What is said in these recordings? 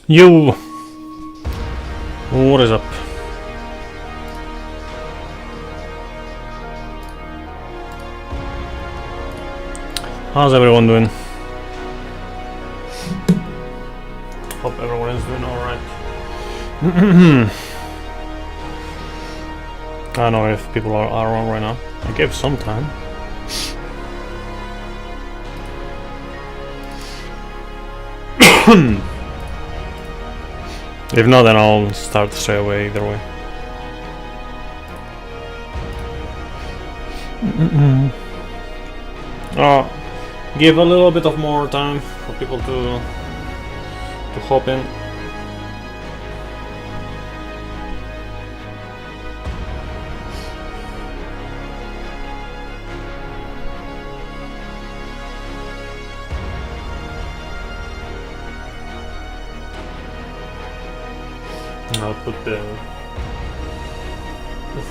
Yo! What is up? How's everyone doing? Hope everyone is doing alright. I don't know if people are on right now. I gave some time. If not, then I'll start straight away either way. Give a little bit of more time for people to hop in. I'll put the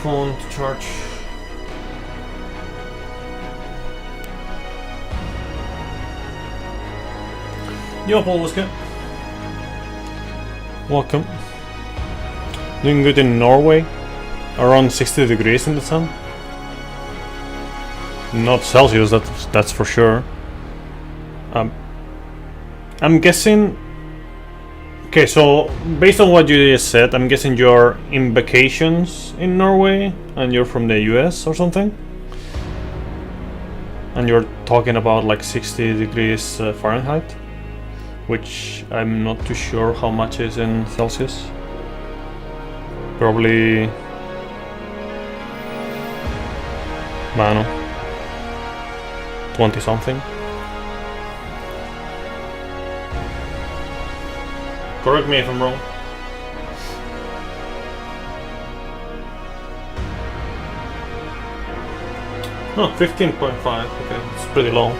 phone to charge. Yo, Paul, what's good? Welcome. Doing good in Norway. Around 60 degrees in the sun. Not Celsius, that's for sure. I'm guessing. Okay, so based on what you just said, I'm guessing you're in vacations in Norway and you're from the US or something? And you're talking about like 60 degrees Fahrenheit, which I'm not too sure how much is in Celsius. Probably, I don't know, 20 something. Correct me if I'm wrong. Oh, 15.5. Okay, it's pretty low.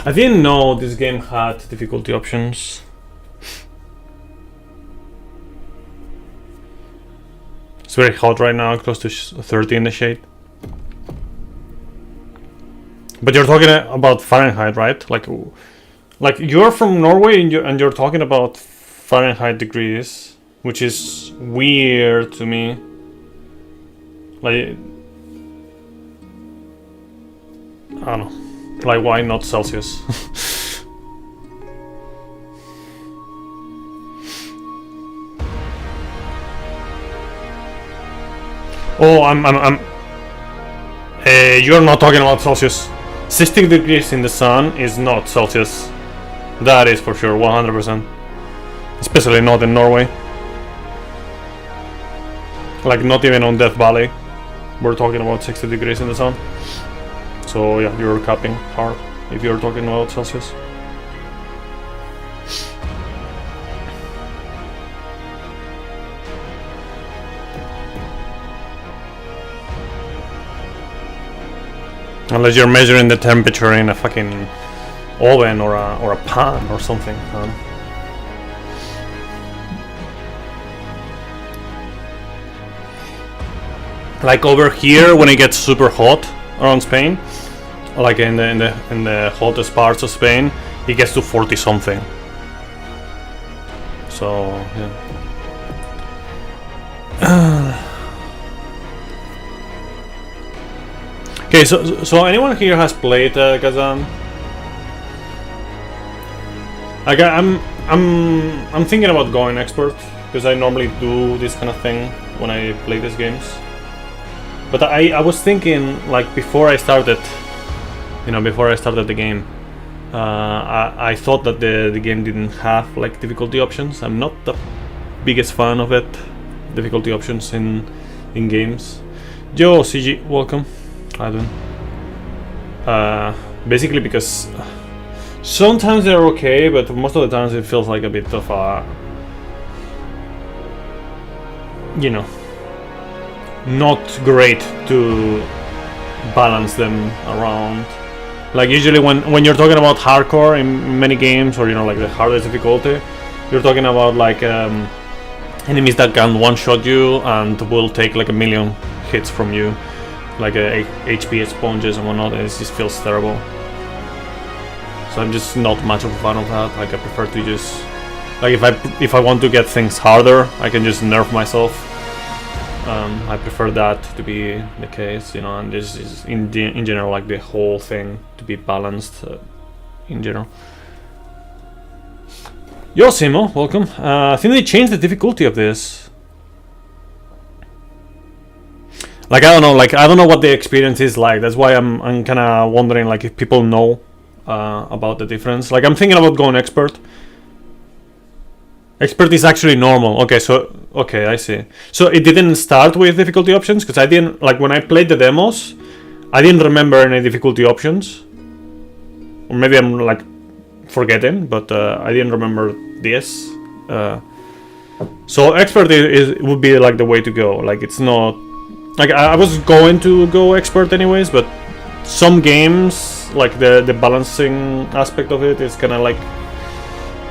I didn't know this game had difficulty options. It's very hot right now, close to 30 in the shade. But you're talking about Fahrenheit, right? Like you're from Norway and you're talking about Fahrenheit degrees, which is weird to me. Like, I don't know. Like, why not Celsius? Oh, you're not talking about Celsius. 60 degrees in the sun is not Celsius. That is for sure, 100%. Especially not in Norway. Like, not even on Death Valley. We're talking about 60 degrees in the sun. So yeah, you're capping hard if you're talking about Celsius. Unless you're measuring the temperature in a fucking oven or a pan or something. Like over here, when it gets super hot around Spain, like in the hottest parts of Spain, it gets to 40 something. So yeah. Okay, so anyone here has played Khazan? Like I'm thinking about going expert because I normally do this kind of thing when I play these games. But I was thinking, like, before I started the game, I thought that the game didn't have like difficulty options. I'm not the biggest fan of it, difficulty options in games. Yo, CG, welcome. How you doing? Basically because sometimes they're okay, but most of the times it feels like a bit of a, you know, not great to balance them around. Like usually when you're talking about hardcore in many games, or you know, like the hardest difficulty, you're talking about like enemies that can one-shot you and will take like a million hits from you, like HP sponges and whatnot. It just feels terrible. So I'm just not much of a fan of that. Like I prefer to just, like if I want to get things harder, I can just nerf myself. I prefer that to be the case, you know, and this is in general, like the whole thing to be balanced in general. Yo, Simo, welcome. I think they changed the difficulty of this. Like I don't know what the experience is like. That's why I'm kind of wondering like if people know about the difference. Like I'm thinking about going expert. Expert is actually normal. Okay, I see. So it didn't start with difficulty options, because I didn't, like when I played the demos, I didn't remember any difficulty options. Or maybe I'm like forgetting, but I didn't remember this. So expert would be like the way to go. Like it's not, like I was going to go expert anyways, but some games, like the balancing aspect of it is kind of like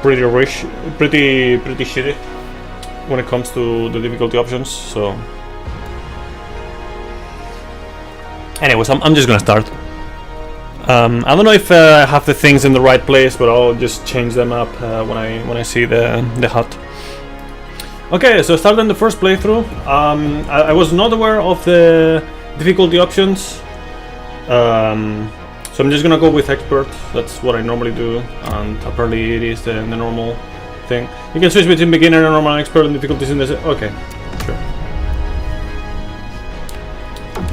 pretty shitty when it comes to the difficulty options. So anyways, I'm just gonna start. I don't know if I have the things in the right place, but I'll just change them up when I see the HUD. Okay, so starting the first playthrough, I was not aware of the difficulty options. So I'm just gonna go with expert. That's what I normally do, and apparently it is the normal thing. You can switch between beginner and normal and expert, and difficulties in this. Okay, sure.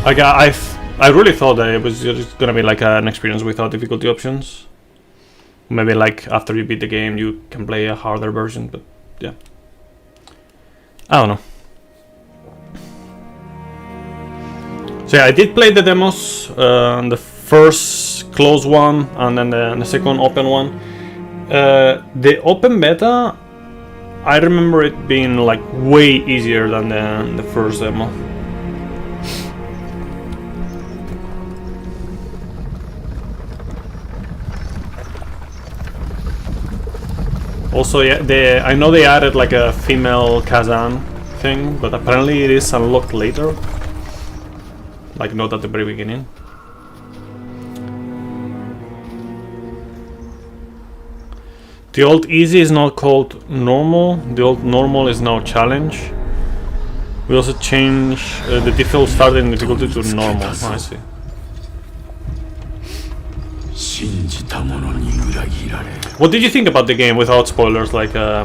I really thought that it was just gonna be like an experience without difficulty options. Maybe like after you beat the game, you can play a harder version, but yeah, I don't know. So yeah, I did play the demos, the first closed one and then the second open one. The open beta, I remember it being like way easier than the first demo. Also, yeah, I know they added like a female Khazan thing, but apparently it is unlocked later. Like not at the very beginning. The old easy is now called normal. The old normal is now challenge. We also change the default starting difficulty to normal. Oh, I see. What did you think about the game without spoilers? Like I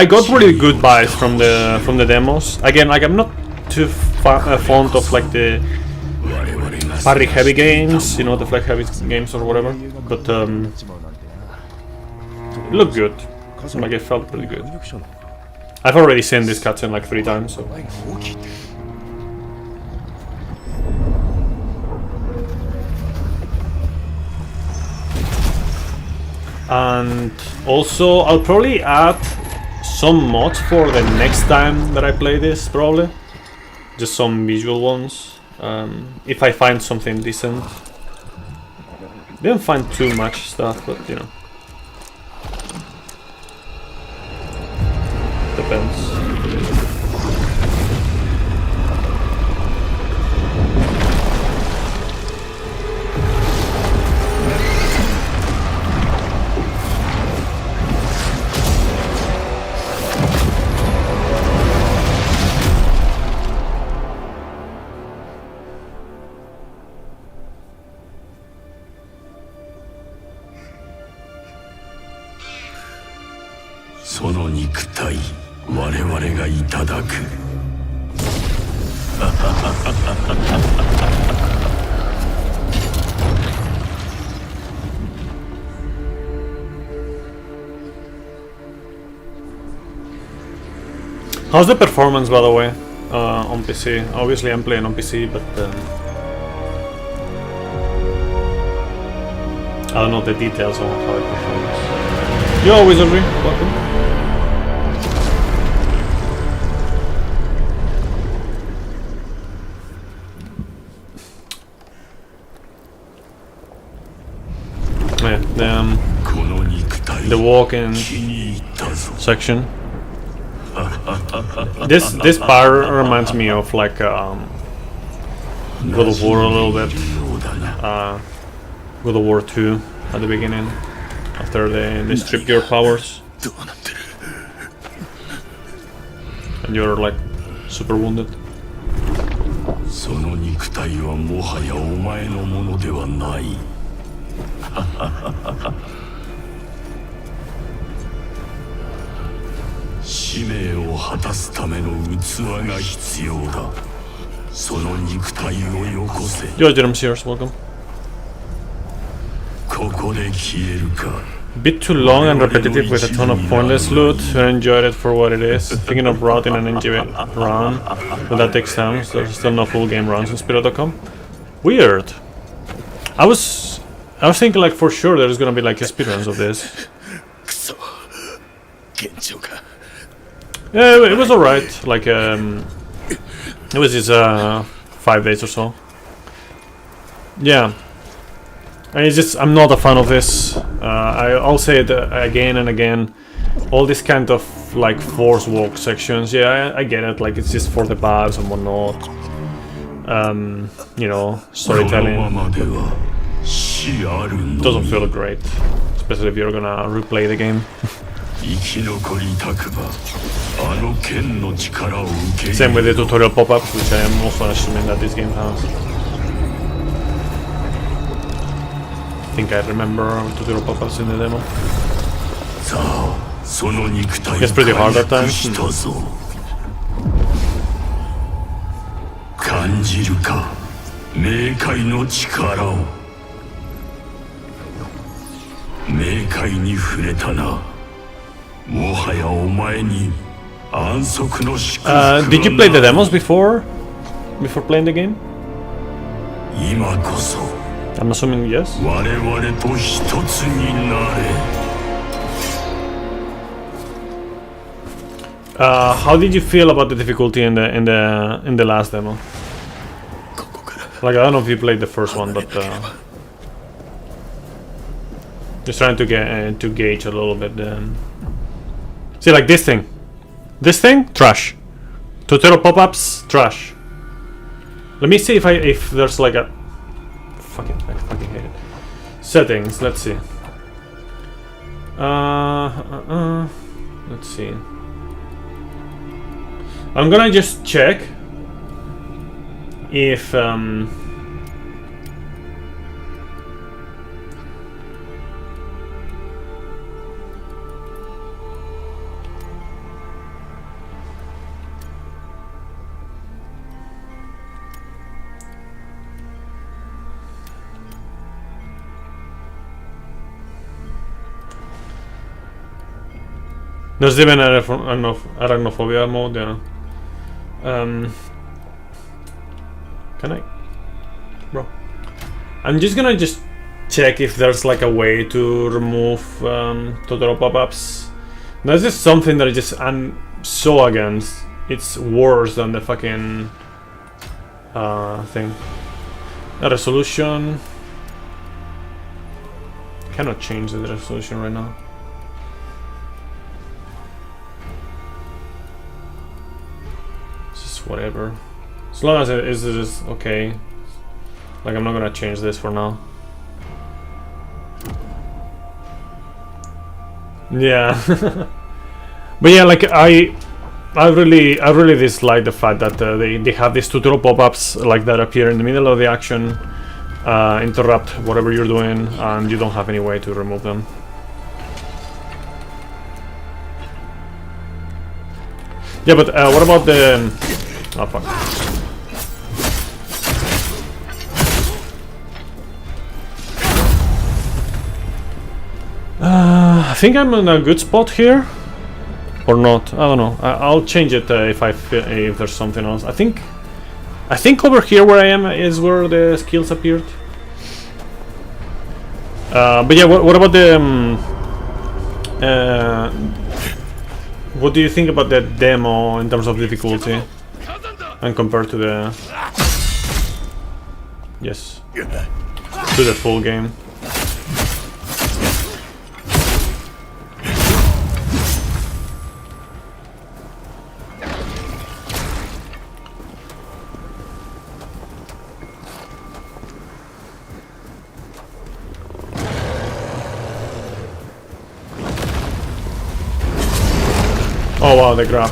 got really good vibes from the demos. Again, like I'm not too fond of like the parry heavy games, you know, the flag heavy games or whatever, but it looked good. Like it felt pretty good. I've already seen this cutscene like 3 times, so. And also I'll probably add some mods for the next time that I play this, probably. Just some visual ones. If I find something decent. Didn't find too much stuff, but you know. Depends. How's the performance, by the way, on PC? Obviously I'm playing on PC, but I don't know the details on how it performs. Yo, Wizardry, welcome. the walk-in section. This part reminds me of like God of War a little bit. God of War 2 at the beginning, after they strip your powers and you're like super wounded. その肉体はもはやお前のものではない。使命を果たすための器が必要だ。その肉体をよこせ。Yo, Jerem's here, welcome. ここで消えるか。Bit too long and repetitive with a ton of pointless loot. I enjoyed it for what it is. Thinking of routing an NG run, but that takes time, so there's still no full game runs on Spirit.com. Weird. I was thinking like for sure there's gonna be like speedruns of this. Yeah, it was alright. Like it was just 5 days or so. Yeah. And it's just, I'm not a fan of this. I'll say it again and again. All this kind of like force walk sections, yeah, I get it. Like it's just for the bugs and whatnot. You know, storytelling. Doesn't feel great, especially if you're gonna replay the game. Same with the tutorial pop-ups, which I am also assuming that this game has. I think I remember tutorial pop-ups in the demo. It's pretty hard at times. Did you play the demos before playing the game? I'm assuming yes. How did you feel about the difficulty in the last demo? Like, I don't know if you played the first one, but just trying to get to gauge a little bit. See, like this thing, trash. Tutorial pop-ups, trash. Let me see if there's like a I fucking hate it. Settings, let's see. Let's see. I'm gonna just check if there's even arachnophobia mode, yeah. Can I? Bro. I'm just gonna check if there's like a way to remove tutorial pop-ups. That's just something that I'm so against. It's worse than the fucking thing. A resolution. Cannot change the resolution right now. Whatever, as long as it is just okay. Like, I'm not gonna change this for now. Yeah. But yeah, like I really dislike the fact that they have these tutorial pop-ups like that appear in the middle of the action, interrupt whatever you're doing, and you don't have any way to remove them. Yeah, but what about the oh fuck. I think I'm in a good spot here, or not. I don't know. I'll change it if there's something else. I think over here where I am is where the skills appeared. But yeah, what about the what do you think about the demo in terms of difficulty? And compared to the to the full game. Oh wow, the grab.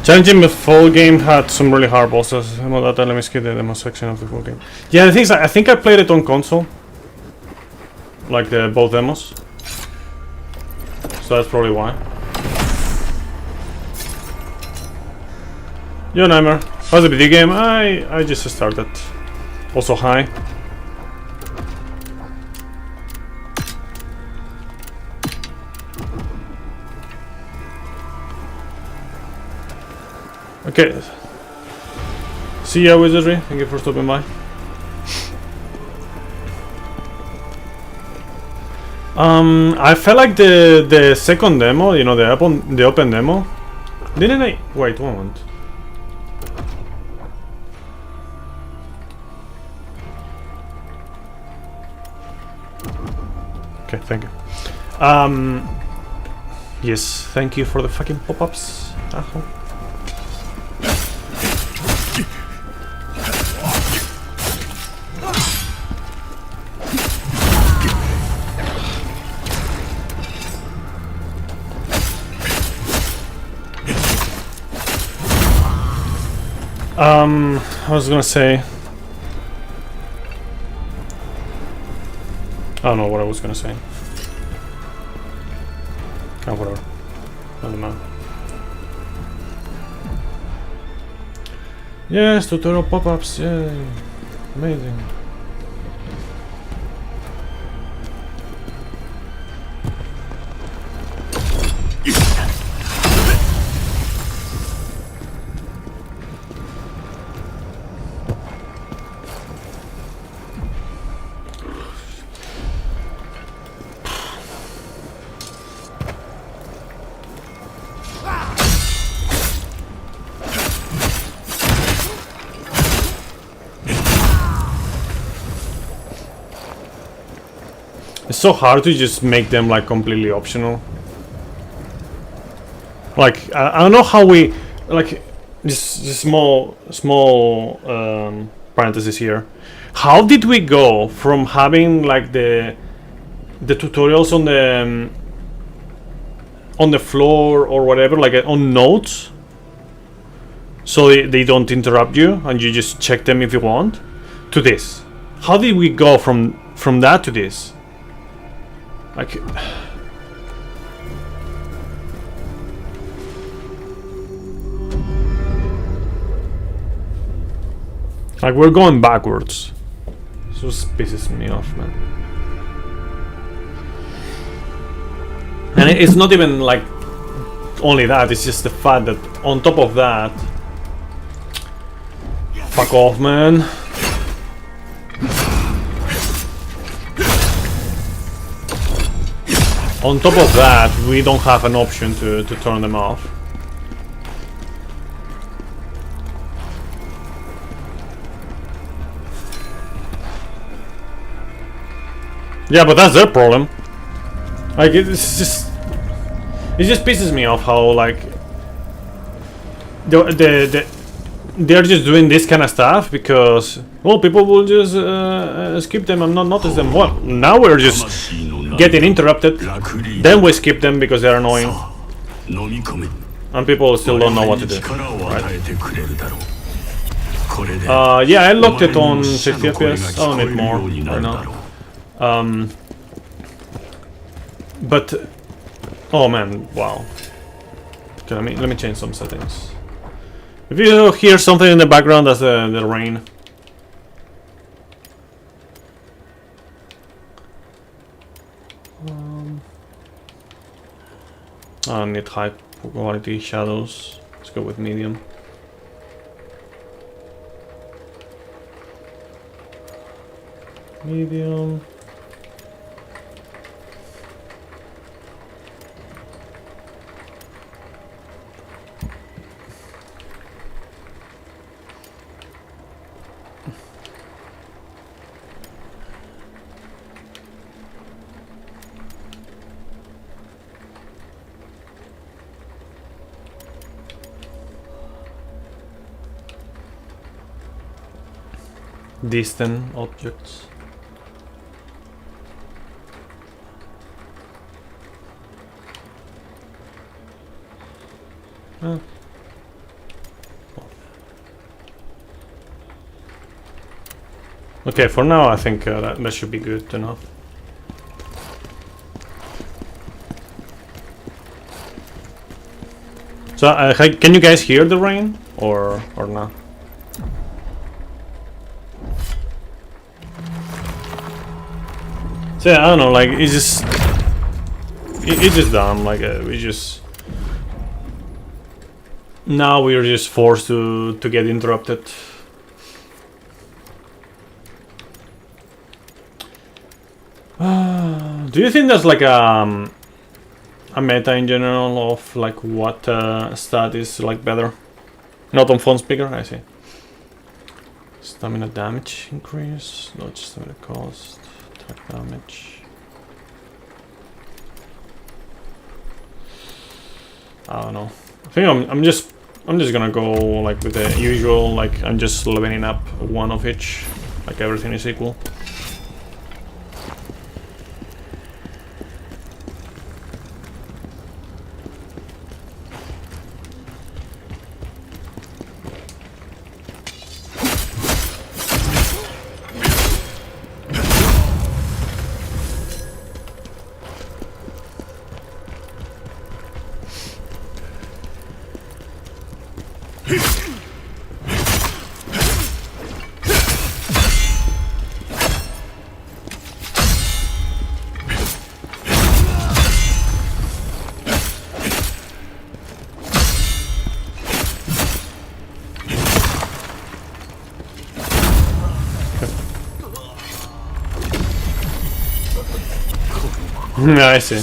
Challenging the full game had some really hard bosses. Let me skip the demo section of the full game. Yeah, the thing is, I think I played it on console, like the both demos. So that's probably why. Yo, Nightmare. How's the video game? I just started. Also, hi. Okay. See ya, Wizardry. Thank you for stopping by. I felt like the second demo, you know, the open demo. Didn't I? Wait, one moment. Okay, thank you. Yes, thank you for the fucking pop-ups. I was gonna say, I don't know what I was gonna say. Oh, whatever. Doesn't matter. Yes, tutorial pop-ups. Yay! Amazing. It's so hard to just make them like completely optional. Like I don't know how we like just small parenthesis here. How did we go from having like the tutorials on the floor or whatever, like on notes, so they don't interrupt you and you just check them if you want, to this? How did we go from that to this? Like, we're going backwards. This just pisses me off, man. And it's not even like only that, it's just the fact that on top of that, fuck off, man. On top of that, we don't have an option to turn them off. Yeah, but that's their problem. Like, it just pisses me off how like they're just doing this kind of stuff because, well, people will just skip them and not notice them. Well, now we're just getting interrupted, then we skip them because they're annoying, and people still don't know what to do, right? Yeah, I locked it on 60 FPS. I don't need more right now. But oh man, wow. Okay, let me change some settings. If you hear something in the background, that's the rain. I don't need high quality shadows. Let's go with medium. Medium. Distant objects. Oh. Okay, for now I think that should be good enough. So can you guys hear the rain or not? So yeah, I don't know, like it's just dumb. Like we just now we're just forced to get interrupted. Do you think there's like a meta in general of like what stat is like better? Not on phone speaker, I see. Stamina damage increase, not just stamina cost. Attack damage. I don't know. I think I'm just gonna go like with the usual, like I'm just leveling up one of each, like everything is equal. I see.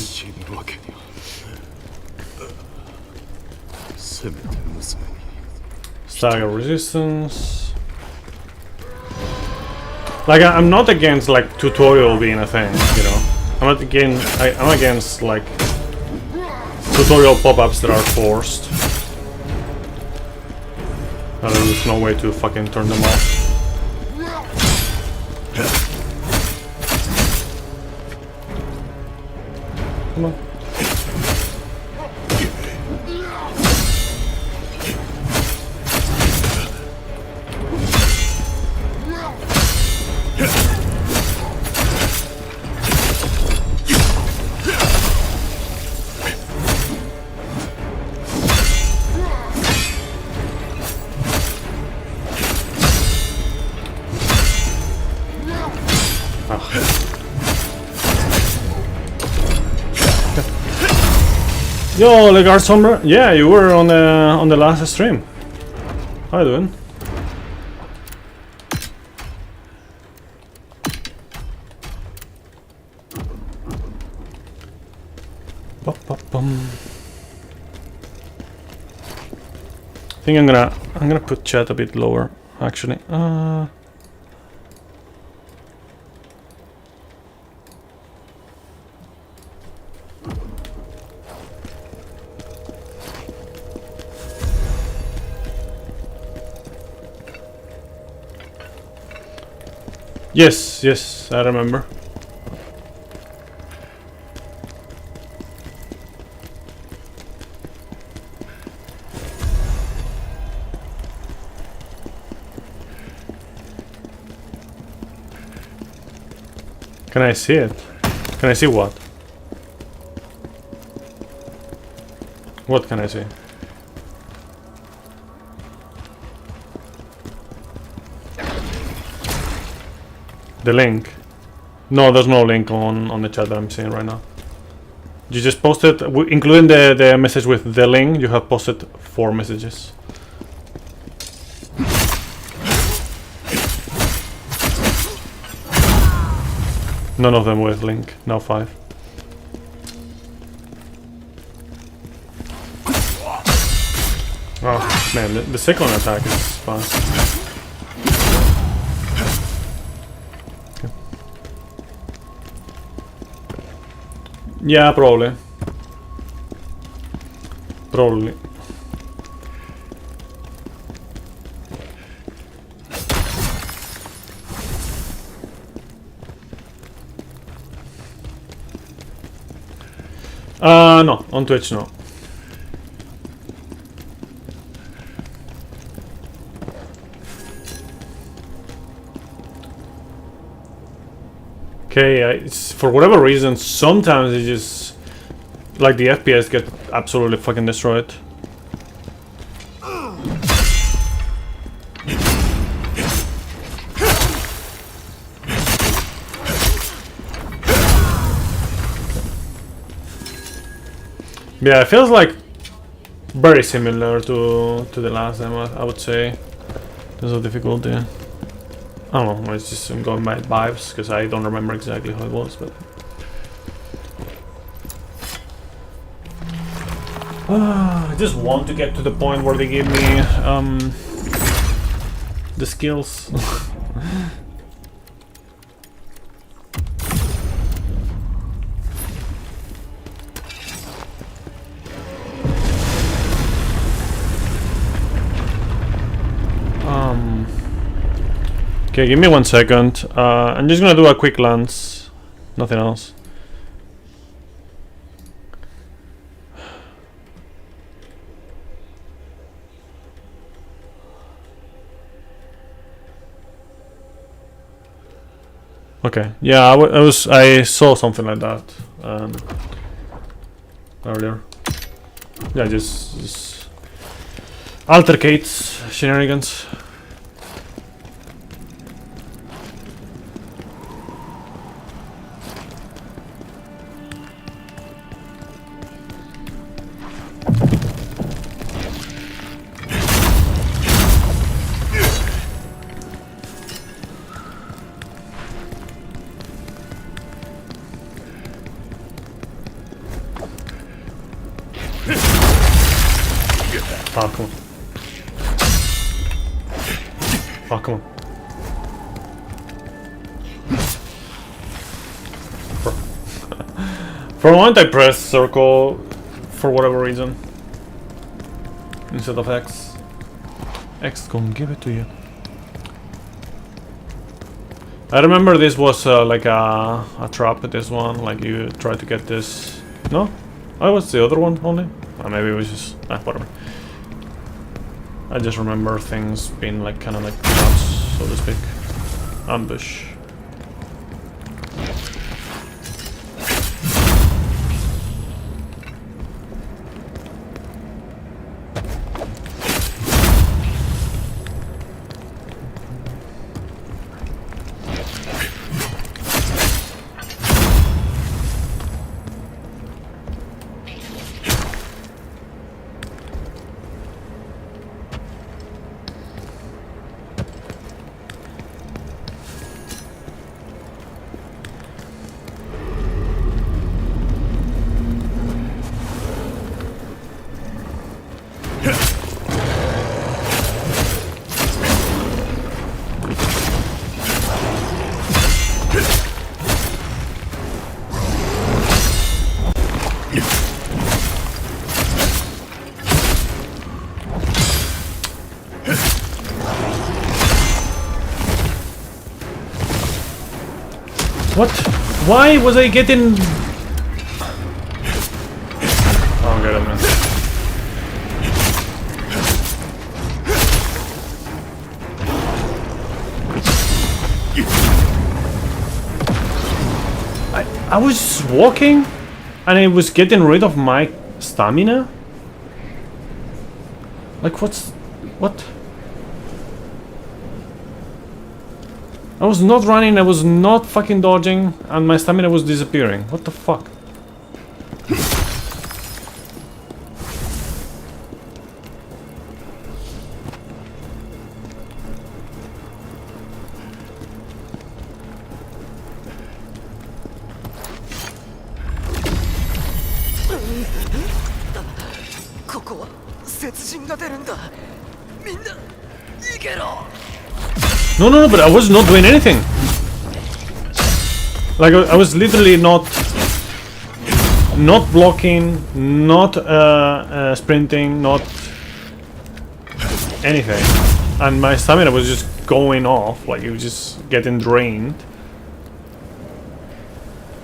Stagger resistance. Like I'm not against like tutorial being a thing, you know. I'm against like tutorial pop-ups that are forced. There's no way to fucking turn them off. Come on. Yo, Legard Sombra. Yeah, you were on the last stream. How you doing? I think I'm gonna put chat a bit lower, actually. Yes, I remember. Can I see it? Can I see what? What can I see? The link? No, there's no link on the chat that I'm seeing right now. You just posted, including the message with the link, you have posted 4 messages. None of them with link, now 5. Oh man, the second attack is fast. Okay. Yeah, probably. Probably. No, on Twitch no. Okay, it's, for whatever reason, sometimes it just, like, the FPS get absolutely fucking destroyed. Yeah, it feels like very similar to the last time, I would say. There's a difficulty. I don't know, it's just going by vibes, because I don't remember exactly how it was, but... I just want to get to the point where they give me the skills. Okay, give me 1 second. I'm just gonna do a quick lance. Nothing else. Okay, yeah, I saw something like that earlier. Yeah, just altercates, shenanigans. Oh, come on. Oh, come on. For a moment I pressed circle for whatever reason. Instead of X. X gonna give it to you. I remember this was like a trap at this one, like you try to get this... No? Oh, it was the other one only? Maybe it was just... whatever. I just remember things being like kind of like traps, so to speak. Ambush. What? Why was I getting... Oh, good, man. I was walking and I was getting rid of my stamina? Like, what's... What? I was not running, I was not fucking dodging, and my stamina was disappearing. What the fuck? No, but I was not doing anything. Like I was literally not blocking, not sprinting, not anything, and my stamina was just going off. Like it was just getting drained.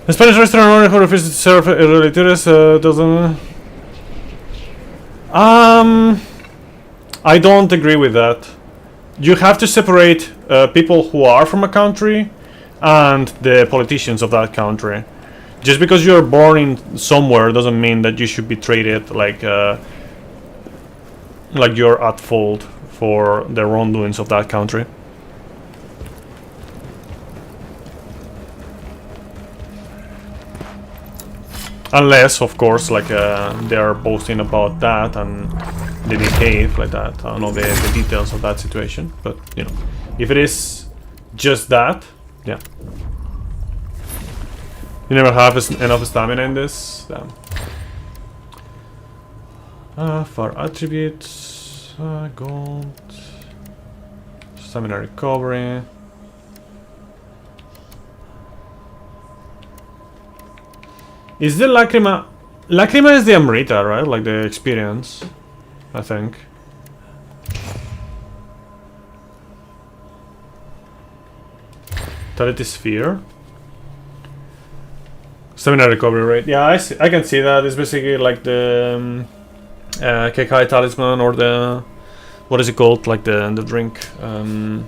The Spanish restaurant only for fish serve relatives doesn't. I don't agree with that. You have to separate people who are from a country and the politicians of that country. Just because you're born in somewhere doesn't mean that you should be treated like you're at fault for the wrongdoings of that country. Unless, of course, like they are boasting about that and they behave like that. I don't know the details of that situation, but you know, if it is just that, yeah. You never have enough stamina in this. Damn. For attributes, gold, stamina recovery. Is the Lacrima? Lacrima is the Amrita, right? Like the experience, I think. Vitality Sphere. Stamina recovery rate. Yeah, I can see that. It's basically like the Kekai Talisman or the... What is it called? Like the drink. I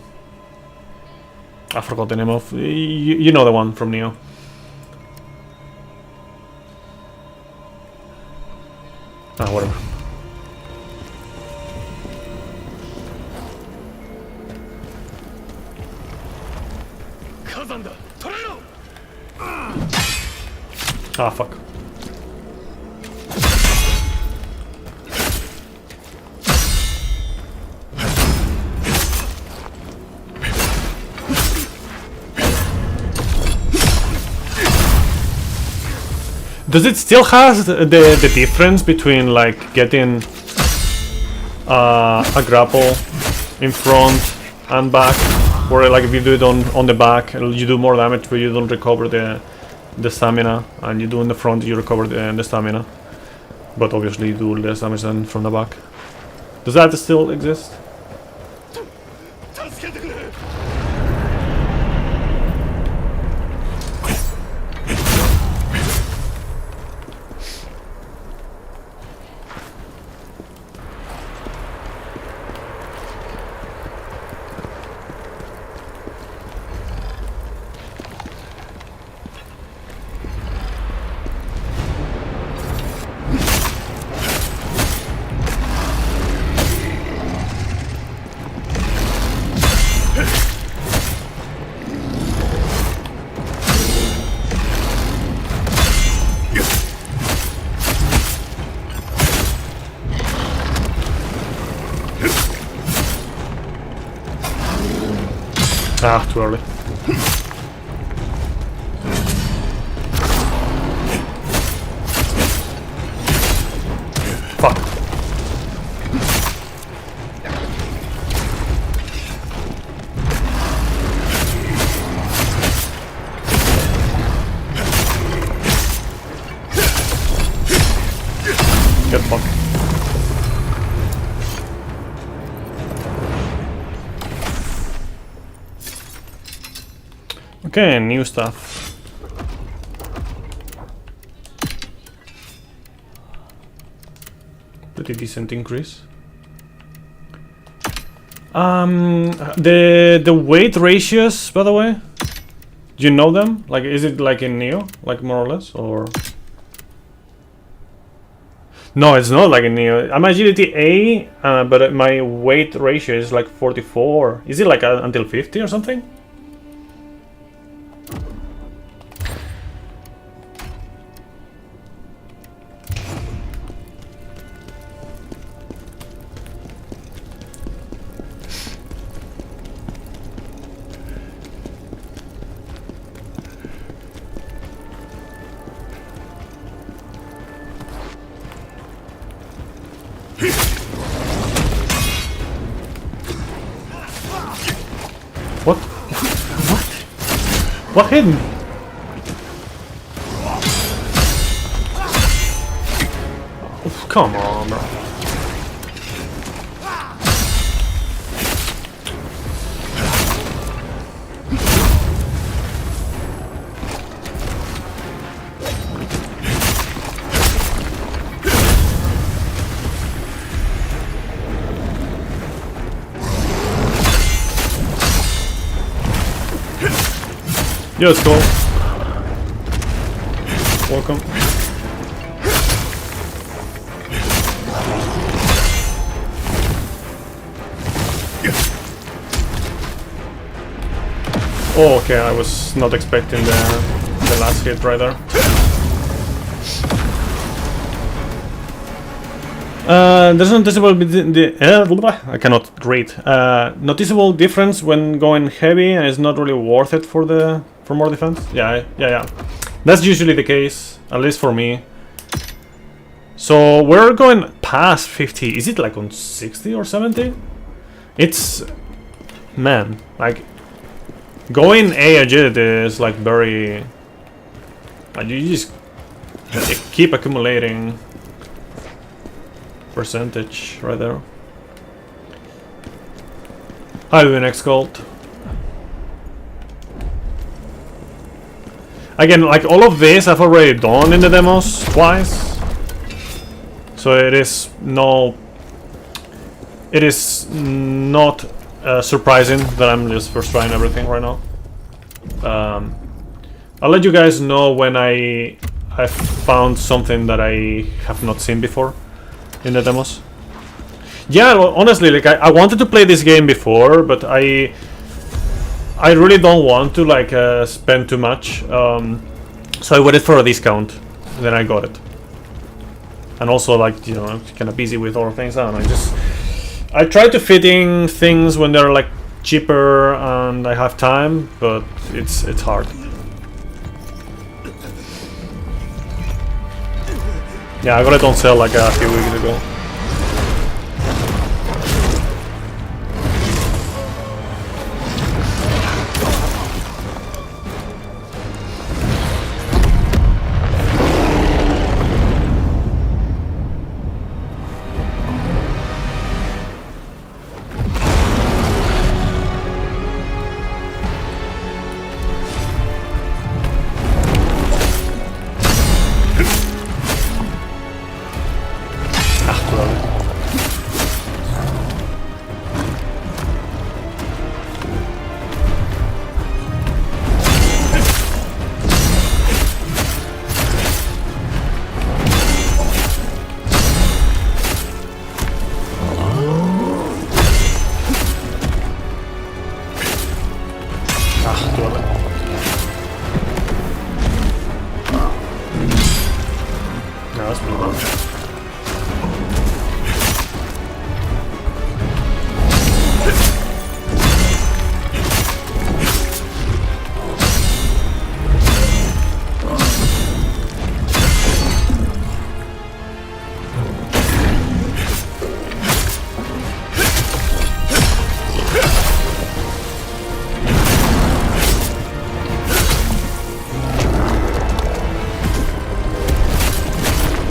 forgot the name of... You know the one from Neo. Ah, whatever. Ah, fuck. Does it still have the difference between like getting a grapple in front and back, where like if you do it on the back you do more damage but you don't recover the stamina, and you do in the front you recover the stamina, but obviously you do less damage than from the back? Does that still exist? Ah, too early. Fuck. Get fucked. Okay, new stuff. Pretty decent increase. The weight ratios, by the way, do you know them? Like, is it like in Neo, like more or less, or? No, it's not like in Neo. I'm agility A, but my weight ratio is like 44. Is it like until 50 or something? What? What hit me? Oof, come on, bro. Yo, it's cool. Welcome. Oh, okay, I was not expecting the last hit right there. There's a noticeable I cannot read. Noticeable difference when going heavy, and it's not really worth it for more defense. Yeah. That's usually the case, at least for me. So we're going past 50. Is it like on 60 or 70? It's, man, like going A agility is like very, like you just keep accumulating percentage right there. How do the next gold? Again, like all of this I've already done in the demos twice. So it is not surprising that I'm just first trying everything right now. I'll let you guys know when I found something that I have not seen before in the demos. Yeah, well, honestly, like I wanted to play this game before, but I really don't want to like spend too much. So I waited for a discount, and then I got it. And also, like, you know, I'm kind of busy with other things. I don't know. I try to fit in things when they're like cheaper and I have time, but it's hard. Yeah, I got it on sale like a few weeks ago.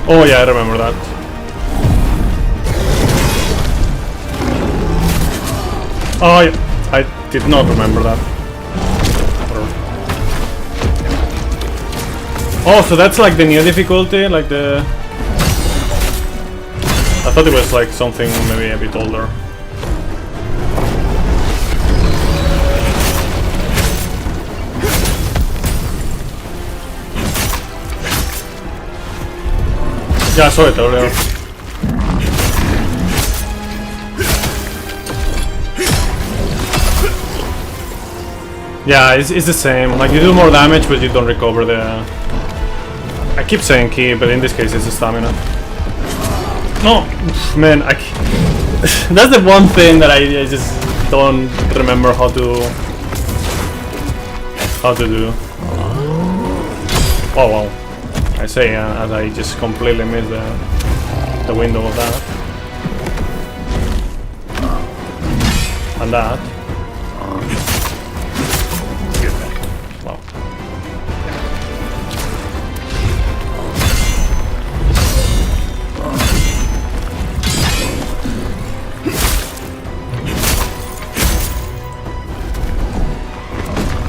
Oh yeah, I remember that. Oh yeah, I did not remember that. Oh, so that's like the new difficulty, like the... I thought it was like something maybe a bit older. Yeah, I saw it earlier. Yeah, it's the same. Like, you do more damage, but you don't recover the... I keep saying ki, but in this case it's the stamina. No, man, that's the one thing that I just don't remember how to do. Oh wow. I say, as I just completely missed the window of that. and that. Wow.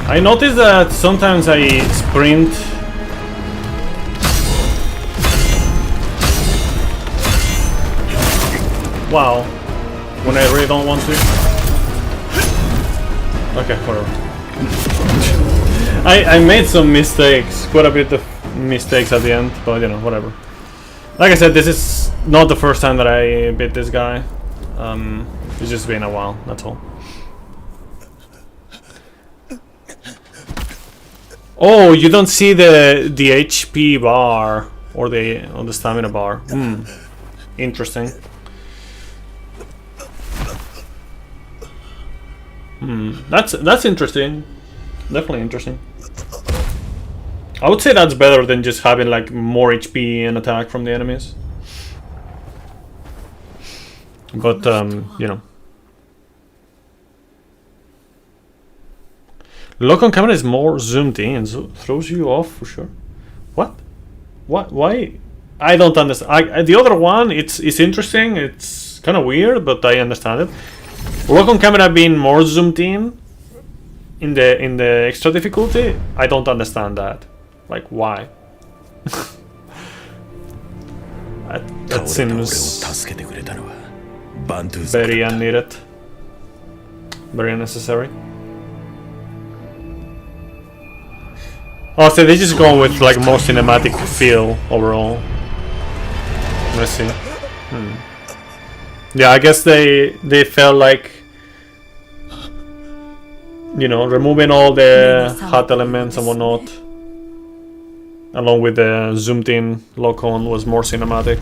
I noticed that sometimes I sprint wow, when I really don't want to. Okay, whatever. I made some mistakes, quite a bit of mistakes at the end, but you know, whatever. Like I said, this is not the first time that I beat this guy. It's just been a while, that's all. Oh, you don't see the HP bar or the stamina bar. Interesting. That's interesting. Definitely interesting. I would say that's better than just having like more HP and attack from the enemies. But you know. Lock on camera is more zoomed in, so throws you off for sure. What? What? Why? I don't understand. The other one, it's interesting. It's kind of weird, but I understand it. Lock on camera being more zoomed in the extra difficulty, I don't understand that. Like why? that seems very unneeded, very unnecessary. Oh, so they just go with like more cinematic feel overall. Let's see. Yeah, I guess they felt like, you know, removing all the hot elements and whatnot, along with the zoomed in lock on, was more cinematic.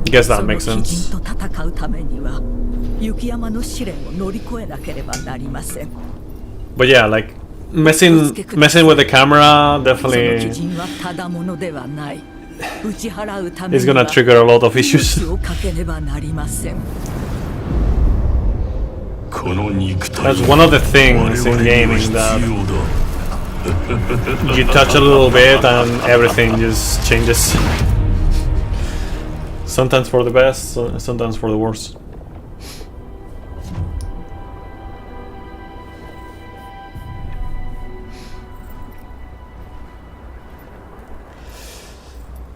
I guess that makes sense. But yeah, like messing with the camera definitely is gonna trigger a lot of issues. That's one of the things in gaming, that you touch a little bit and everything just changes. Sometimes for the best, sometimes for the worst.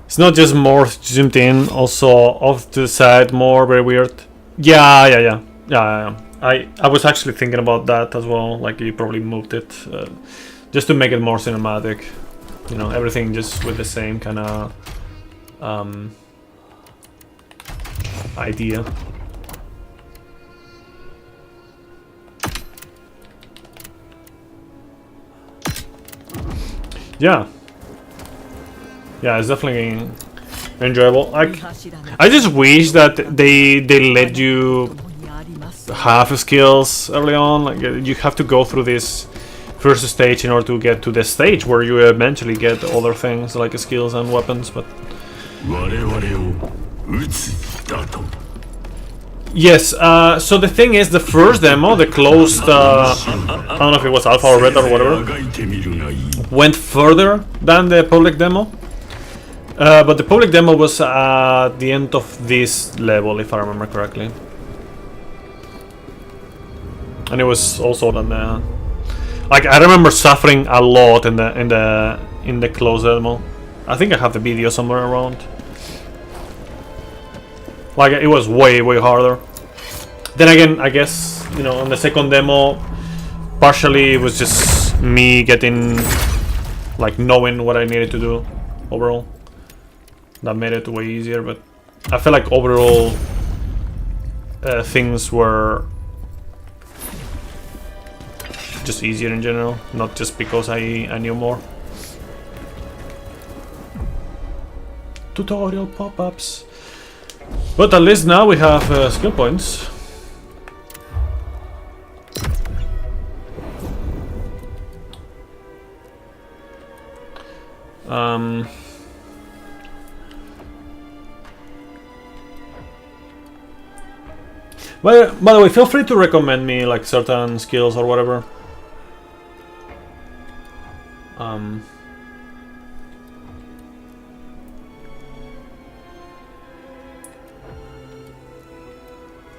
It's not just more zoomed in, also off to the side more, very weird. Yeah. I was actually thinking about that as well, like you probably moved it just to make it more cinematic. You know, everything just with the same kind of idea. Yeah. Yeah, it's definitely enjoyable. Like, I just wish that they let you have skills early on. Like, you have to go through this first stage in order to get to the stage where you eventually get other things like skills and weapons. But yes. So the thing is, the first demo, the closed, I don't know if it was alpha or beta or whatever, went further than the public demo. But the public demo was at the end of this level, if I remember correctly, and it was also on the, like, I remember suffering a lot in the closed demo. I think I have the video somewhere around. Like, it was way harder. Then again, I guess, you know, on the second demo, partially it was just me getting, like, knowing what I needed to do overall. That made it way easier, but I feel like overall things were just easier in general, not just because I knew more. Tutorial pop-ups. But at least now we have skill points. By the way, feel free to recommend me like certain skills or whatever. I'm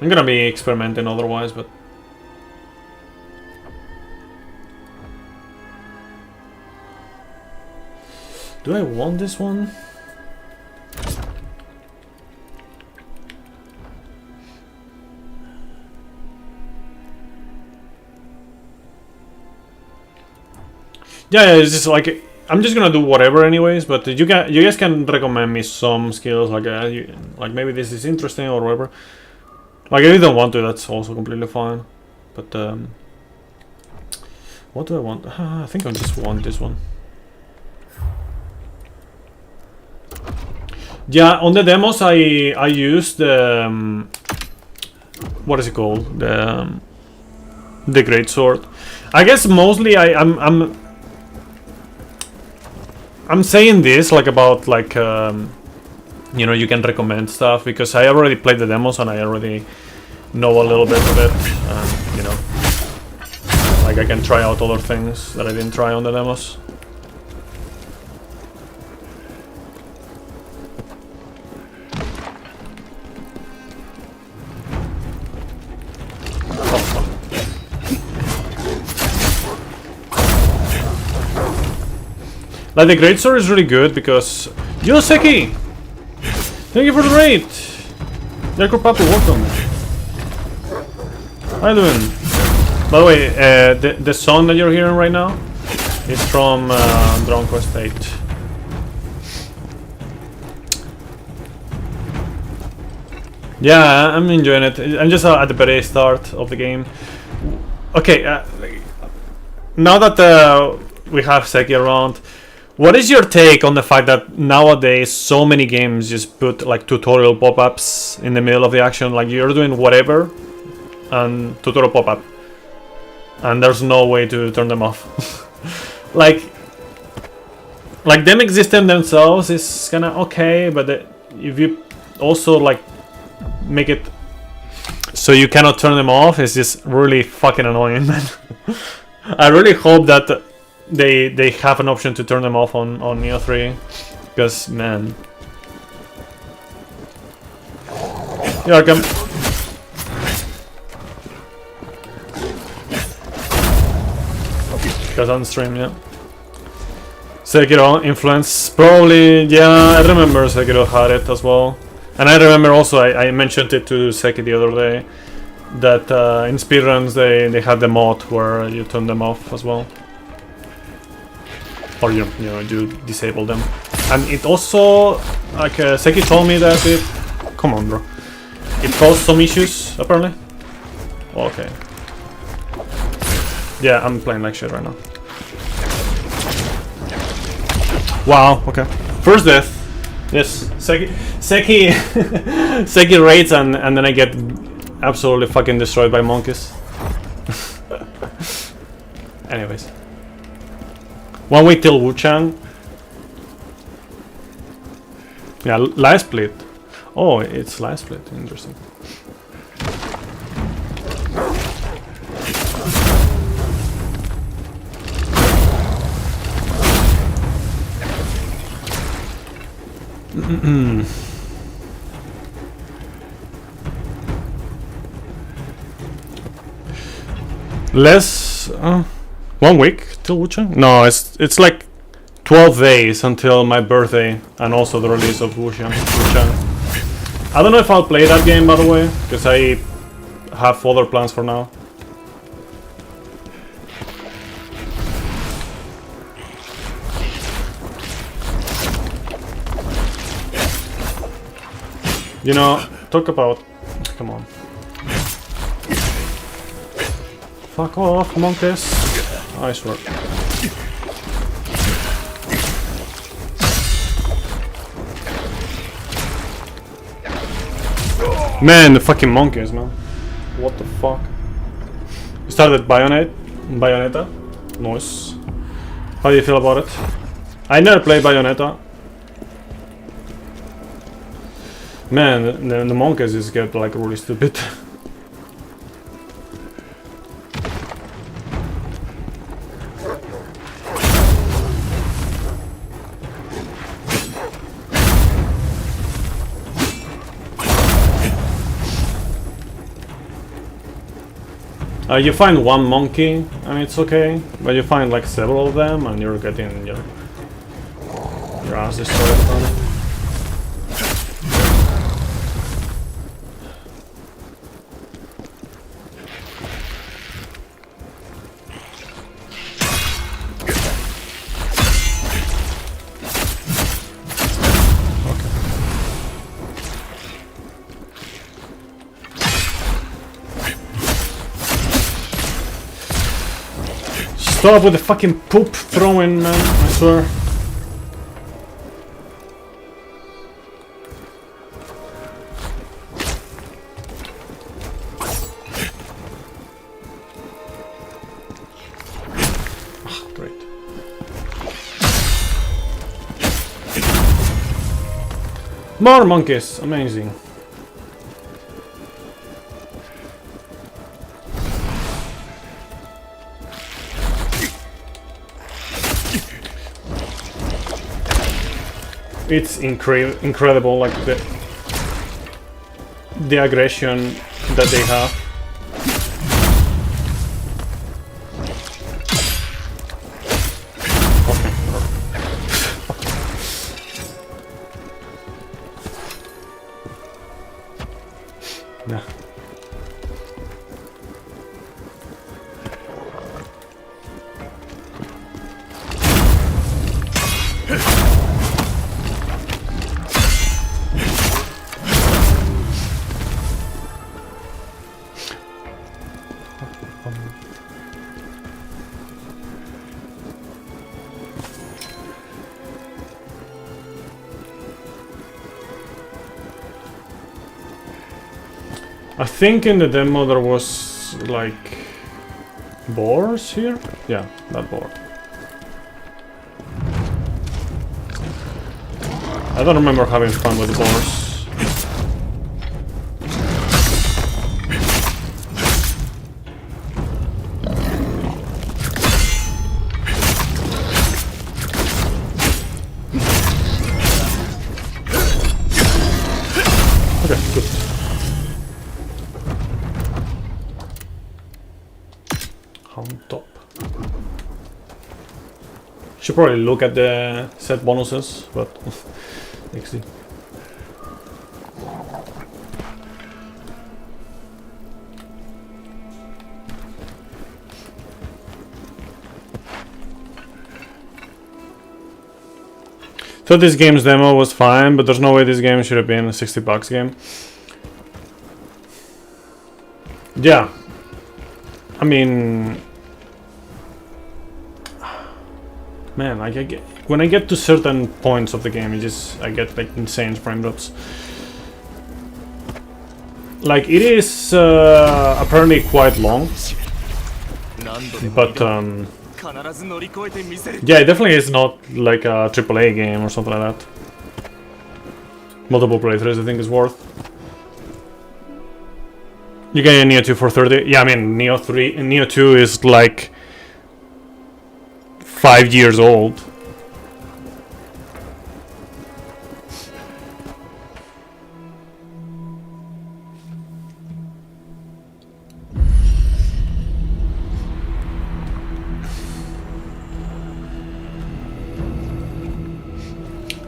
gonna be experimenting otherwise, but do I want this one? Yeah, it's just like I'm just gonna do whatever anyways. But you guys can recommend me some skills like like maybe this is interesting or whatever. Like if you don't want to, that's also completely fine. But what do I want? I think I just want this one. Yeah, on the demos I used the what is it called? The great sword. I guess mostly I'm saying this like about like you know, you can recommend stuff because I already played the demos and I already know a little bit of it. You know, like I can try out other things that I didn't try on the demos. Like the greatsword is really good because yo Seki! Thank you for the raid! Jacob Papu, welcome! How you doing? By the way, the song that you're hearing right now is from Dragon Quest 8. Yeah, I'm enjoying it. I'm just at the very start of the game. Okay, now that we have Seki around, what is your take on the fact that nowadays so many games just put like tutorial pop-ups in the middle of the action, like you're doing whatever and tutorial pop-up and there's no way to turn them off? like them existing themselves is kinda okay, but if you also like make it so you cannot turn them off, it's just really fucking annoying, man. I really hope that they have an option to turn them off on Neo 3, because man, you're welcome. Khazan stream, yeah. Sekiro influence, probably, yeah. I remember Sekiro had it as well, and I remember also I mentioned it to Seki the other day that in speedruns they had the mod where you turn them off as well. Or you disable them, and it also like Seki told me that it. Come on, bro. It caused some issues apparently. Okay. Yeah, I'm playing like shit right now. Wow. Okay. First death. Yes. Seki Seki raids and then I get absolutely fucking destroyed by monkeys. Anyways. One week till Wuchang. Yeah, live split. Oh, it's live split. Interesting. Less. 1 week till Wuchang? No, it's like 12 days until my birthday and also the release of Wuchang. I don't know if I'll play that game, by the way, because I have other plans for now. You know, talk about... Come on. Fuck off, monkeys. I swear. Man, the fucking monkeys, man. What the fuck? You started Bayonetta? Nice. How do you feel about it? I never played Bayonetta. Man, the monkeys just get like really stupid. You find one monkey and it's okay, but you find like several of them and you're getting your ass destroyed from it. Stop with the fucking poop throwing, man, I swear. Ah, great. More monkeys, amazing. It's incredible, like the aggression that they have. Okay. Yeah. I think in the demo there was like boars here? Yeah, that boar. I don't remember having fun with the boars. Okay, good. On top. Should probably look at the set bonuses, but let's see. So this game's demo was fine, but there's no way this game should have been a $60 game. Yeah. I mean, man, like when I get to certain points of the game, I get like insane frame drops. Like it is apparently quite long, but yeah, it definitely is not like a AAA game or something like that. Multiple playthroughs, I think, is worth. You get a Neo 2 for 30. Yeah, I mean Neo 3, Neo 2 is like 5 years old.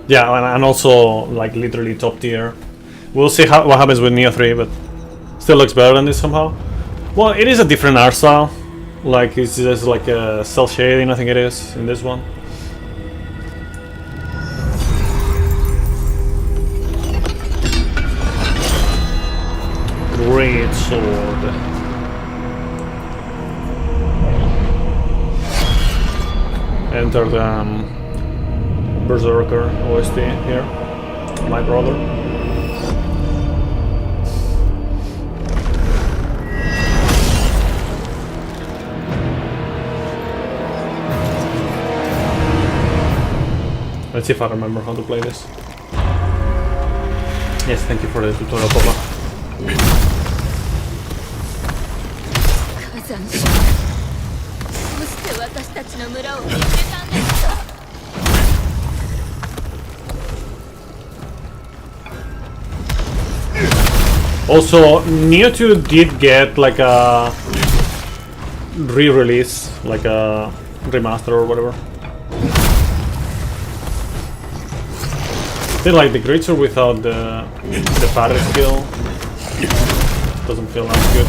Yeah, and also like literally top tier. We'll see what happens with Neo 3, but still looks better than this somehow. Well, it is a different art style. Like it's just like a cell shading, I think it is in this one. Great sword. Enter the Berserker OST here, my brother. Let's see if I remember how to play this. Yes, thank you for the tutorial, Papa. Khazan First. Also, Neo 2 did get like a re-release, like a remaster or whatever. They like the creature without the parry skill. Doesn't feel as good.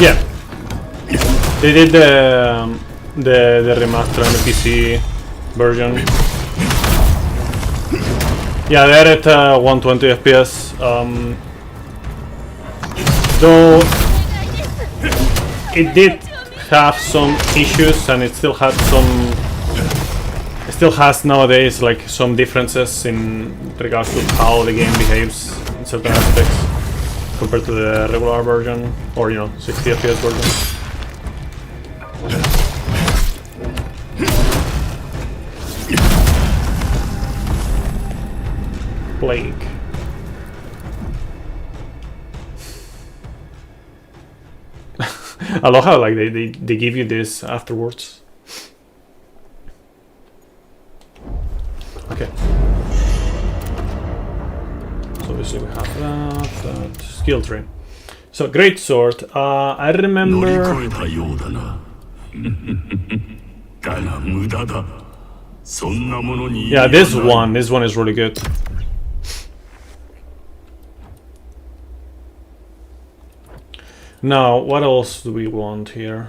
Yeah, they did the remaster on the PC version. Yeah, they added 120 FPS. Though it did have some issues, and it still had some. It still has nowadays like some differences in regards to how the game behaves in certain aspects compared to the regular version, or 60 FPS version. Plague. I love how like they give you this afterwards. Okay. So obviously we have that skill tree. So great sword. I remember. Yeah, this one is really good. Now, what else do we want here?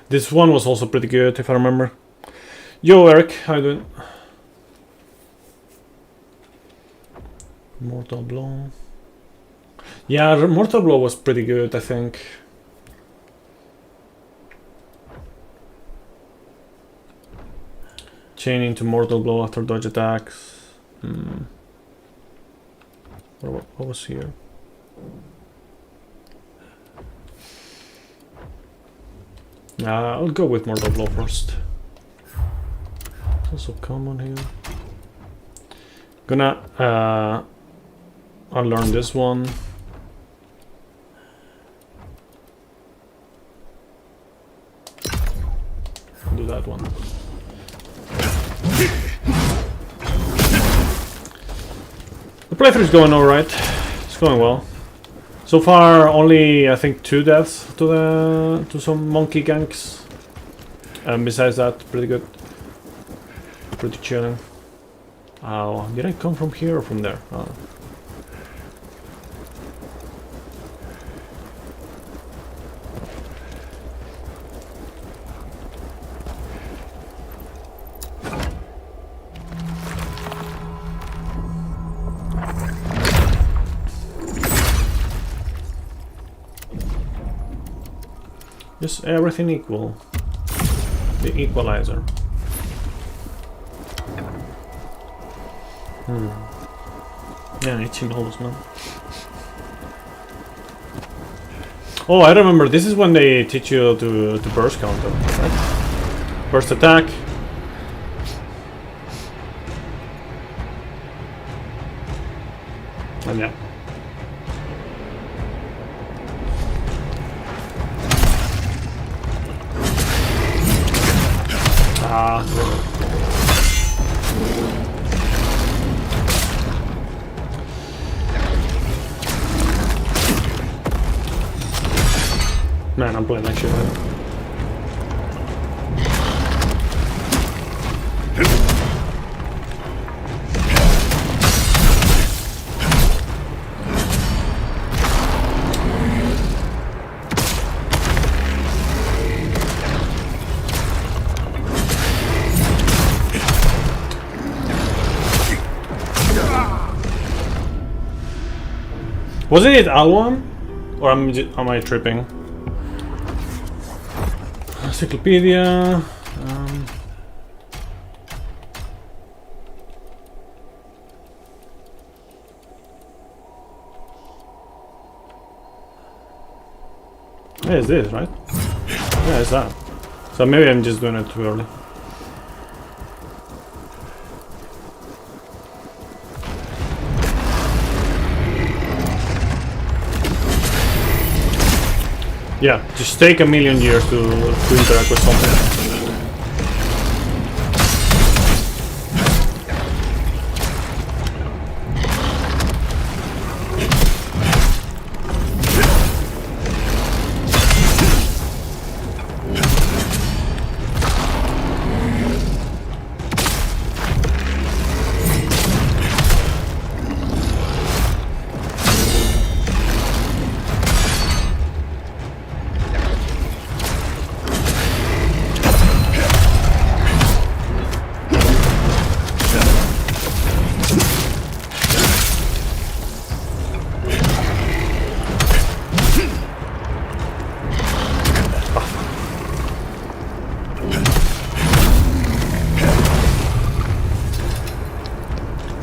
This one was also pretty good, if I remember. Yo, Eric, how you doing? Mortal Blow. Yeah, Mortal Blow was pretty good, I think. Chaining to Mortal Blow after dodge attacks. What was here? I'll go with Mortal Blow first. It's also common here. Gonna unlearn this one. Do that one. The playthrough is going alright. It's going well. So far, only I think 2 deaths to some monkey ganks. And besides that, pretty good. Pretty chilling. Oh, did I come from here or from there? Oh. Just everything equal. The equalizer. Yeah, itchy nose, man. Oh, I remember. This is when they teach you to burst counter, right? Burst attack. And yeah. Man, I'm playing that shit right now. Wasn't it L1? Or am I tripping? Encyclopedia. Yeah, it's this, right? Yeah, it's that. So maybe I'm just doing it too early. Yeah, just take a million years to interact with something.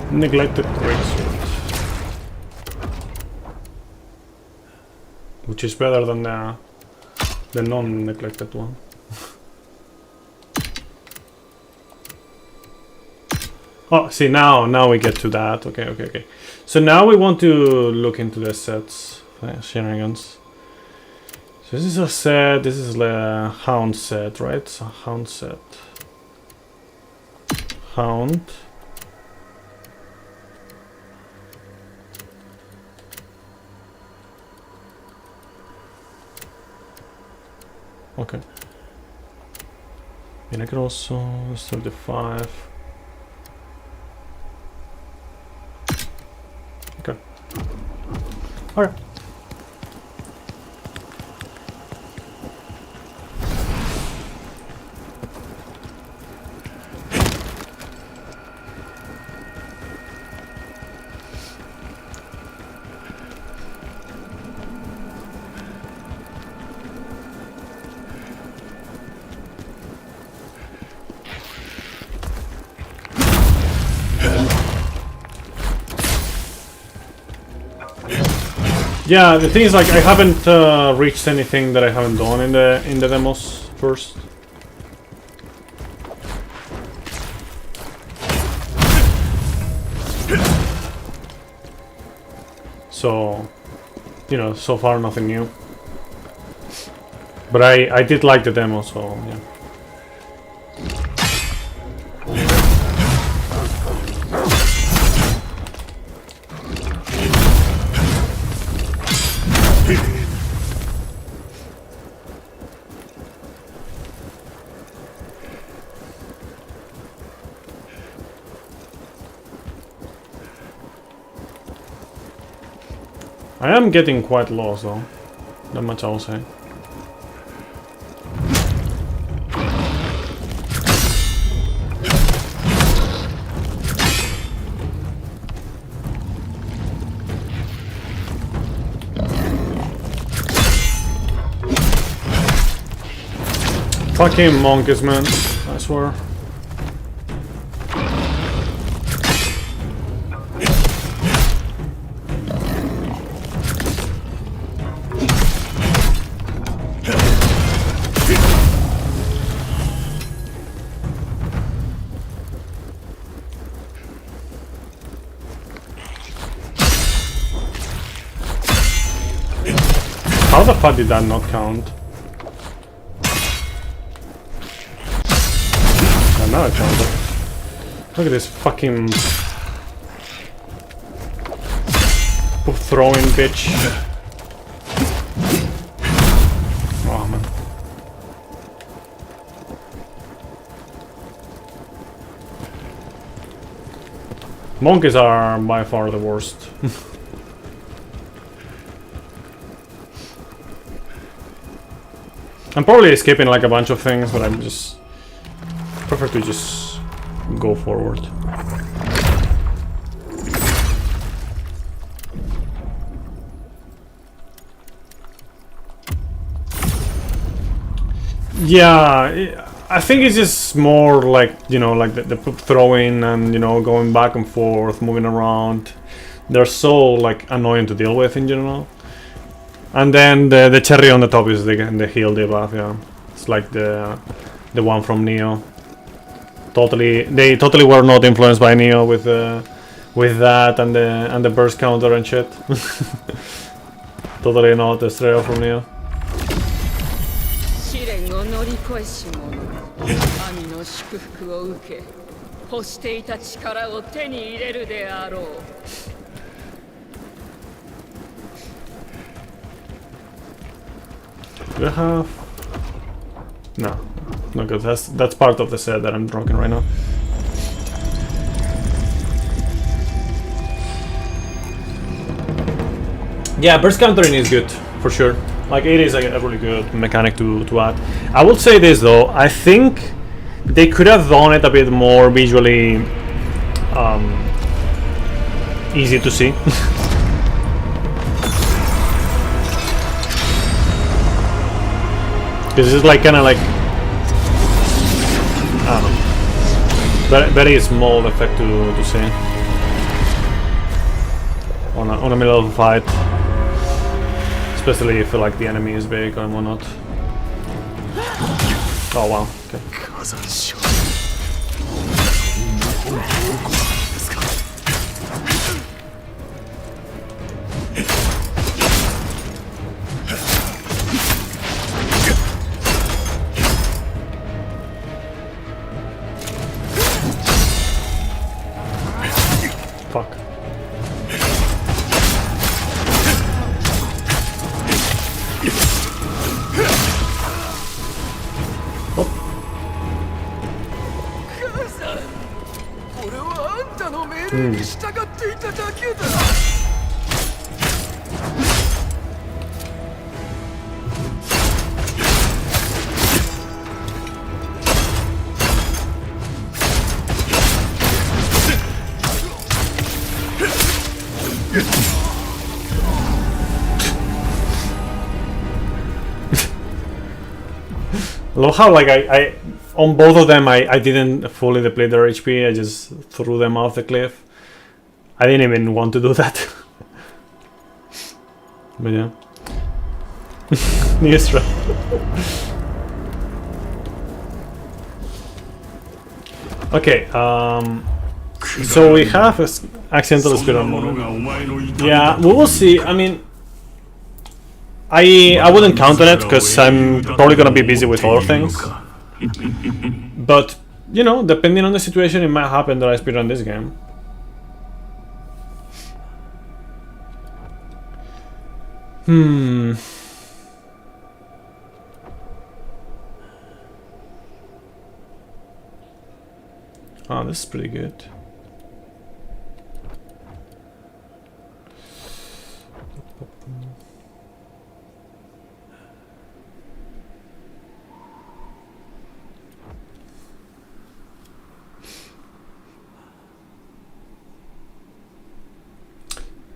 Neglected greatsword, which is better than the non-neglected one. Oh, see, now we get to that. Okay. So now we want to look into the sets, shenanigans. So this is a set. This is the hound set, right? So hound set, hound. Okay. Milagroso, 35. Okay. Alright. Yeah, the thing is, like, I haven't reached anything that I haven't done in the demos first. So, you know, so far nothing new. But I did like the demo, so yeah. I am getting quite lost though, that much I will say. Fucking monkeys, man, I swear. How the fuck did that not count? Oh, now it counted. Look at this fucking throwing bitch. Oh man. Monkeys are by far the worst. I'm probably skipping like a bunch of things, but I'm just prefer to just go forward. Yeah, I think it's just more like, you know, like the throwing and, you know, going back and forth, moving around. They're so like annoying to deal with in general. And then the cherry on the top is the heal debuff. Yeah, it's like the one from Neo. They totally were not influenced by Neo with that and the burst counter and shit. Totally not the straight from Neo. Do I have? No, not good. That's part of the set that I'm drunken right now. Yeah, burst countering is good for sure. Like it is a really good mechanic to add. I will say this though, I think they could have done it a bit more visually easy to see. This is like kind of like, I don't know, very small effect to see on a middle of a fight, especially if like the enemy is big or whatnot. Oh wow, okay. Fuck. I love how like I on both of them I didn't fully deplete their HP, I just threw them off the cliff. I didn't even want to do that. But yeah. Newstra. Okay, so we have accidental speedrun mode. Yeah, we will see. I mean, I wouldn't count on it because I'm probably gonna be busy with other things. But you know, depending on the situation, it might happen that I speedrun this game. Oh, this is pretty good.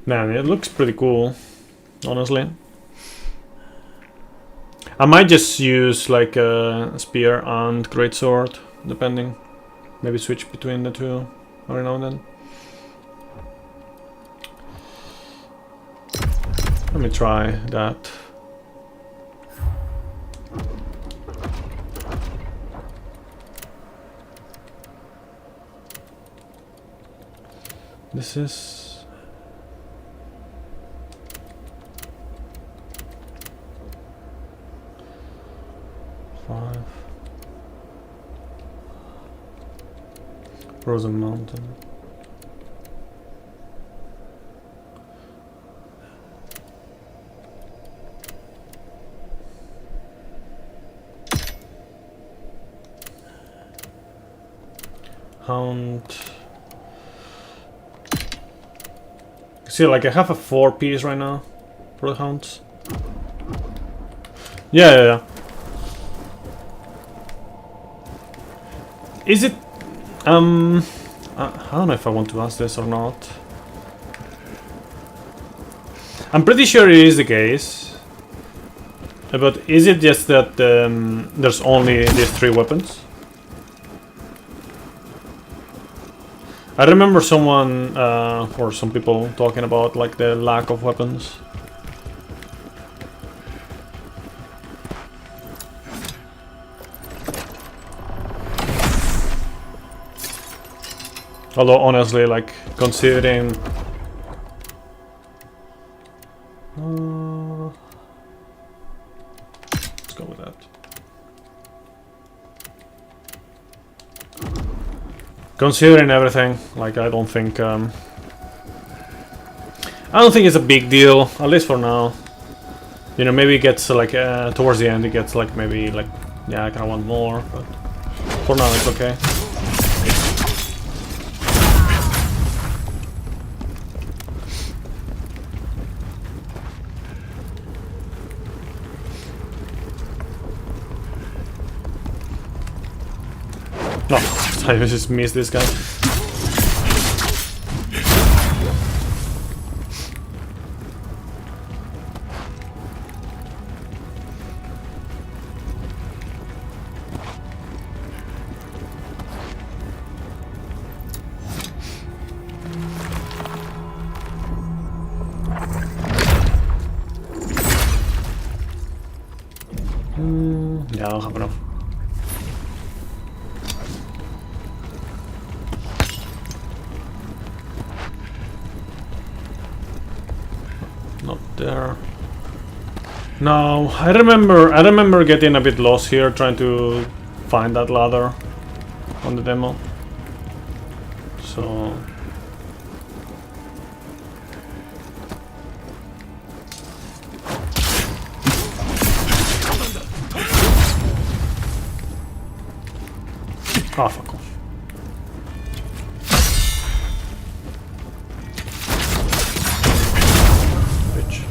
Man, it looks pretty cool, honestly. I might just use like a spear and greatsword, depending. Maybe switch between the two every now and then. Let me try that. This is... Frozen Mountain. Hound. See, like I have a 4-piece right now for the hounds. Yeah. Is it? I don't know if I want to ask this or not. I'm pretty sure it is the case. But is it just that there's only these 3 weapons? I remember someone or some people talking about like the lack of weapons. Although honestly, like considering let's go with that. Considering everything, like I don't think it's a big deal, at least for now. You know, maybe it gets like towards the end it gets like maybe like, yeah, I kinda want more, but for now it's okay. No, I just missed this guy. Yeah, I don't have enough. Not there. No, I remember getting a bit lost here trying to find that ladder on the demo. So ah, fuck off. Bitch.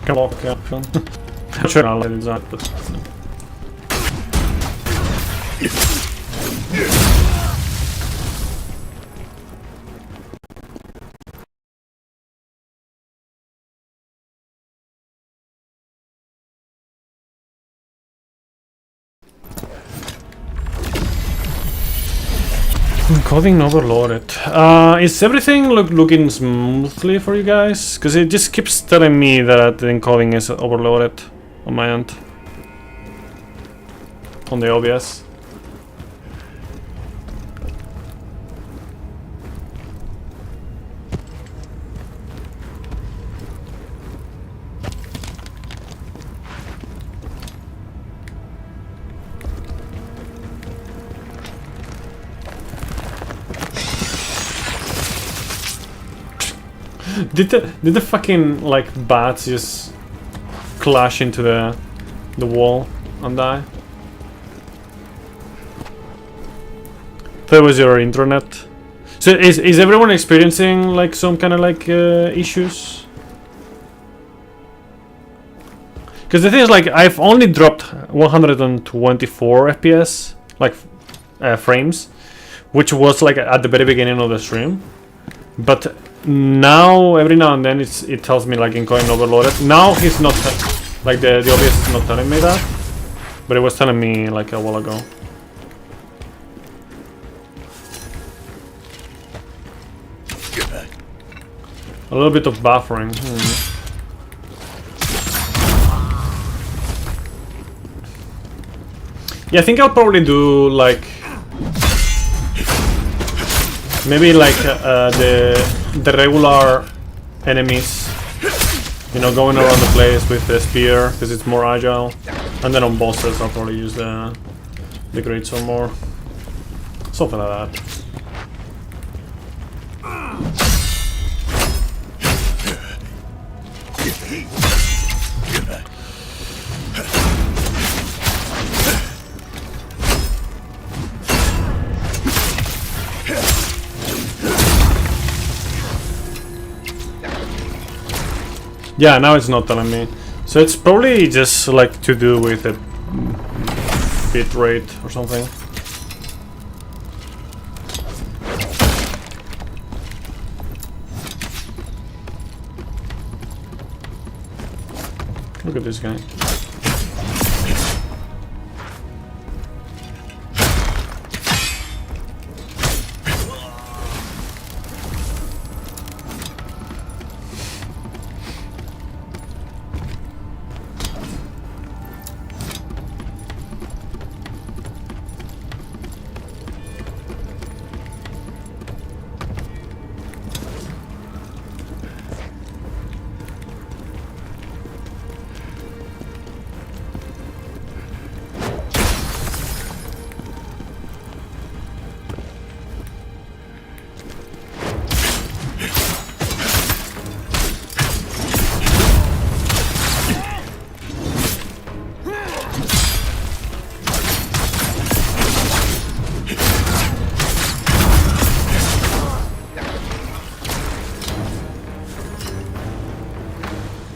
Can walk up. I'm sure I'll let it out, but encoding overloaded. Is everything looking smoothly for you guys? Because it just keeps telling me that the encoding is overloaded on my end. On the OBS. Did the fucking like bats just clash into the wall and die? That was your internet. So is everyone experiencing like some kind of like issues? Because the thing is, like, I've only dropped 124 FPS like frames, which was like at the very beginning of the stream, but now every now and then it tells me like encoding overloaded. Now he's not like the OBS is not telling me that, but it was telling me like a while ago. A little bit of buffering. Yeah, I think I'll probably do like maybe like the regular enemies, you know, going around the place with the spear because it's more agile, and then on bosses I'll probably use the greatsword more, something like that. Yeah, now it's not telling me. So it's probably just like to do with a bit rate or something. Look at this guy.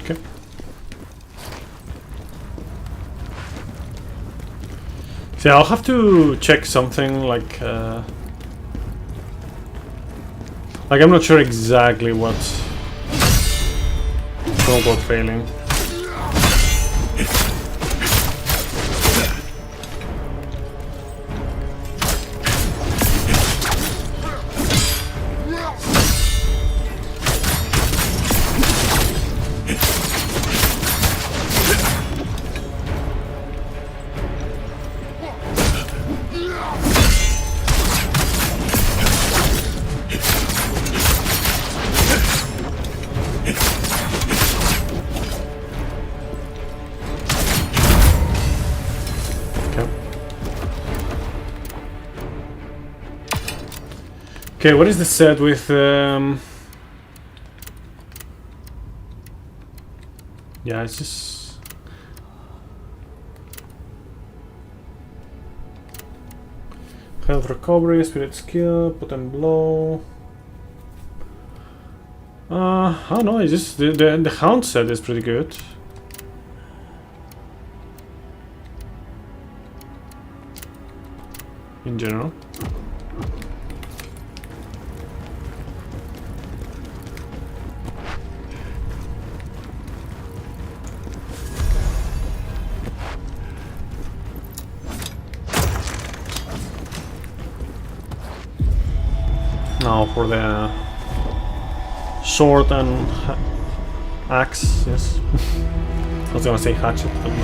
Okay. See, I'll have to check something like I'm not sure exactly what's quote-unquote failing. Okay, what is the set with yeah, it's just health recovery, spirit skill, potent blow. I don't know, it's just the hound set is pretty good. In general. Now for the sword and axe, yes. I was gonna say hatchet, but no.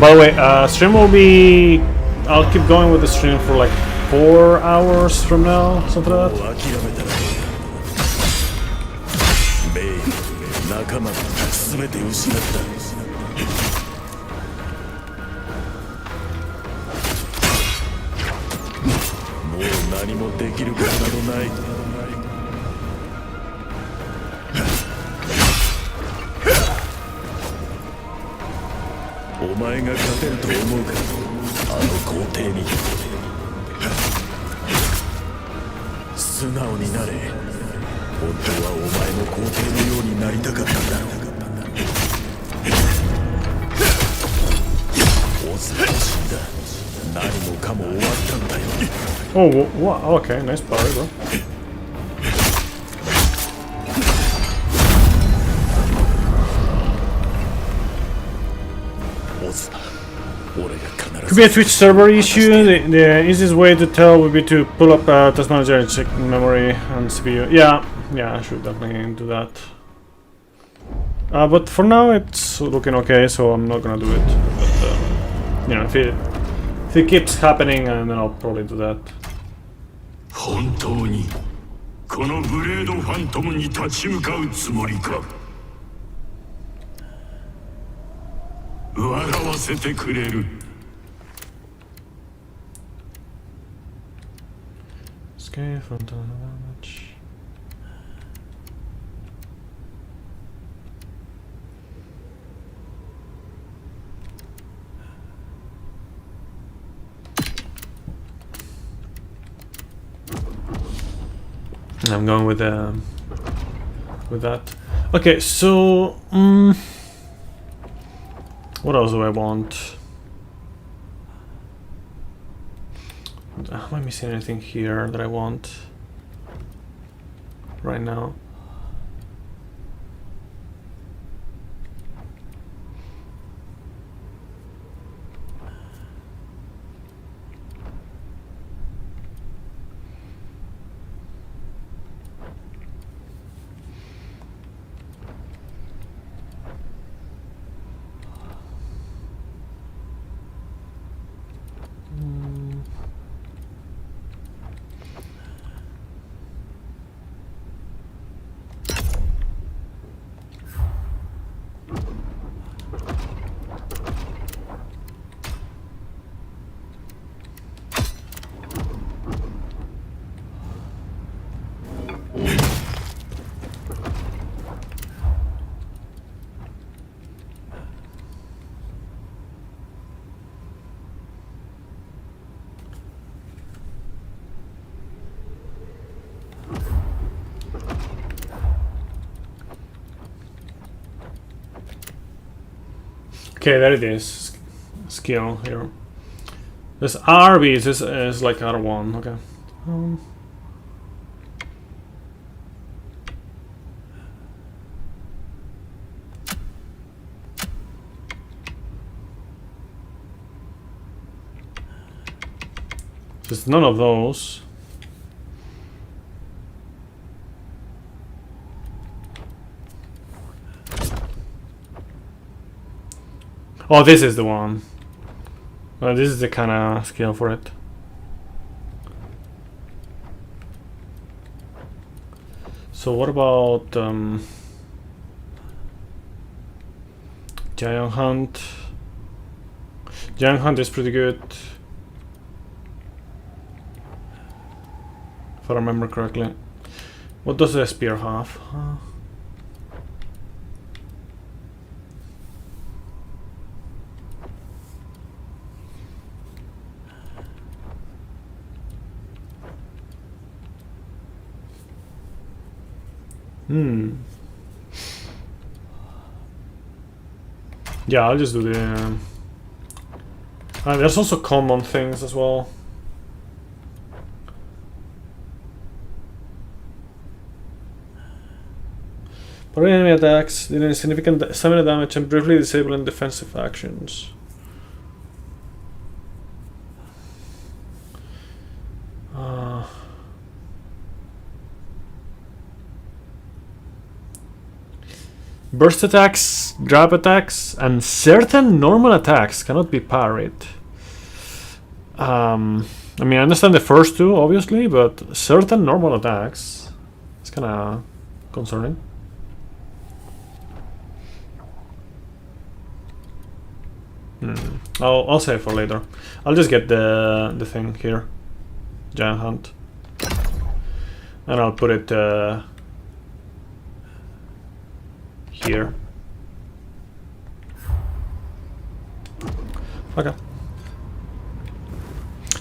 By the way, stream will be... I'll keep going with the stream for like 4 hours from now, something like that. 仲間全て失ったもう何もできることなどないお前が勝てると思うかあの皇帝に素直になれ本当はお前も皇帝のようになりたかったんだろう。オズは死んだ。何もかも終わったんだよ。Oh, wow, okay, nice parry, bro. Could be a Twitch server issue. The easiest way to tell would be to pull up Task Manager and check memory and CPU. Yeah, I should definitely do that. But for now it's looking okay, so I'm not gonna do it. But you know, if it keeps happening, then I'll probably do that. 本当にこのブレードファントムに立ち向かうつもりか。笑わせてくれる。Escape from damage. I'm going with that. Okay, so what else do I want? Am I missing anything here that I want right now? Okay, there it is. Skill here. This RB is like R1. Okay. Just none of those. Oh, this is the one. Well, this is the kind of skill for it. So what about Giant Hunt? Giant Hunt is pretty good, if I remember correctly. What does the spear have? Yeah, I'll just do the... there's also common things as well. For enemy attacks, dealing significant stamina damage and briefly disabling defensive actions. Burst attacks, grab attacks, and certain normal attacks cannot be parried. I mean, I understand the first two, obviously, but certain normal attacks, it's kind of concerning. I'll save for later. I'll just get the thing here, Giant Hunt, and I'll put it here. Okay.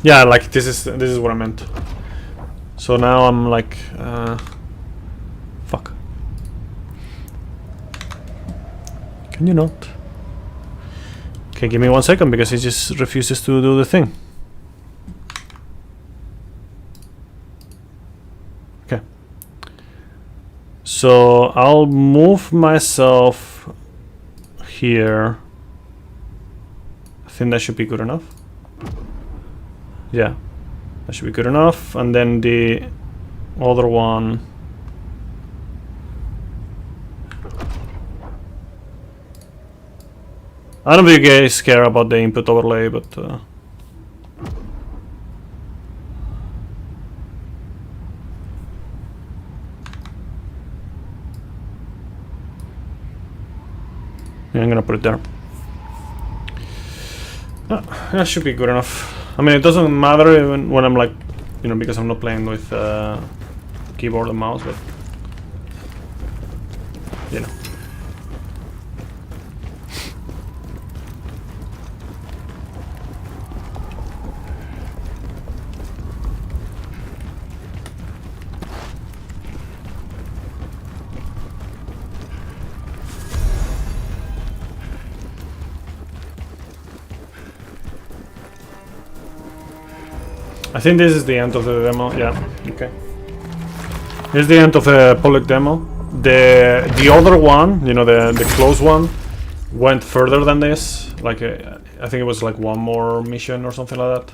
Yeah, like this is what I meant. So now I'm like, fuck. Can you not? Okay, give me 1 second because he just refuses to do the thing. Okay. So I'll move myself here. I think that should be good enough. Yeah, that should be good enough. And then the other one. I don't know if you guys care about the input overlay, but yeah, I'm gonna put it there. That should be good enough. I mean, it doesn't matter even when I'm like, you know, because I'm not playing with keyboard and mouse, but you know. I think this is the end of the demo. Yeah. Okay. This is the end of the public demo. The other one, you know, the closed one, went further than this. Like I think it was like one more mission or something like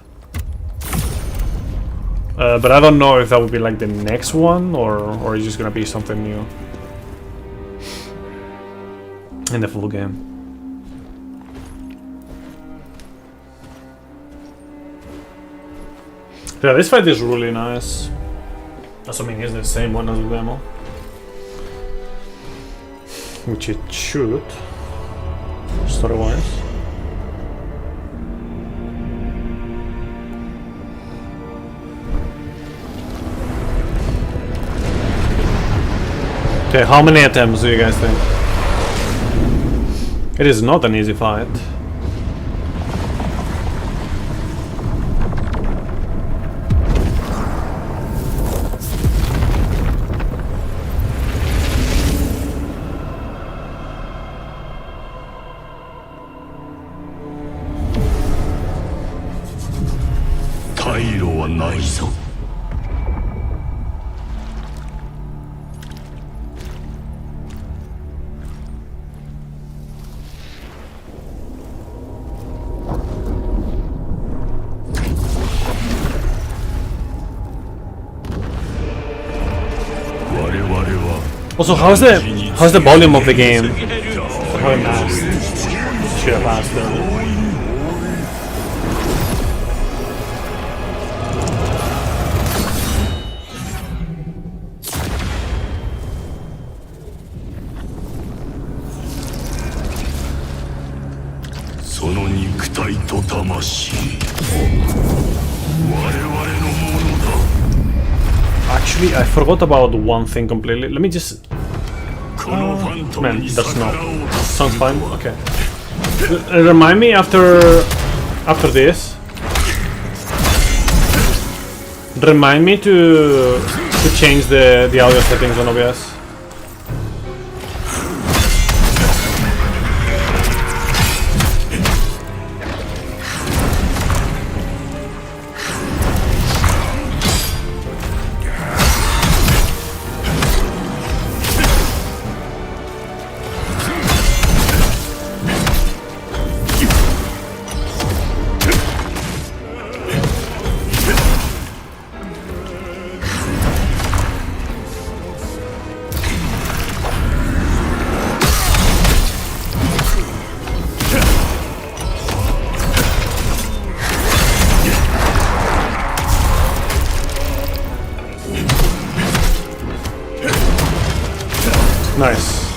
that. But I don't know if that would be like the next one or it's just gonna be something new in the full game. Yeah, this fight is really nice. Assuming it's the same one as the demo. Which it should, story-wise. Okay, how many attempts do you guys think? It is not an easy fight. Also, how's the volume of the game? How nice. Should have asked them. その肉体と魂、我々のものだ。 Actually, I forgot about one thing completely. Let me just. Man, that's not. Sounds fine. Okay. Remind me after this. Remind me to change the audio settings on OBS. Nice.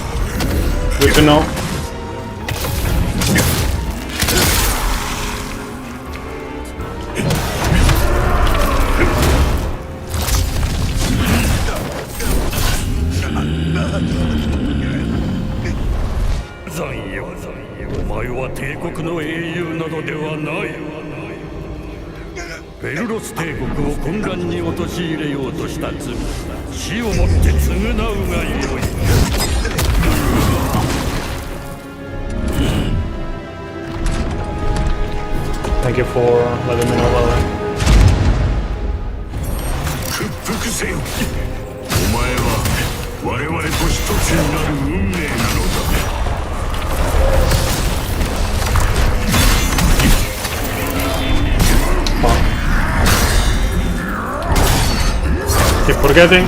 Good to know. Thank you for letting me know about that. 屈服せよ。お前は我々と一つになる運命なのだ。 Keep forgetting.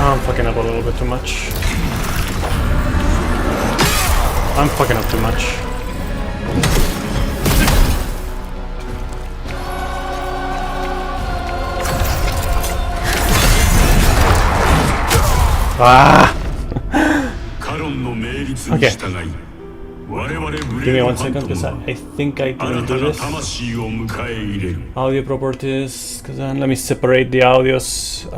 I'm fucking up a little bit too much. I'm fucking up too much. Ah! カロンの命令に従い、我々ブ Give レ me ード one ファント second, ム because は I think I 新 can た do な this. 魂を迎え入れる。 Audio properties, Khazan. Let me separate the audios.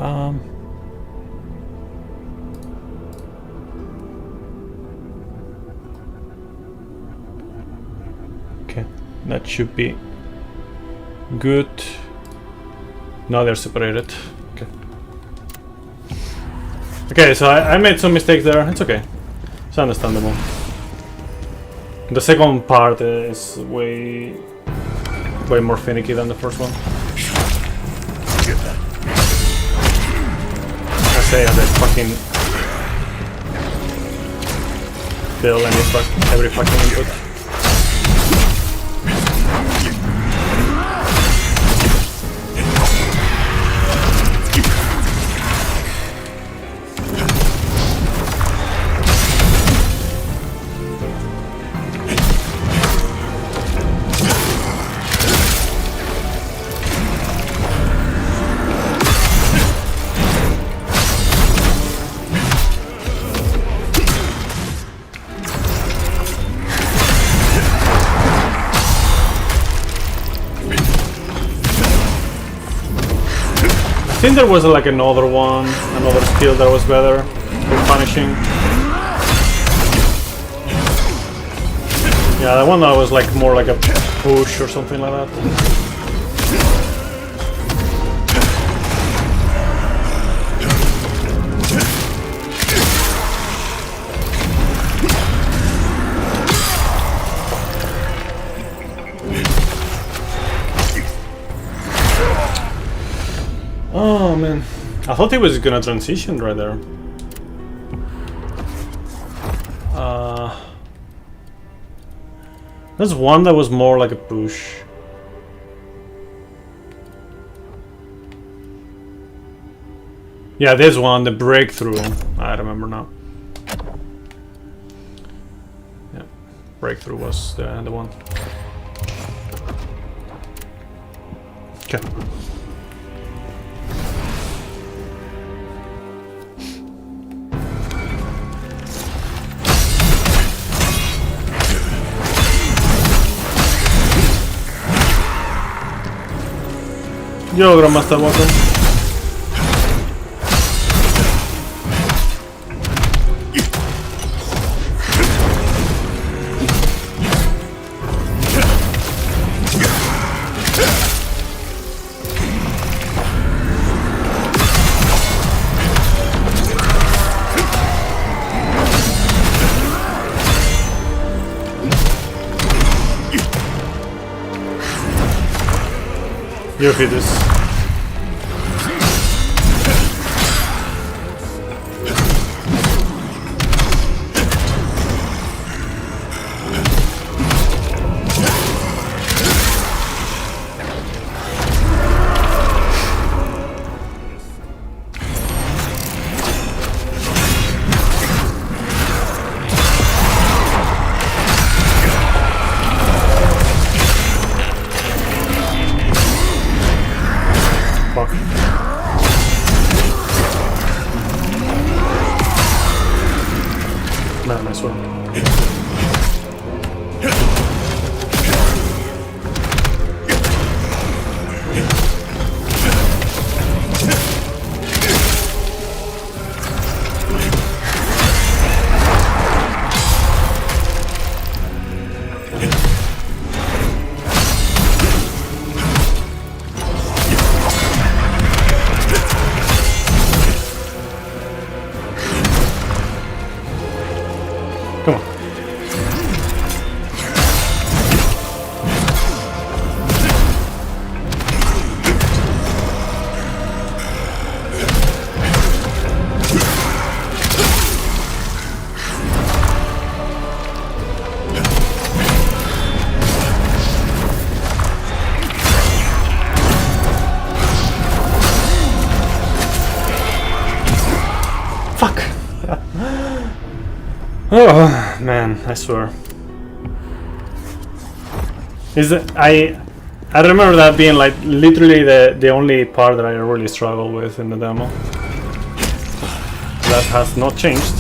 Okay, that should be good. Now they're separated. Okay. Okay, so I made some mistakes there. It's okay. It's understandable. The second part is way more finicky than the first one. I say I fucking fill every fucking input. I think there was like another skill that was better for punishing. Yeah, that one that was like more like a push or something like that. Oh man, I thought he was gonna transition right there. There's one that was more like a push. Yeah, there's one, the breakthrough. I remember now. Yeah, breakthrough was the one. Okay. Yo, Grandmaster, welcome. You feed this. Nice one. Come on. Fuck. Oh man, I swear. I remember that being like literally the only part that I really struggled with in the demo. that has not changed.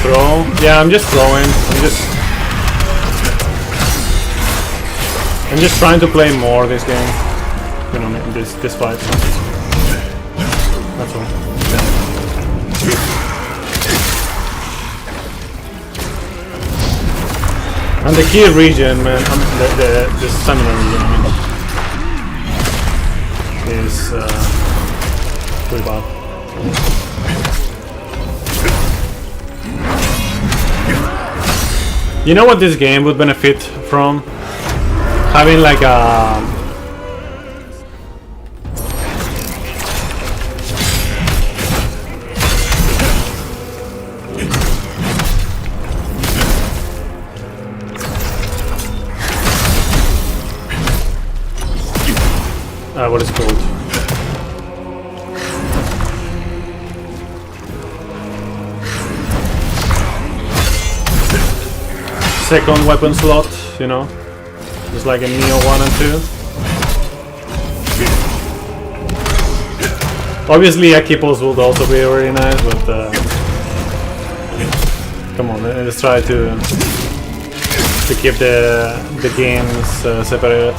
Throw? Yeah, I'm just throwing. I'm just trying to play more this game. You know, this fight. That's all. And the key region, man, the stamina region, I mean, is pretty bad. You know what this game would benefit from? Having like a what is it called? Second weapon slot, you know, just like in Neo 1 and 2. Obviously, Akipos would also be very nice, but come on, let's try to keep the games separated.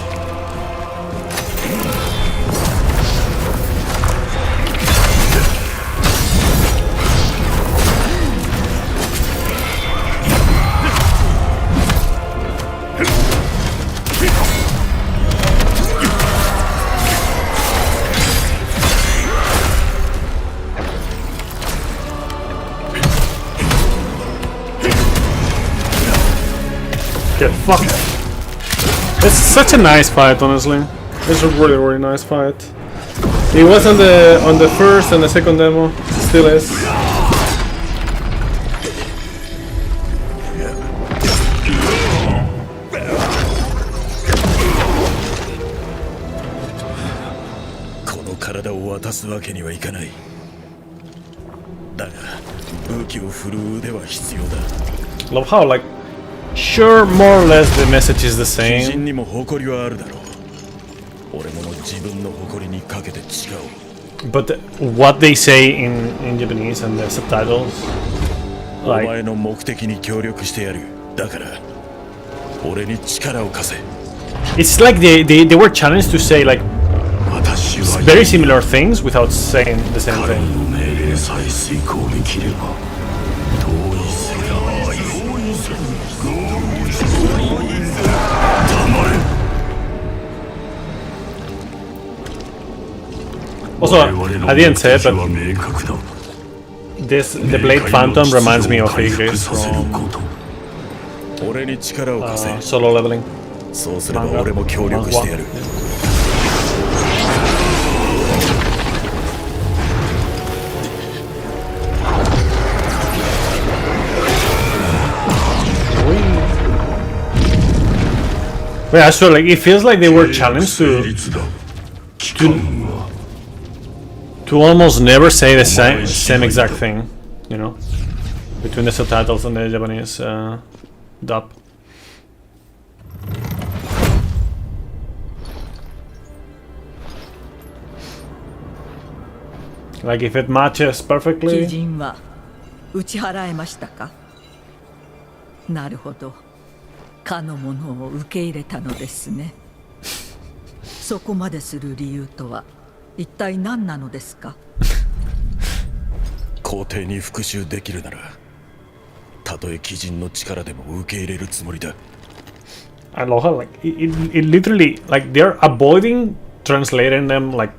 Get fucked. It's such a nice fight, honestly. It's a really nice fight. It was on the first and the second demo. Still is. Love how, like, sure, more or less the message is the same. But what they say in Japanese and the subtitles, like, it's like they were challenged to say like very similar things without saying the same thing. Also, I didn't say it, but the Blade Phantom reminds me of Igris from Solo Leveling. Manga. Yeah, so like it feels like they were challenged to almost never say the same exact thing, you know, between the subtitles and the Japanese dub. Like if it matches perfectly. 打ち払えましたか。なるほど。かのものを受け入れたのですね。そこまでする理由とは一体何なのですか。皇帝に復讐できるなら、たとえ鬼人の力でも受け入れるつもりだ。I love how like it literally like they're avoiding translating them like.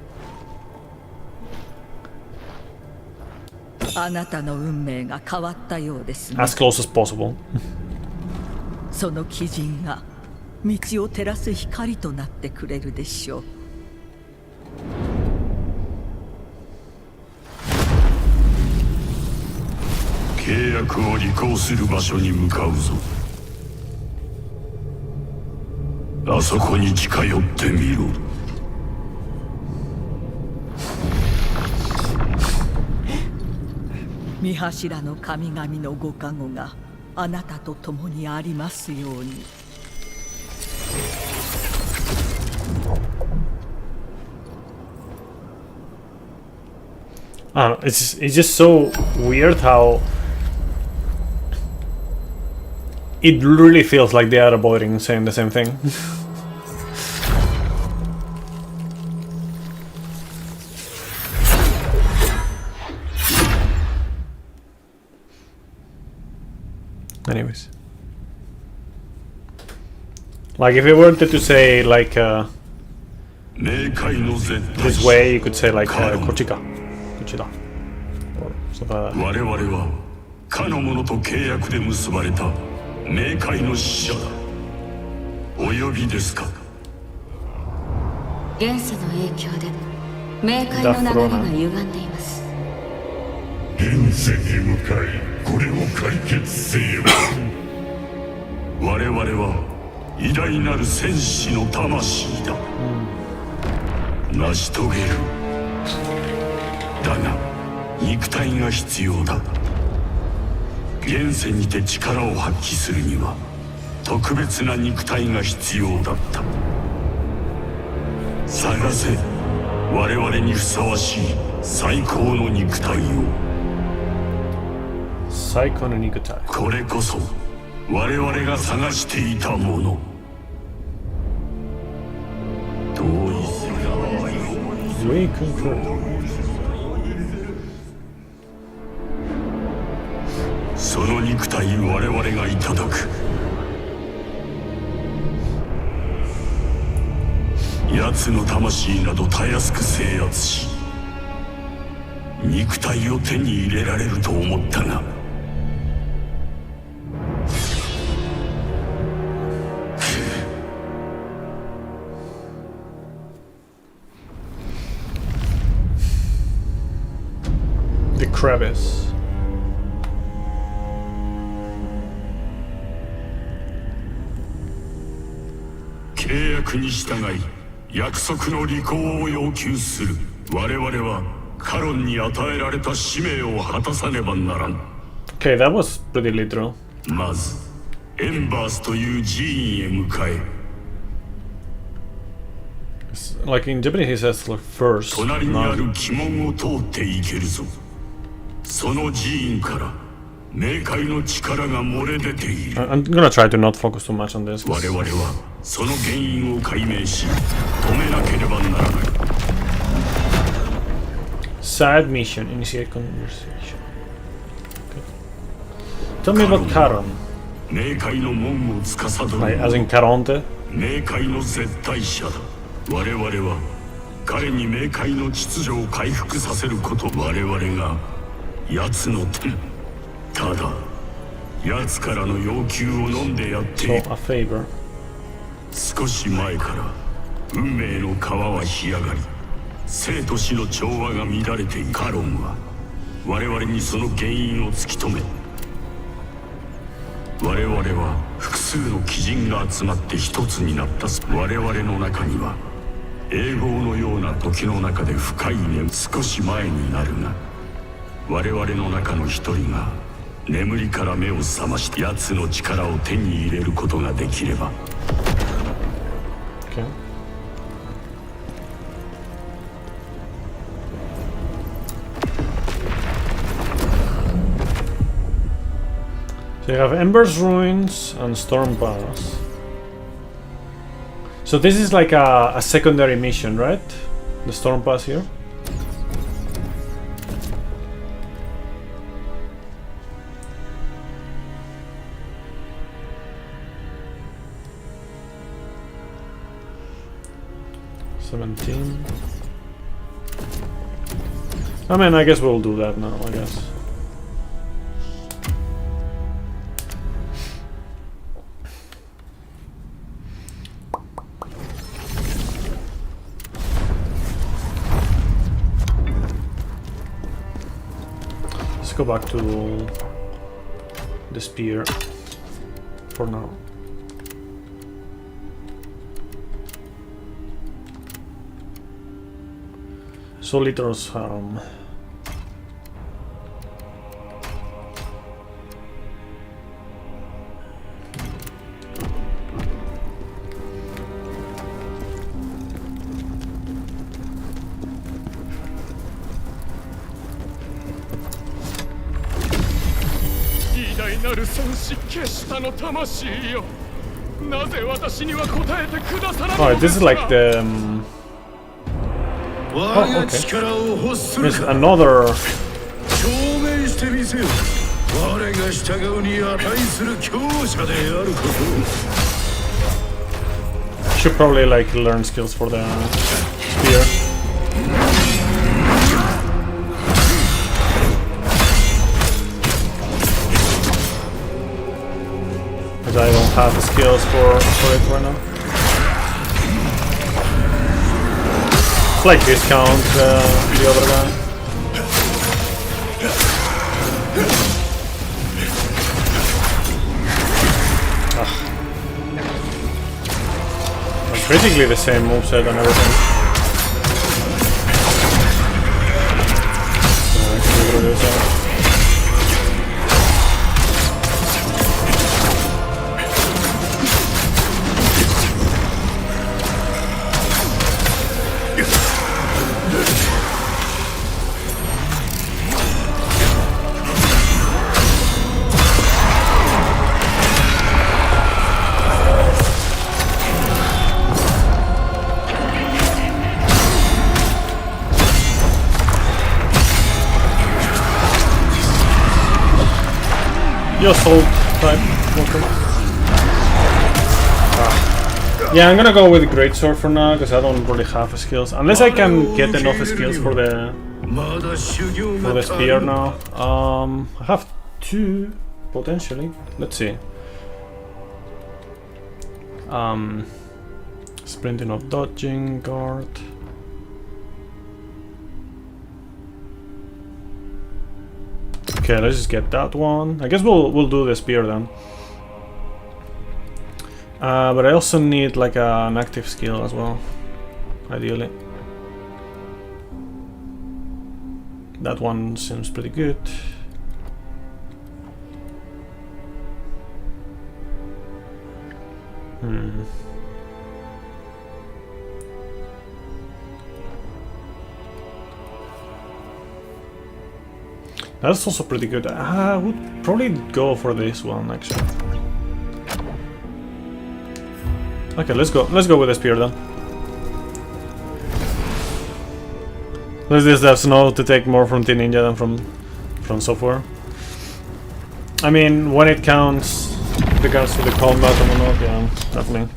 あなたの運命が変わったようですね。As close as possible. その鬼人が道を照らす光となってくれるでしょう。契約を履行する場所に向かうぞ。あそこに近寄ってみろ。御柱の神々のご加護があなたと共にありますように。It's just so weird how it really feels like they are avoiding saying the same thing. Anyways, like if you wanted to say like this way, you could say like Kochika, Kochida, or something like that. 我々はかの者と契約で結ばれた冥界の使者だ。お呼びですか。現世の影響で冥界の流れが歪んでいます。現世に向かいこれを解決せよ。我々は偉大なる戦士の魂だ。成し遂げる。だが肉体が必要だ。現世にて力を発揮するには特別な肉体が必要だった。探せ、我々にふさわしい最高の肉体を。最高の肉体。これこそ我々が探していたもの。同意するがWe concur. その肉体我々がいただく。奴の魂などたやすく制圧し肉体を手に入れられると思ったがThe crevice. 契約に従い約束の履行を要求する。我々はカロンに与えられた使命を果たさねばならん。 Okay, that was pretty literal. まずエンバースという寺院へ向かえ。 Like in Japanese, he says like first. 隣にあ Not... る鬼門を通っていけるぞ。その寺院から冥界の力が漏れ出ている。 I'm gonna try to not focus too much on this. 我々はその原因を解明し止めなければならない。 Side mission, initiate conversation. Okay. Tell me about Karon. 冥界の門を司る。 Like, as in Caronte. 冥界の絶対者だ。我々は彼に冥界の秩序を回復させること。我々が奴の手。ただ奴からの要求を飲んでやっている。 So, a favor. 少し前から運命の川は干上がり生と死の調和が乱れている。カロンは我々にその原因を突き止め我々は複数の鬼人が集まって一つになった。我々の中には永劫のような時の中で深い眠。少し前になるが我々の中の一人が眠りから目を覚まして奴の力を手に入れることができれば。 Okay. So you have Ember's Ruins and Storm Pass. So this is like a secondary mission, right? The Storm Pass here. I mean, I guess we'll do that now, I guess. Let's go back to the spear for now. Solitaro's harm. Alright, this is like the... oh, okay. There's another... Should probably like learn skills for the spear. Because I don't have the skills for it right now. It's like discount the other guy. It's basically the same moveset and everything. So I can figure this out. Your soul type, welcome. Yeah, I'm gonna go with greatsword for now because I don't really have skills. Unless I can get enough skills for the spear now. I have 2 potentially. Let's see. Sprinting or dodging, guard. Okay, let's just get that one. I guess we'll do the spear then. But I also need like an active skill as well, ideally. That one seems pretty good. That's also pretty good. I would probably go for this one actually. Okay, let's go with the spear then. Let's just have Snow to take more from Team Ninja than from software. I mean, when it counts, with regards to the combat and whatnot, yeah, definitely.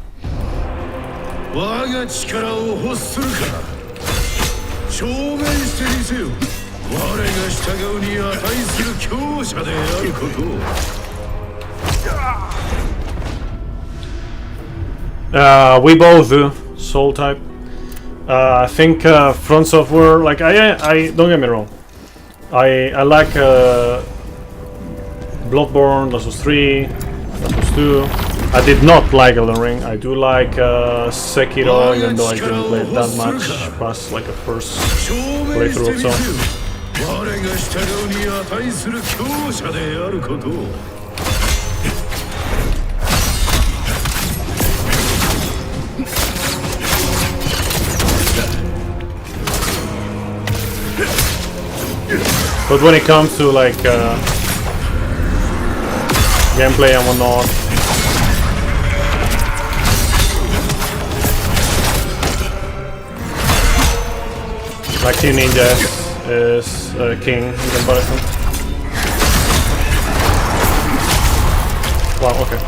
We both do soul type. I think Front Software, like I don't get me wrong, I like Bloodborne, Last of Us 3, Last of Us 2. I did not like Elden Ring. I do like Sekiro, even though I didn't play it that much past like a first playthrough or so. But when it comes to like gameplay and whatnot, like Team Ninja is king in comparison. Wow, okay.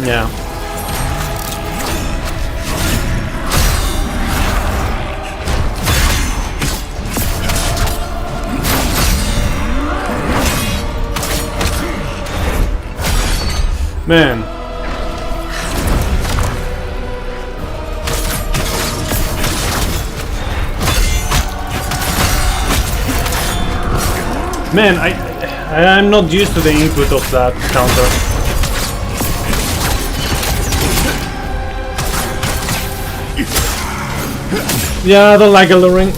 Yeah. Man. Man, I'm not used to the input of that counter. Yeah, I don't like Elden Ring.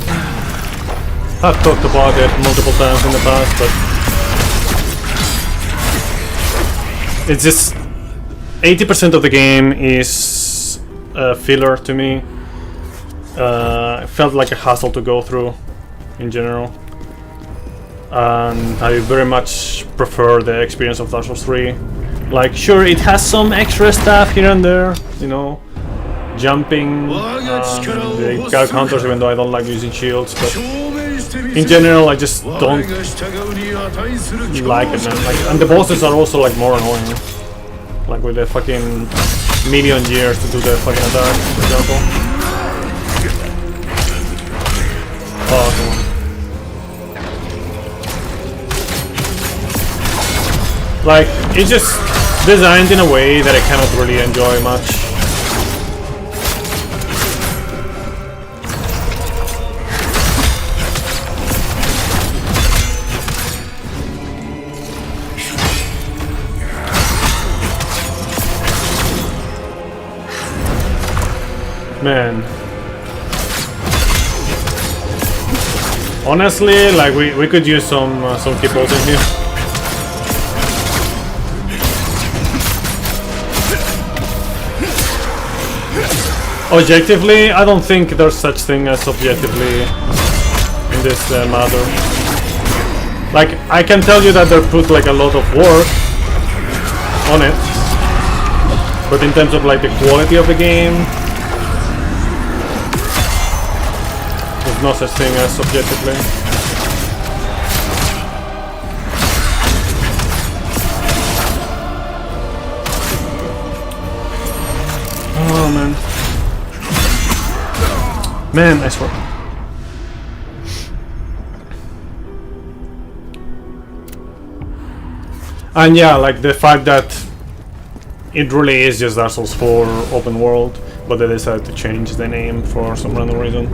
I've talked about it multiple times in the past, but it's just 80% of the game is filler to me. It felt like a hassle to go through in general, and I very much prefer the experience of Dark Souls 3. Like, sure, it has some extra stuff here and there, you know, jumping, the guard counters, even though I don't like using shields, but in general I just don't like it, man. Like, and the bosses are also like more annoying, like with the fucking million years to do the fucking attack, for example. Oh, come on. Like, it's just designed in a way that I cannot really enjoy much. Man, honestly, like we could use some keyballs in here. Objectively, I don't think there's such thing as objectively in this matter. Like, I can tell you that they put like a lot of work on it, but in terms of like the quality of the game, there's no such thing as subjectively. Oh man. Man, I swear. And yeah, like the fact that it really is just Dark Souls 4 open world, but they decided to change the name for some random reason.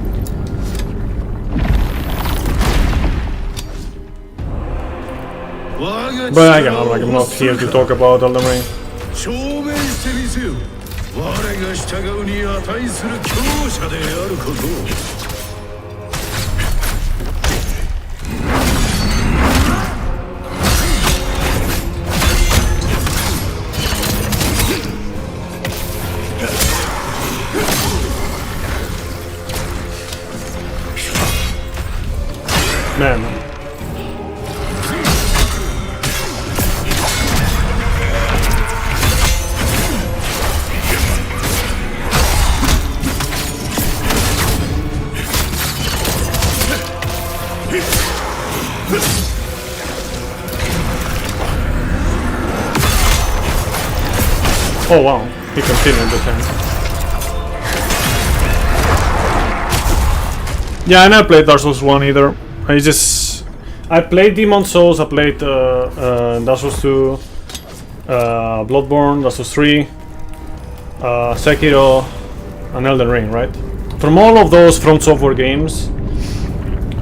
But I cannot, like, I'm not here to talk about Elden Ring. Man. Oh wow, he continued the turn. Yeah, I never played Dark Souls 1 either. I played Demon Souls, I played Dark Souls 2, Bloodborne, Dark Souls 3, Sekiro, and Elden Ring, right? From all of those From Software games,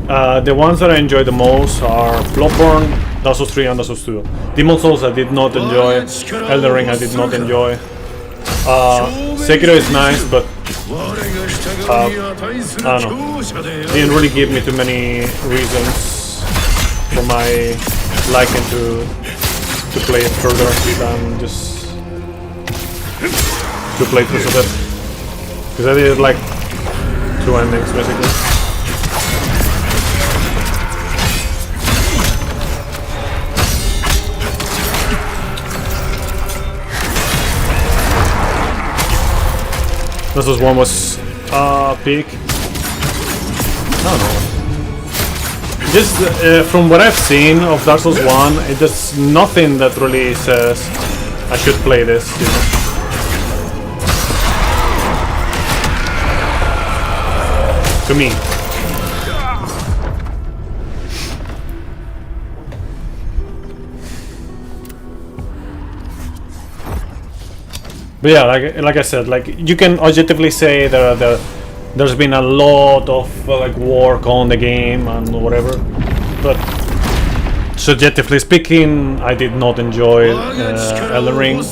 the ones that I enjoy the most are Bloodborne, Dark Souls 3 and Dark Souls 2. Demon Souls I did not enjoy, Elden Ring I did not enjoy. Sekiro is nice, but I don't know, it didn't really give me too many reasons for my liking to play it further than just 2 playthroughs of it. Because I did like 2 endings basically. This was one was peak. I don't know. Just from what I've seen of Dark Souls 1, it does nothing that really says I should play this, you know. To me. But yeah, like I said, like you can objectively say there's been a lot of like work on the game and whatever, but Subjectively speaking, I did not enjoy Elden Ring,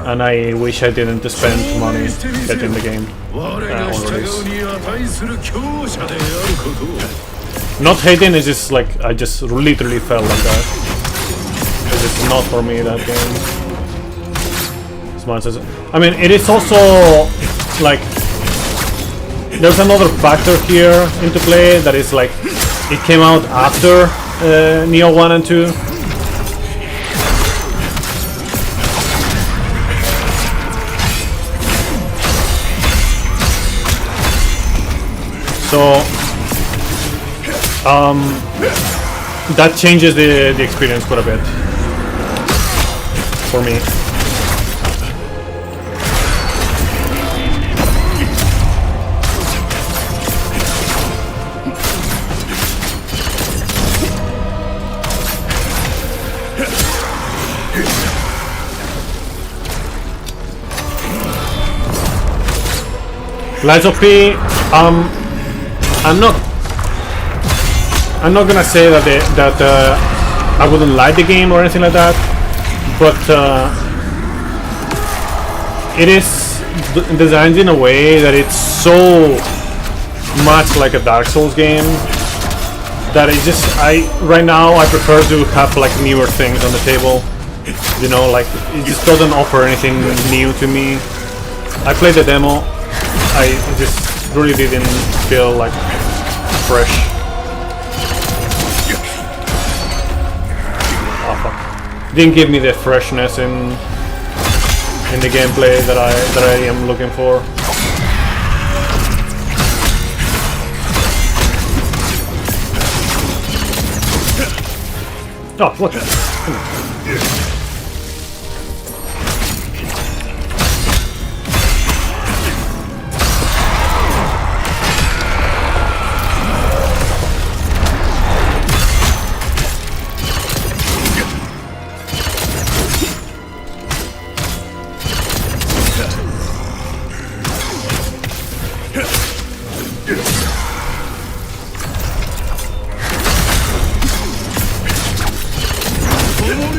and I wish I didn't spend money getting the game on release. Not hating, it's just like I just literally felt like that. It's not for me, that game. As much as I mean, it is also like there's another factor here into play that is like it came out after Neo 1 and 2. So that changes the experience quite a bit for me. Lies of P, I'm not gonna say that I wouldn't like the game or anything like that, but it is designed in a way that it's so much like a Dark Souls game that right now I prefer to have like newer things on the table. You know, like it just doesn't offer anything new to me. I played the demo. I just really didn't feel like fresh. Oh fuck! Didn't give me the freshness in the gameplay that I am looking for. Oh, what?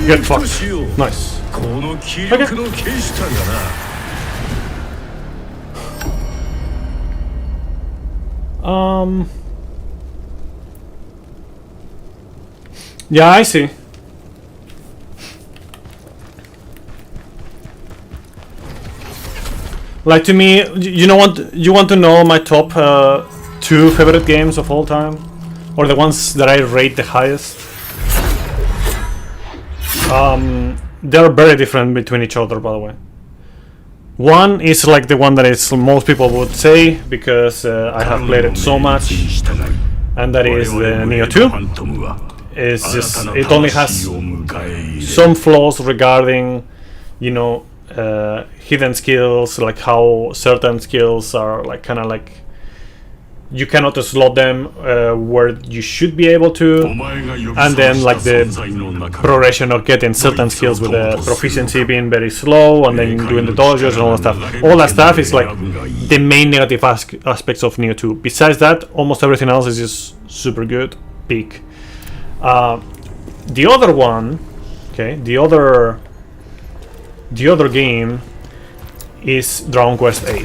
Get fucked. Nice. Okay. Yeah, I see. Like, to me, you want to know my top 2 favorite games of all time, or the ones that I rate the highest? They're very different between each other, by the way. One is like the one that is most people would say, because I have played it so much, and that is the Neo 2. It's just, it only has some flaws regarding, you know, hidden skills, like how certain skills are like kind of like you cannot slot them where you should be able to, and then like the progression of getting certain skills with the proficiency being very slow, and then doing the dodges and all that stuff. All that stuff is like the main negative aspects of Neo 2. Besides that, almost everything else is just super good. Peak. The other one, okay, the other game is Dragon Quest 8,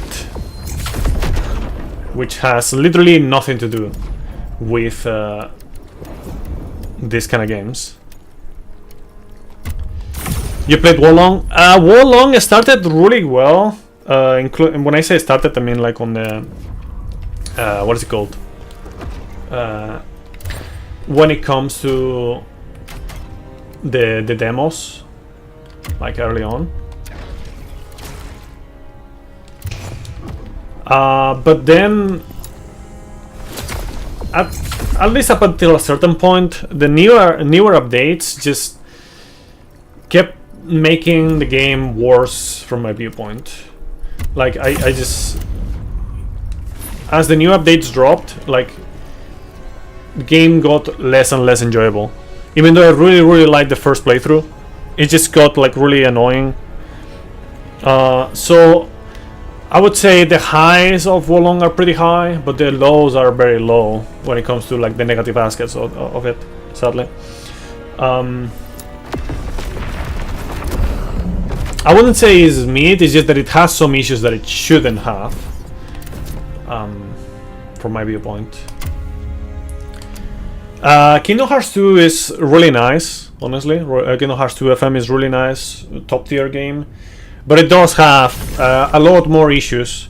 which has literally nothing to do with these kind of games. You played Wolong? Wolong started really well. When I say started, I mean like on the what is it called? When it comes to the demos, like early on. But then, at least up until a certain point, the newer updates just kept making the game worse from my viewpoint. Like I just, as the new updates dropped, like the game got less and less enjoyable. Even though I really liked the first playthrough, it just got like really annoying. So I would say the highs of Wolong are pretty high, but the lows are very low when it comes to like the negative aspects of it, sadly. I wouldn't say it's SMITE, it's just that it has some issues that it shouldn't have, from my viewpoint. Kingdom Hearts 2 is really nice, honestly. Kingdom Hearts 2 FM is really nice, top tier game, but it does have a lot more issues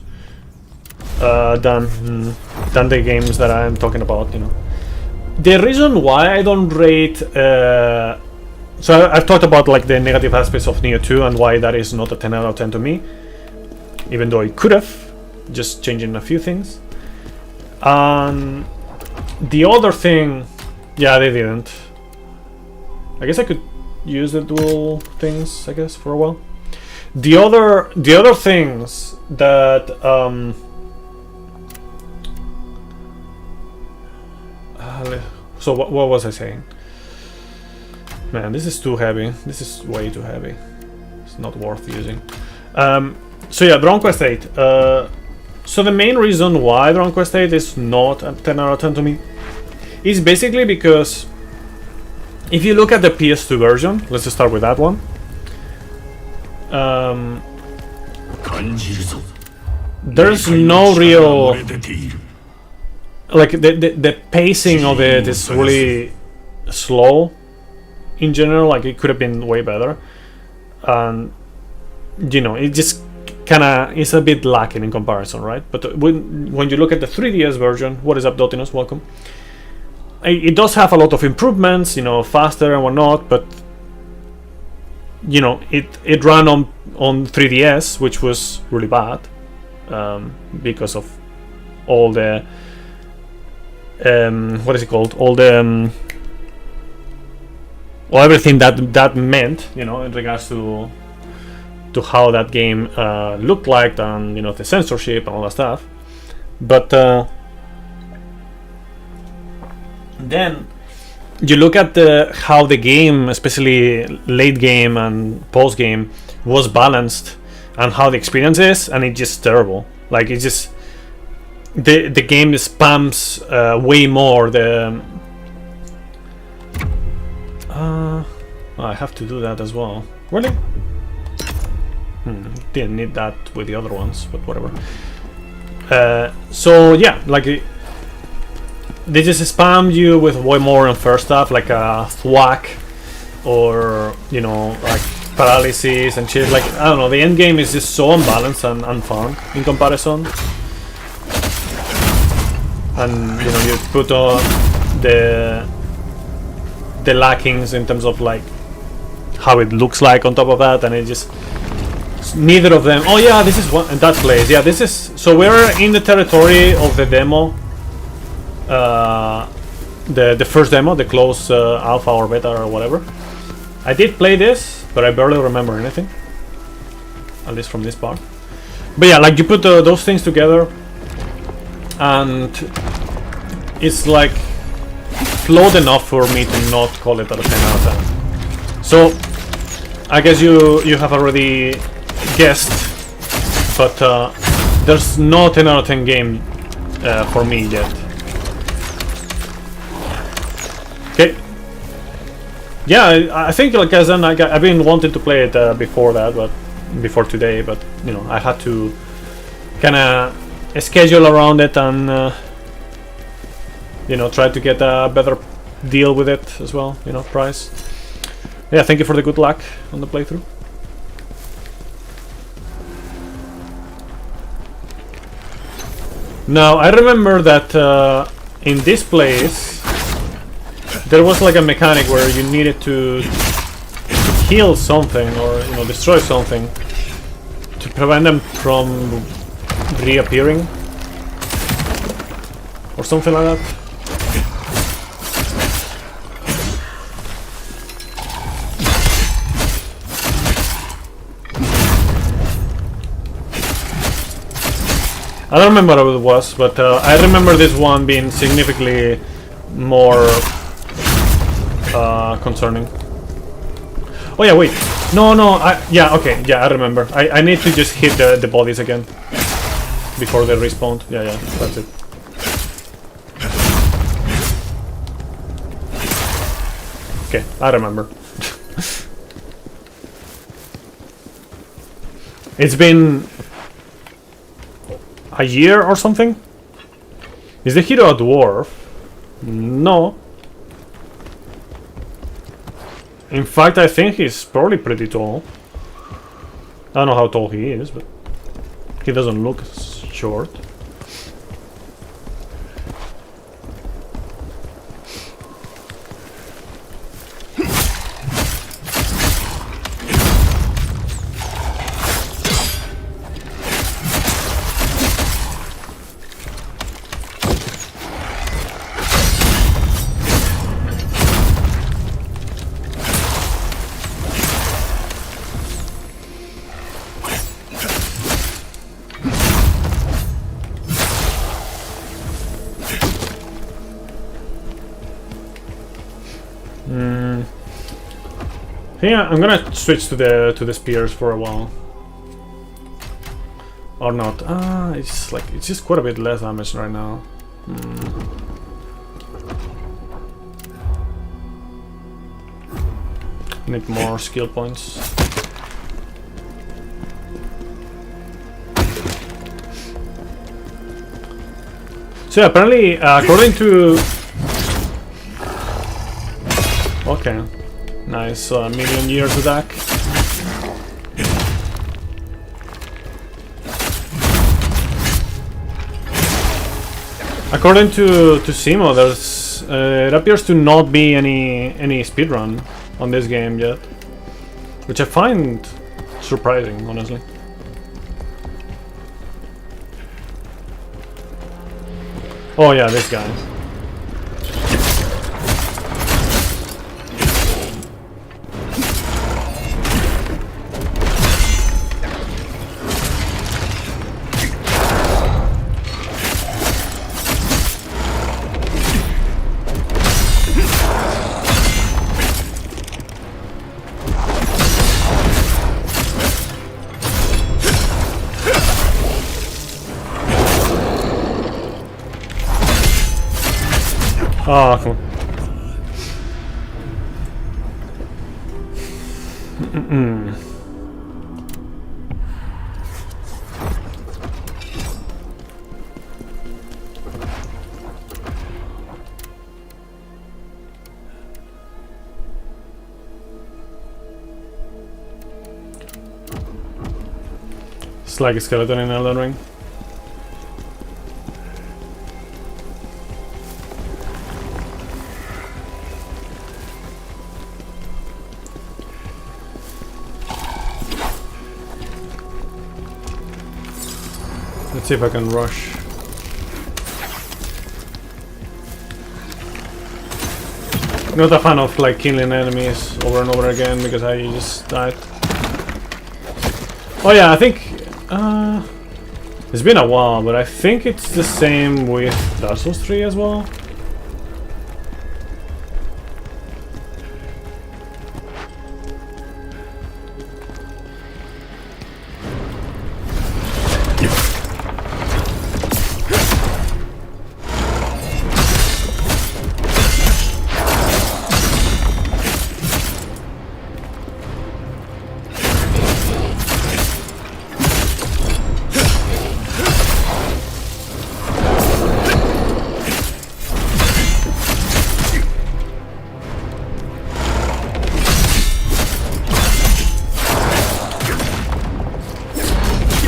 than the games that I'm talking about, you know. The reason why I don't rate, so I've talked about like the negative aspects of Neo 2 and why that is not a 10 out of 10 to me, even though it could have, just changing a few things. And the other thing, yeah, they didn't. I guess I could use the dual things, I guess, for a while. The other things that so what was I saying? Man, this is too heavy. This is way too heavy. It's not worth using. So yeah, Dragon Quest 8. So the main reason why Dragon Quest 8 is not a 10 out of 10 to me is basically because if you look at the PS2 version, let's just start with that one. There's no real, like the pacing of it is really slow in general. Like it could have been way better, and you know, it just kind of is a bit lacking in comparison, right? But when you look at the 3DS version, what is up, Dotinus? Welcome. It does have a lot of improvements, you know, faster and whatnot, but you know, it ran on 3DS, which was really bad, because of all the what is it called? All the well, everything that meant, you know, in regards to how that game looked like, and you know, the censorship and all that stuff. But then you look at how the game, especially late game and post game, was balanced, and how the experience is, and it's just terrible. Like it's just the game spams way more the. I have to do that as well. Really? Didn't need that with the other ones, but whatever. So yeah, like they just spam you with way more on first stuff, like a thwack, or you know, like paralysis and shit. Like I don't know, the end game is just so unbalanced and unfun in comparison. And you know, you put the lackings in terms of like how it looks like on top of that, and it just neither of them. Oh yeah, this is one in that place. Yeah, this is, so we're in the territory of the demo, the first demo, the closed alpha or beta or whatever. I did play this, but I barely remember anything, at least from this part. But yeah, like you put those things together, and it's like flawed enough for me to not call it a 10 out of 10. So I guess you have already guessed, but there's no 10 out of 10 game for me yet. Okay. Yeah, I think like Khazan, I've been wanting to play it before today, but you know, I had to kind of schedule around it and you know, try to get a better deal with it as well, you know, price. Yeah, thank you for the good luck on the playthrough. Now, I remember that in this place there was like a mechanic where you needed to kill something, or you know, destroy something to prevent them from reappearing or something like that. I don't remember what it was, but I remember this one being significantly more concerning. Oh yeah, wait. No, yeah, okay, yeah, I remember. I need to just hit the bodies again before they respawn. Yeah, that's it. Okay, I remember. It's been a year or something? Is the hero a dwarf? No. In fact, I think he's probably pretty tall. I don't know how tall he is, but he doesn't look short. Yeah, I'm gonna switch to the spears for a while. Or not. It's just quite a bit less damage right now. Need more skill points. So apparently, according to... Okay. Nice, million years attack. According to Simo, there's it appears to not be any speedrun on this game yet, which I find surprising, honestly. Oh yeah, this guy. Oh, come on. It's like a skeleton in Elden Ring. Let's see if I can rush. Not a fan of like killing enemies over and over again because I just died. Oh yeah, I think it's been a while, but I think it's the same with Dark Souls 3 as well.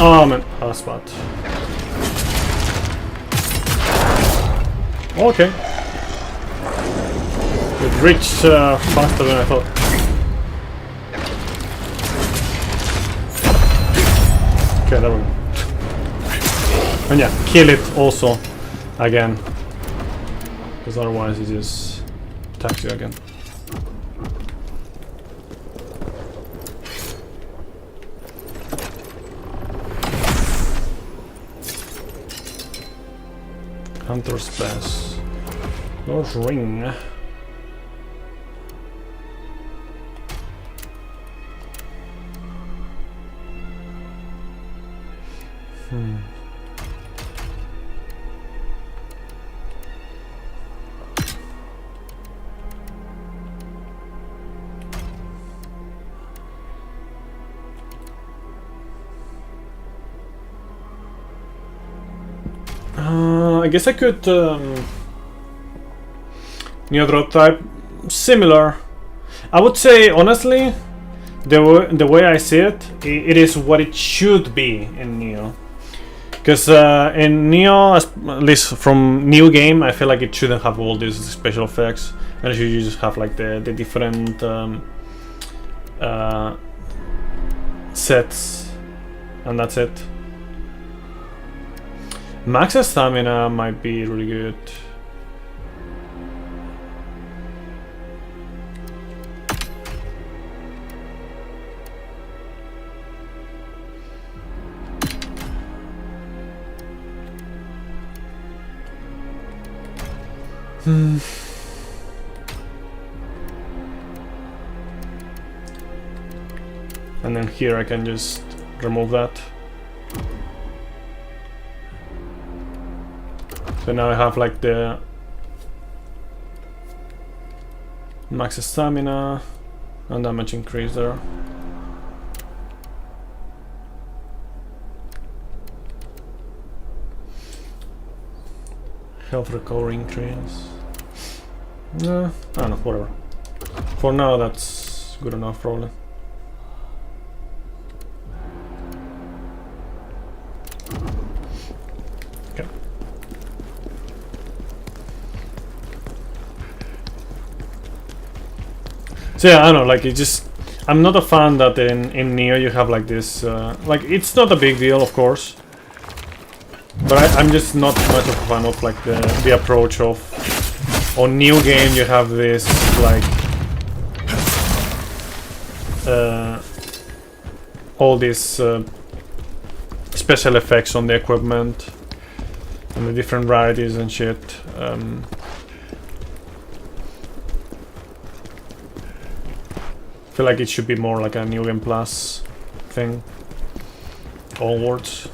Oh man, spot. Okay. It reached faster than I thought. Okay, there we go. And yeah, kill it also again. Because otherwise it just attacks you again. Hunter's Pass. North Ring. I guess I could Neo drop type similar. I would say honestly, the way I see it, it is what it should be in Neo. Because in Neo, at least from new game, I feel like it shouldn't have all these special effects, and it should just have like the different sets, and that's it. Max stamina might be really good. And then here I can just remove that. So now I have like the max stamina and damage increase there. Health recovery increase. No, I don't know, whatever. For now that's good enough probably. Okay. So yeah, I don't know, like it just, I'm not a fan that in Neo you have like this, like it's not a big deal of course, but I'm just not much of a fan of like the approach of, on new game you have this like all these special effects on the equipment and the different varieties and shit. I feel like it should be more like a New Game Plus thing onwards.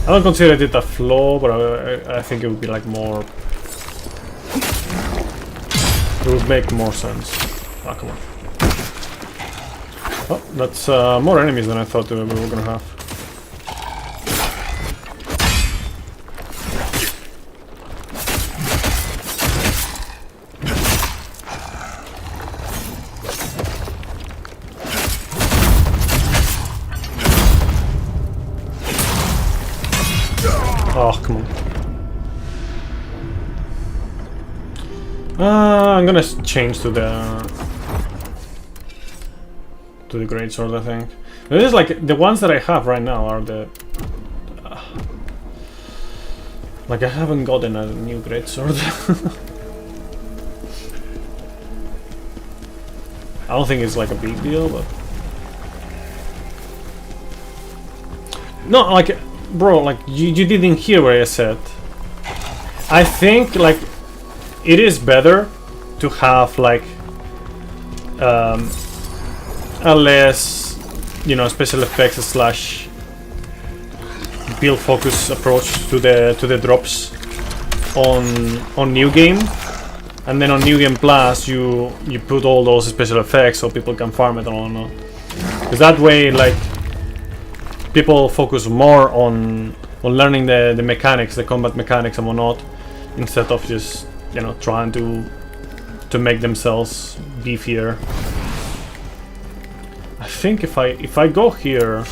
I don't consider it a flaw, but I think it would be like more. It would make more sense. Ah, come on. Oh, that's more enemies than I thought we were gonna have. Oh, come on. I'm gonna change to the great sword, I think. This is like the ones that I have right now are the like I haven't gotten a new great sword. I don't think it's like a big deal, but no, like bro, like you didn't hear what I said. I think like it is better to have like a less, you know, special effects slash build focus approach to the drops on new game, and then on New Game Plus you put all those special effects so people can farm it and all. Because that way like people focus more on learning the mechanics, the combat mechanics and whatnot, instead of just, you know, trying to make themselves beefier. I think if I go here,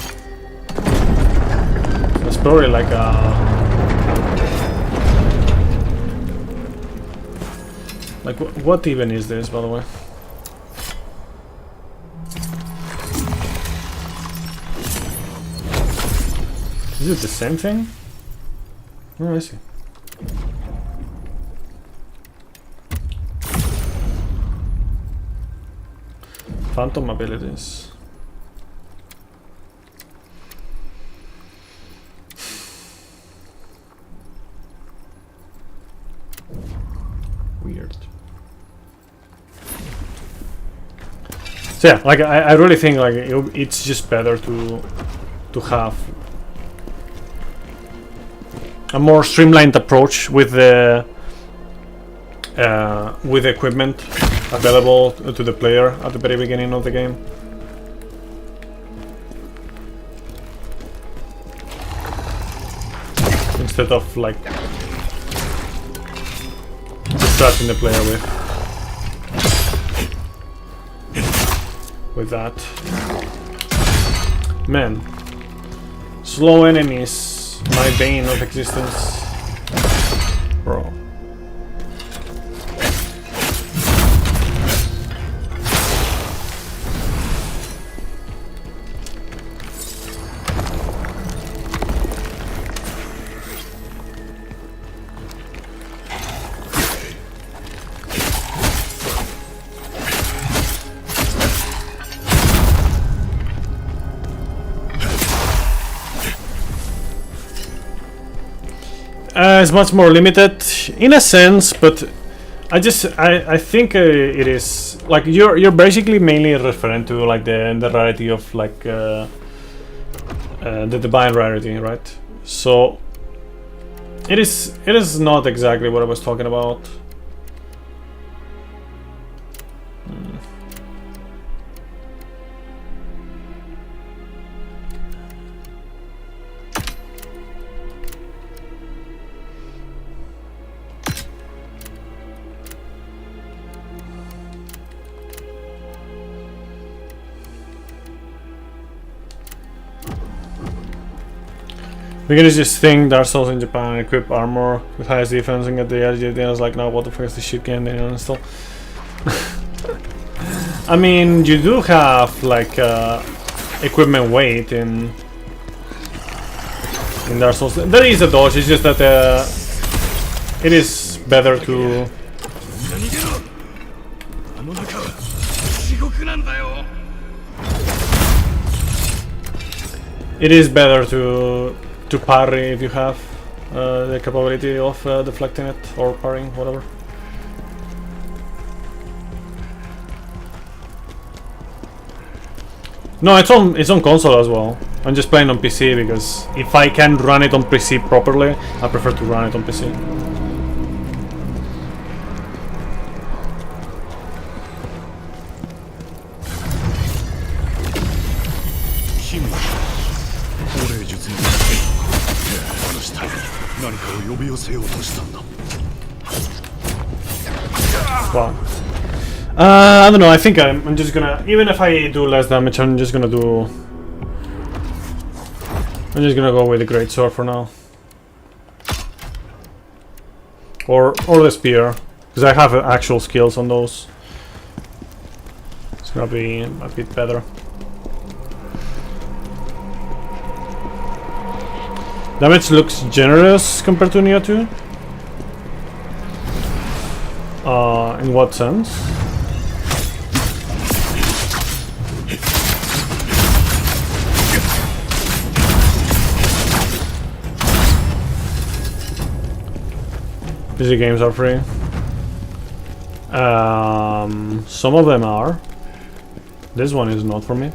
that's probably like a what even is this, by the way? Is it the same thing? Oh, I see. Phantom abilities. Weird. So yeah, like I really think like it's just better to have a more streamlined approach with the equipment available to the player at the very beginning of the game. instead of like distracting the player with that. Man, slow enemies, my bane of existence, bro. It's much more limited in a sense, but I think it is like you're basically mainly referring to like the rarity of like the divine rarity, right? So it is not exactly what I was talking about. We can just think Dark Souls in Japan equip armor with highest defense and get the edge. Then I was like, now what the fuck is this shit game? Then uninstall. I mean, you do have like equipment weight in Dark Souls. There is a dodge. It's just that it is better to. It is better to parry if you have the capability of deflecting it or parrying, whatever. No, it's on console as well. I'm just playing on PC because if I can run it on PC properly, I prefer to run it on PC. Wow. I don't know, I think I'm just gonna, even if I do less damage, I'm just gonna go with the great sword for now. Or the spear, because I have actual skills on those. It's gonna be a bit better. Damage looks generous compared to Neo 2. In what sense? PC games are free. Some of them are. This one is not for me.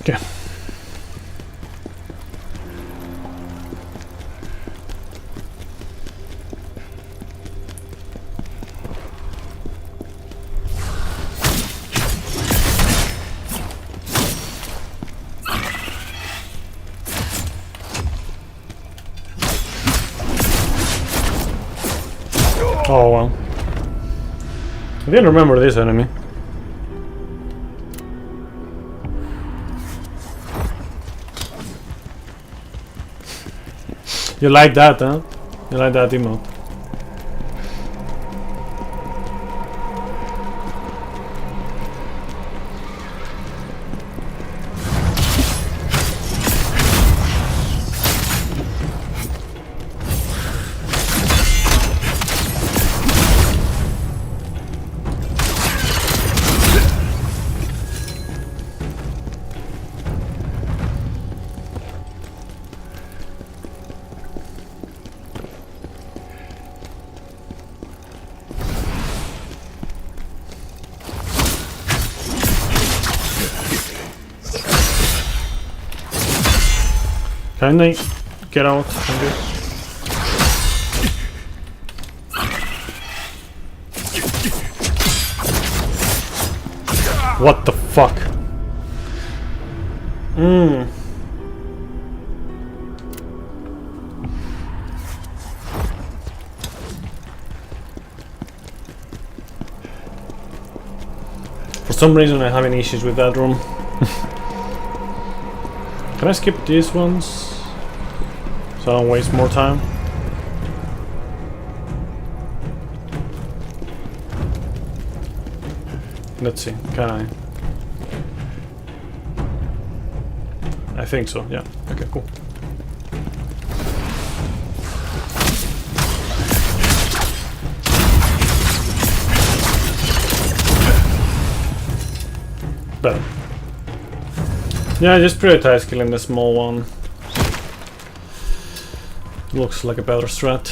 Okay. Oh well. I didn't remember this enemy. You like that, huh? You like that emote? Can I get out? Thank you. What the fuck? For some reason I'm having issues with that room. Can I skip these ones? So I don't waste more time. Let's see, can I? I think so, yeah. Okay, cool. Better. Yeah, just prioritize killing the small one. Looks like a better strat.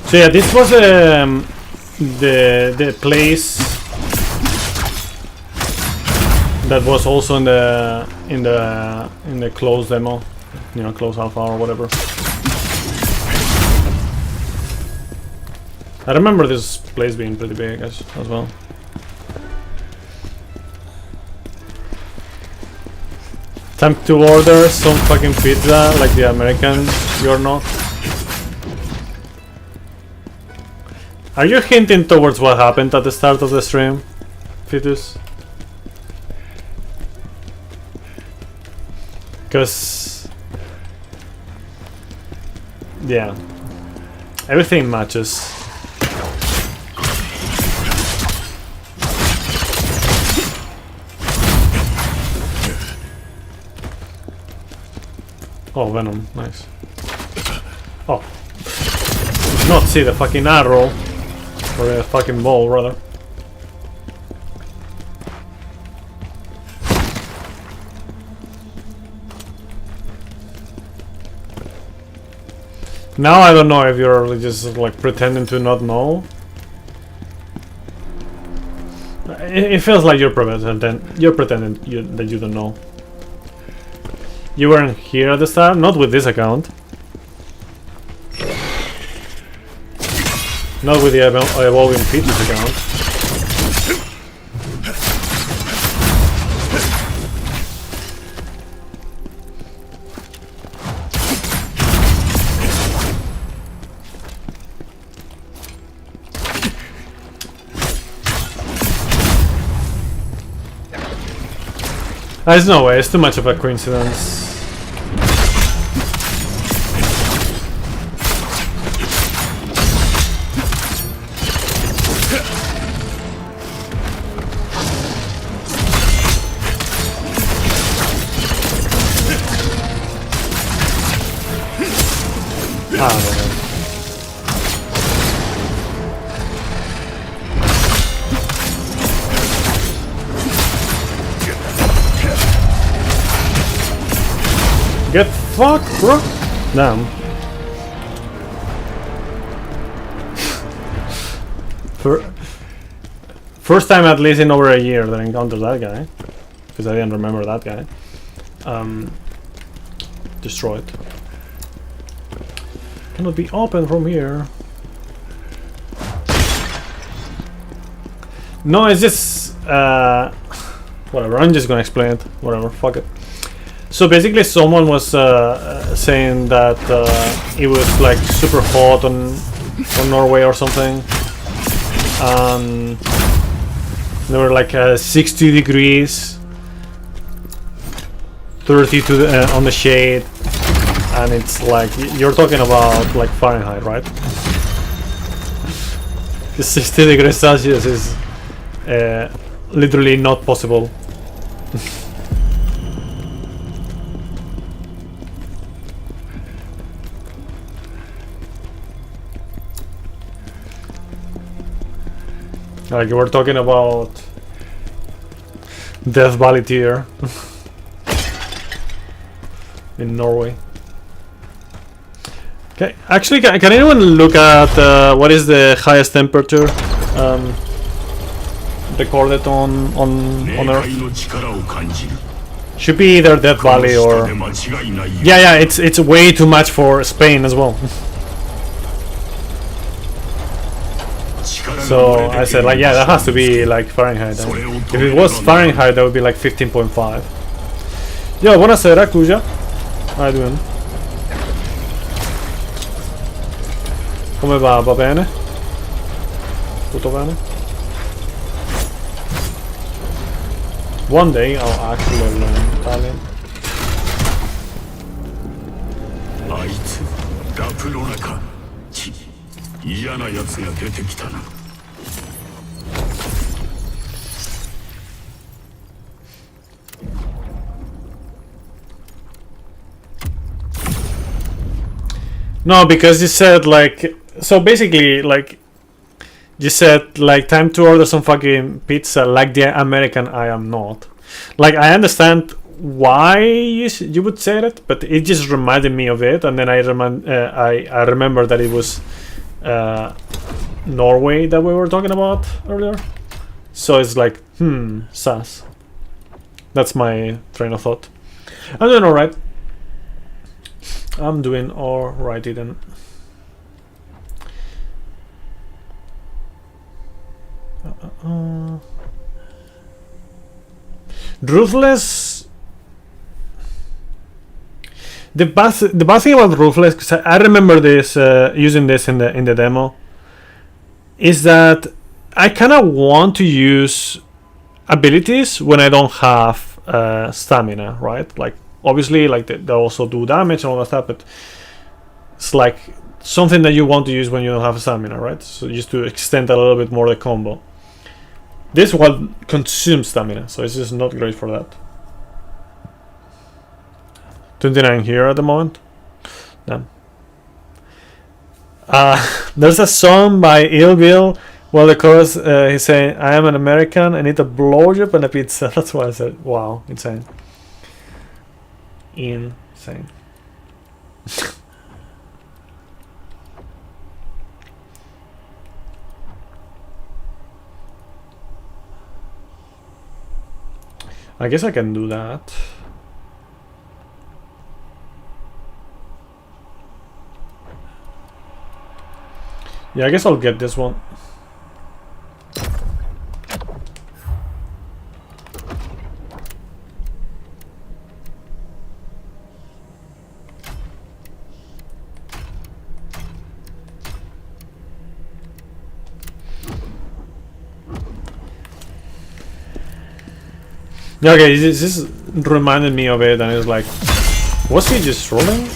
So yeah, this was the place that was also in the closed demo, you know, closed alpha or whatever. I remember this place being pretty big as well. Time to order some fucking pizza like the American you're not. Are you hinting towards what happened at the start of the stream, Fetus? Because... yeah. Everything matches. Oh, Venom, nice. Oh. Not see the fucking arrow. Or a fucking ball, rather. Now I don't know if you're just like pretending to not know. It feels like you're pretending that you don't know. You weren't here at the start, not with this account. Not with the Evolving Features account. There's no way, it's too much of a coincidence. Get fucked, bro! Damn. First time at least in over a year that I encountered that guy. Because I didn't remember that guy. Destroyed. Cannot be open from here. No, it's just... whatever, I'm just gonna explain it. Whatever, fuck it. So basically someone was saying that it was like super hot on Norway or something. There were like 60 degrees, 30 to the, on the shade, and it's like, you're talking about like Fahrenheit, right? 60 degrees Celsius is literally not possible. Like we're talking about Death Valley tier in Norway. Okay, actually, can anyone look at what is the highest temperature recorded on Earth? Should be either Death Valley or... Yeah, it's way too much for Spain as well. So I said like, yeah, that has to be like Fahrenheit. If it was Fahrenheit, that would be like 15.5. Yo, buonasera, Kuja. How are you doing? Come va? Va bene? Tutto bene? One day I'll actually learn Italian. あいつラプロナか。嫌なやつが出てきたな。No, because you said like, so basically like you said like time to order some fucking pizza like the American I am not. Like I understand why you would say that, but it just reminded me of it, and then I remember that it was Norway that we were talking about earlier. So it's like, sus. That's my train of thought. I'm doing alright. I'm doing alrighty then. Ruthless. The bad thing about Ruthless, because I remember this using this in the demo, is that I kind of want to use abilities when I don't have stamina, right? Like obviously, like they also do damage and all that stuff, but it's like something that you want to use when you don't have stamina, right? So just to extend a little bit more the combo. This one consumes stamina, so it's just not great for that. 29 here at the moment. Damn. There's a song by Ill Bill. Well, the chorus, he's saying, "I am an American. I need a blowjob and a pizza." That's why I said, "Wow, insane, insane." I guess I can do that. Yeah, I guess I'll get this one. Yeah, okay, this reminded me of it, and it's like, was he just rolling?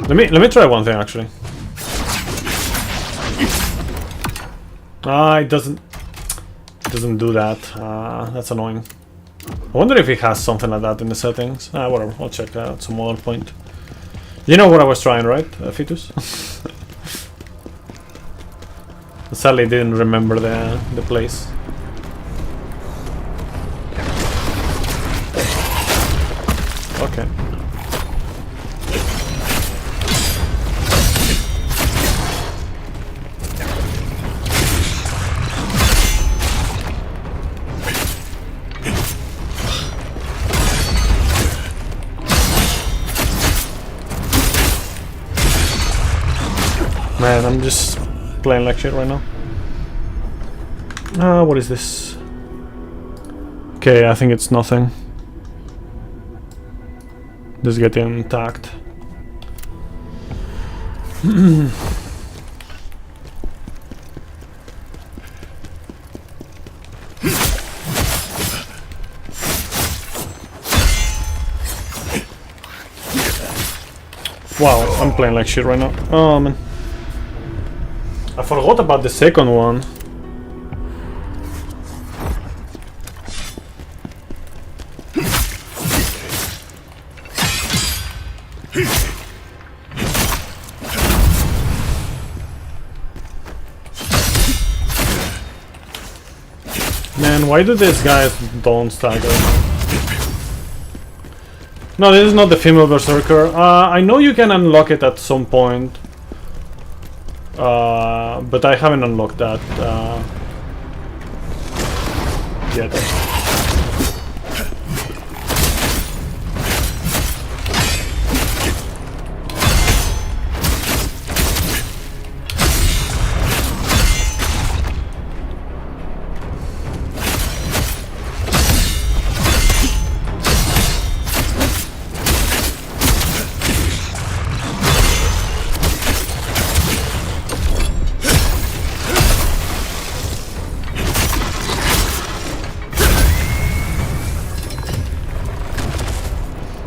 Let me try one thing actually. It doesn't do that. That's annoying. I wonder if it has something like that in the settings. Whatever, I'll check that at some other point. You know what I was trying, right, Fetus? Sadly didn't remember the place. Okay. Man, I'm just playing like shit right now. What is this? Okay, I think it's nothing. Just getting attacked. Wow, I'm playing like shit right now. Oh man. I forgot about the second one. Man, why do these guys don't stagger? No, this is not the female berserker. I know you can unlock it at some point, but I haven't unlocked that yet.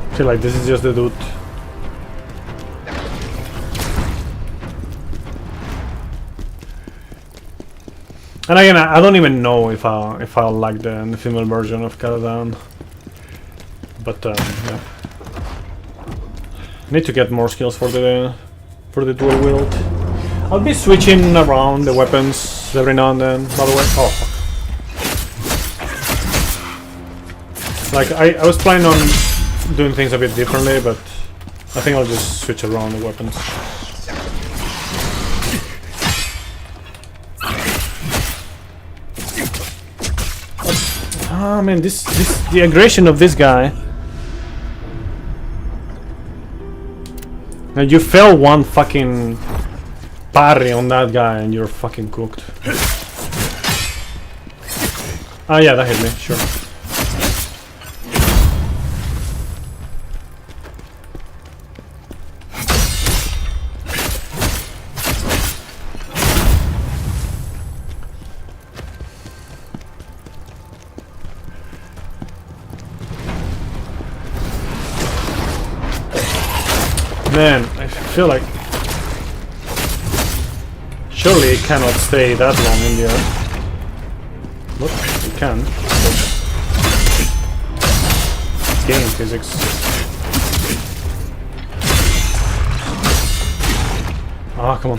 I feel like this is just the dude. And again, I don't even know if I'll like the female version of Khazan. But yeah, need to get more skills for the dual wield. I'll be switching around the weapons every now and then. By the way, oh fuck. Like I was planning on doing things a bit differently, but I think I'll just switch around the weapons. Ah man, the aggression of this guy. Now you fell one fucking parry on that guy and you're fucking cooked. Ah yeah, that hit me, sure. Man, I feel like surely it cannot stay that long in the air. Look, it can. Game physics. Ah, come on.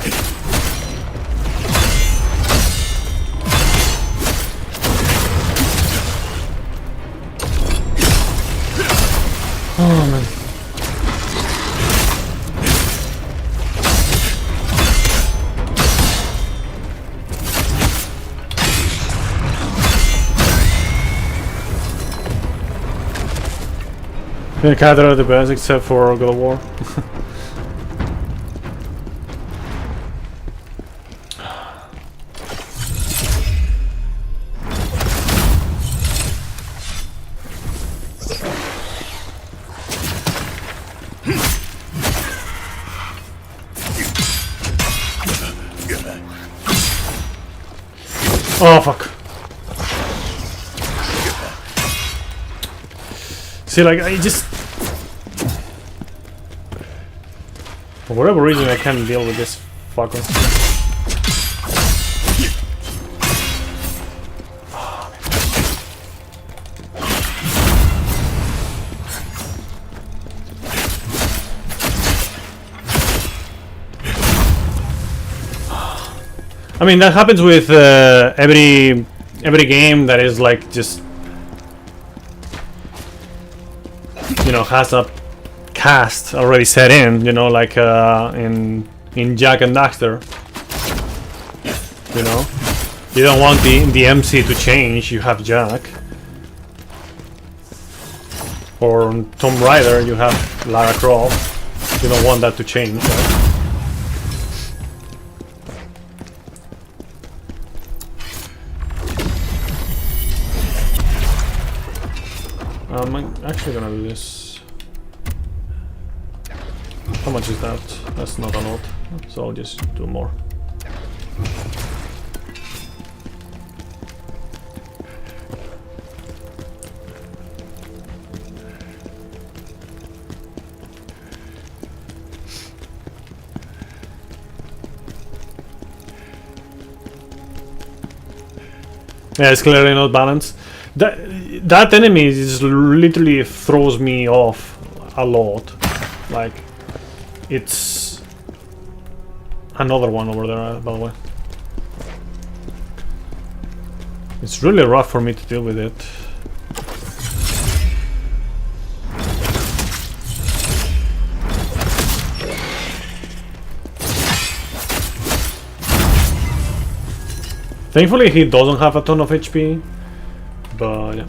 Oh man. Yeah, Khadra are the best except for God of War. Oh fuck. See, like, I just... For whatever reason, I can't deal with this fucker. I mean, that happens with every game that is like just, you know, has a cast already set in, you know, like in Jack and Daxter. You know, you don't want the MC to change. You have Jack, or on Tomb Raider you have Lara Croft. You don't want that to change. Right? I'm actually gonna do this. How much is that? That's not a lot, so I'll just do more. Yeah, it's clearly not balanced. That enemy is literally throws me off a lot. Like, it's another one over there, by the way. It's really rough for me to deal with it. Thankfully he doesn't have a ton of HP, but yeah.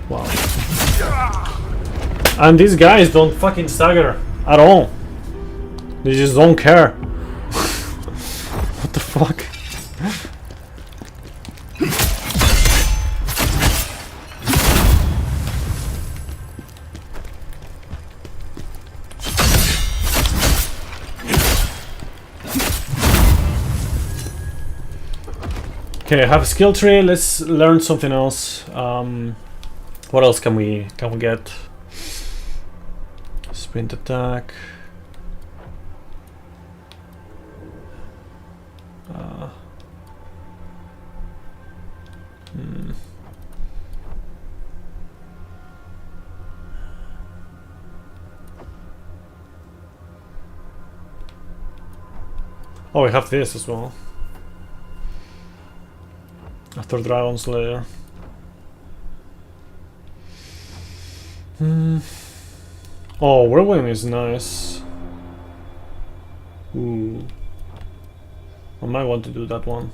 Wow. And these guys don't fucking stagger at all. They just don't care. What the fuck? Okay, I have a skill tree. Let's learn something else. What else can we get? Sprint attack. Oh, we have this as well. After Dragon Slayer. Oh, Whirlwind is nice. Ooh. I might want to do that one.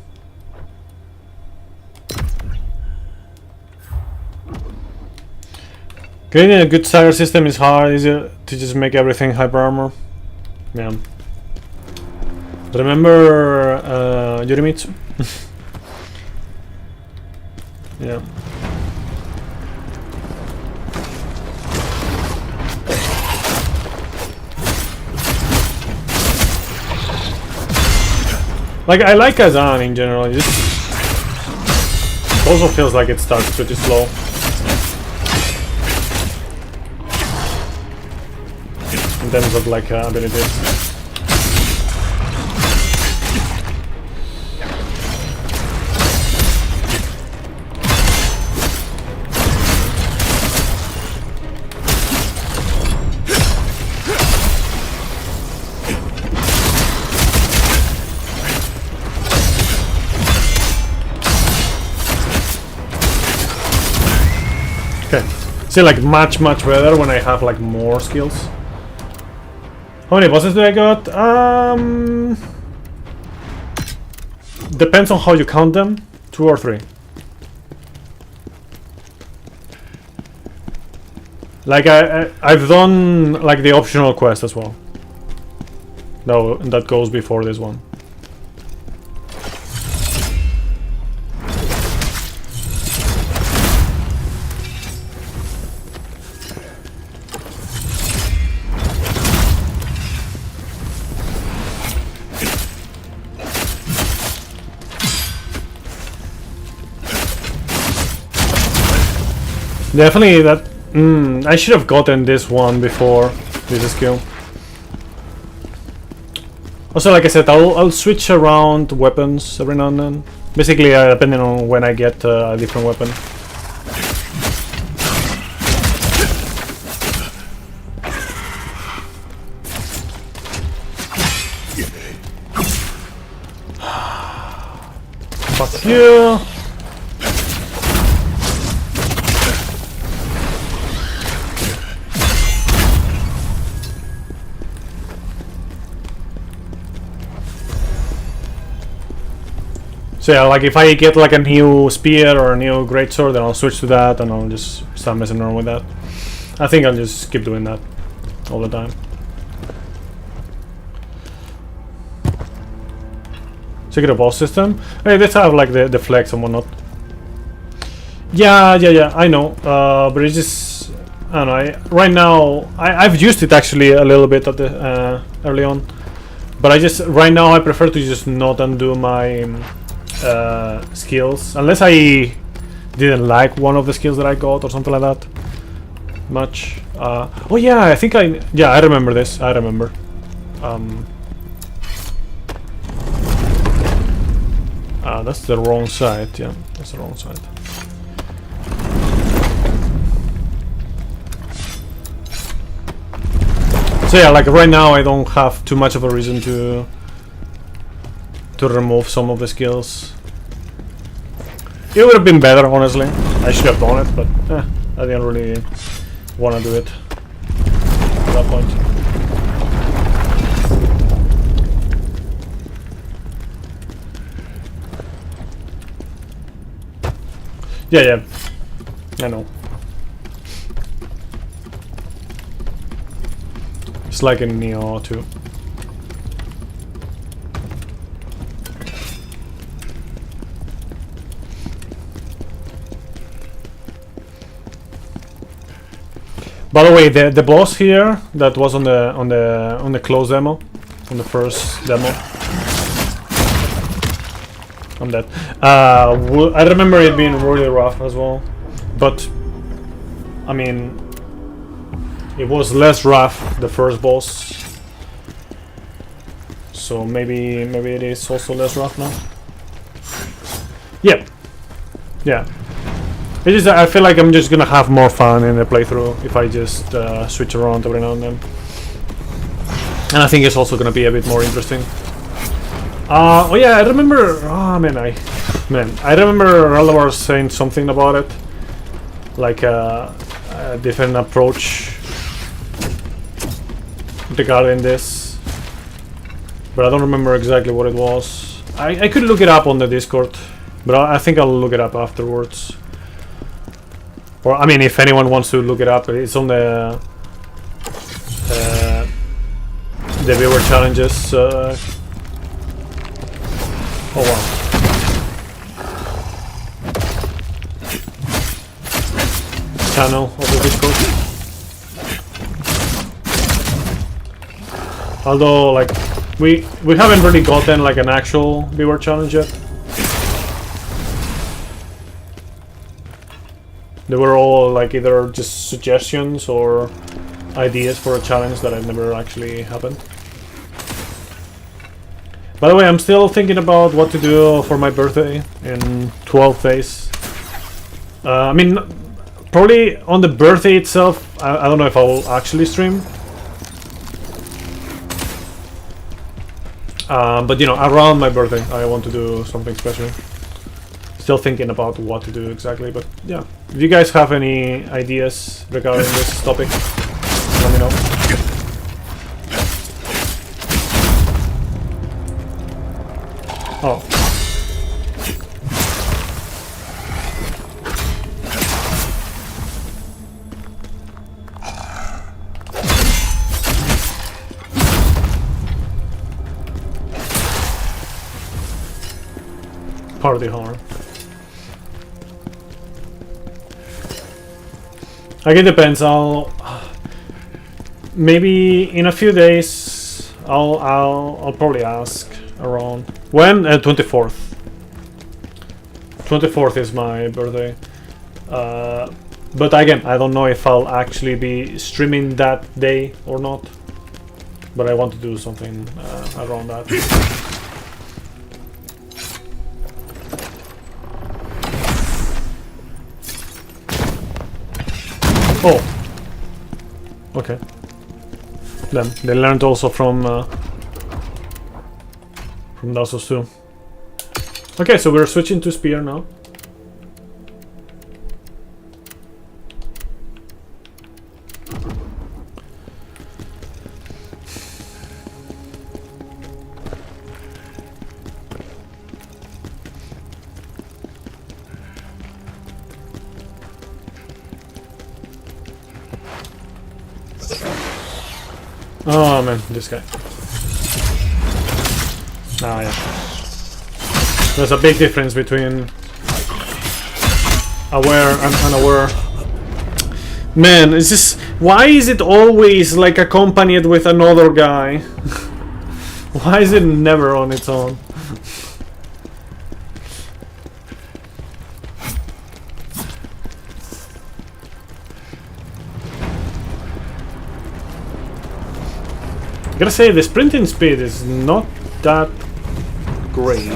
Getting a good stagger system is hard. Easier to just make everything hyper armor. Yeah. Remember Yurimitsu? Yeah. Like, I like Khazan in general. It also feels like it starts pretty slow. In terms of like abilities. See, like much better when I have like more skills. How many bosses do I got? Depends on how you count them. 2 or 3. Like I've done like the optional quest as well. No, that goes before this one. Definitely that. I should have gotten this one before this skill. Also, like I said, I'll switch around weapons every now and then. Basically, depending on when I get a different weapon. Fuck you. So yeah, like if I get like a new spear or a new greatsword, then I'll switch to that and I'll just start messing around with that. I think I'll just keep doing that all the time. Check the boss system. Hey, let's have like the flex and whatnot. Yeah, I know. But it's just, I don't know. Right now, I've used it actually a little bit at the early on, but right now I prefer to just not undo my skills unless I didn't like one of the skills that I got or something like that much. Oh yeah, I think I remember this. I remember. That's the wrong side. Yeah, that's the wrong side. So yeah, like right now I don't have too much of a reason to remove some of the skills. It would have been better, honestly. I should have done it, but I didn't really want to do it at that point. Yeah, I know. It's like in Neo too. By the way, the boss here that was on the closed demo, on the first demo. I'm dead. I remember it being really rough as well, but I mean, it was less rough the first boss, so maybe it is also less rough now. Yeah. It is. I feel like I'm just gonna have more fun in the playthrough if I just switch around every now and then, and I think it's also gonna be a bit more interesting. Oh yeah, I remember. Oh man, I remember Ralvar saying something about it, like a different approach regarding this, but I don't remember exactly what it was. I could look it up on the Discord, but I think I'll look it up afterwards. Or I mean, if anyone wants to look it up, it's on the viewer challenges. Oh wow. Channel of the Discord. Although, like, we haven't really gotten like an actual viewer challenge yet. They were all like either just suggestions or ideas for a challenge that had never actually happened. By the way, I'm still thinking about what to do for my birthday in 12 days. I mean, probably on the birthday itself, I don't know if I will actually stream. But you know, around my birthday, I want to do something special. Still thinking about what to do exactly, but yeah. If you guys have any ideas regarding this topic, let me know. Oh. Party harm. Like, it depends. I'll maybe in a few days I'll probably ask around when. 24th. 24th is my birthday. But again, I don't know if I'll actually be streaming that day or not. But I want to do something around that. Oh, okay. Then they learned also from Dasos too. Okay, so we're switching to spear now. Oh man, this guy. Ah yeah. There's a big difference between aware and unaware. Man, it's just, why is it always like accompanied with another guy? Why is it never on its own? I gotta say, the sprinting speed is not that great.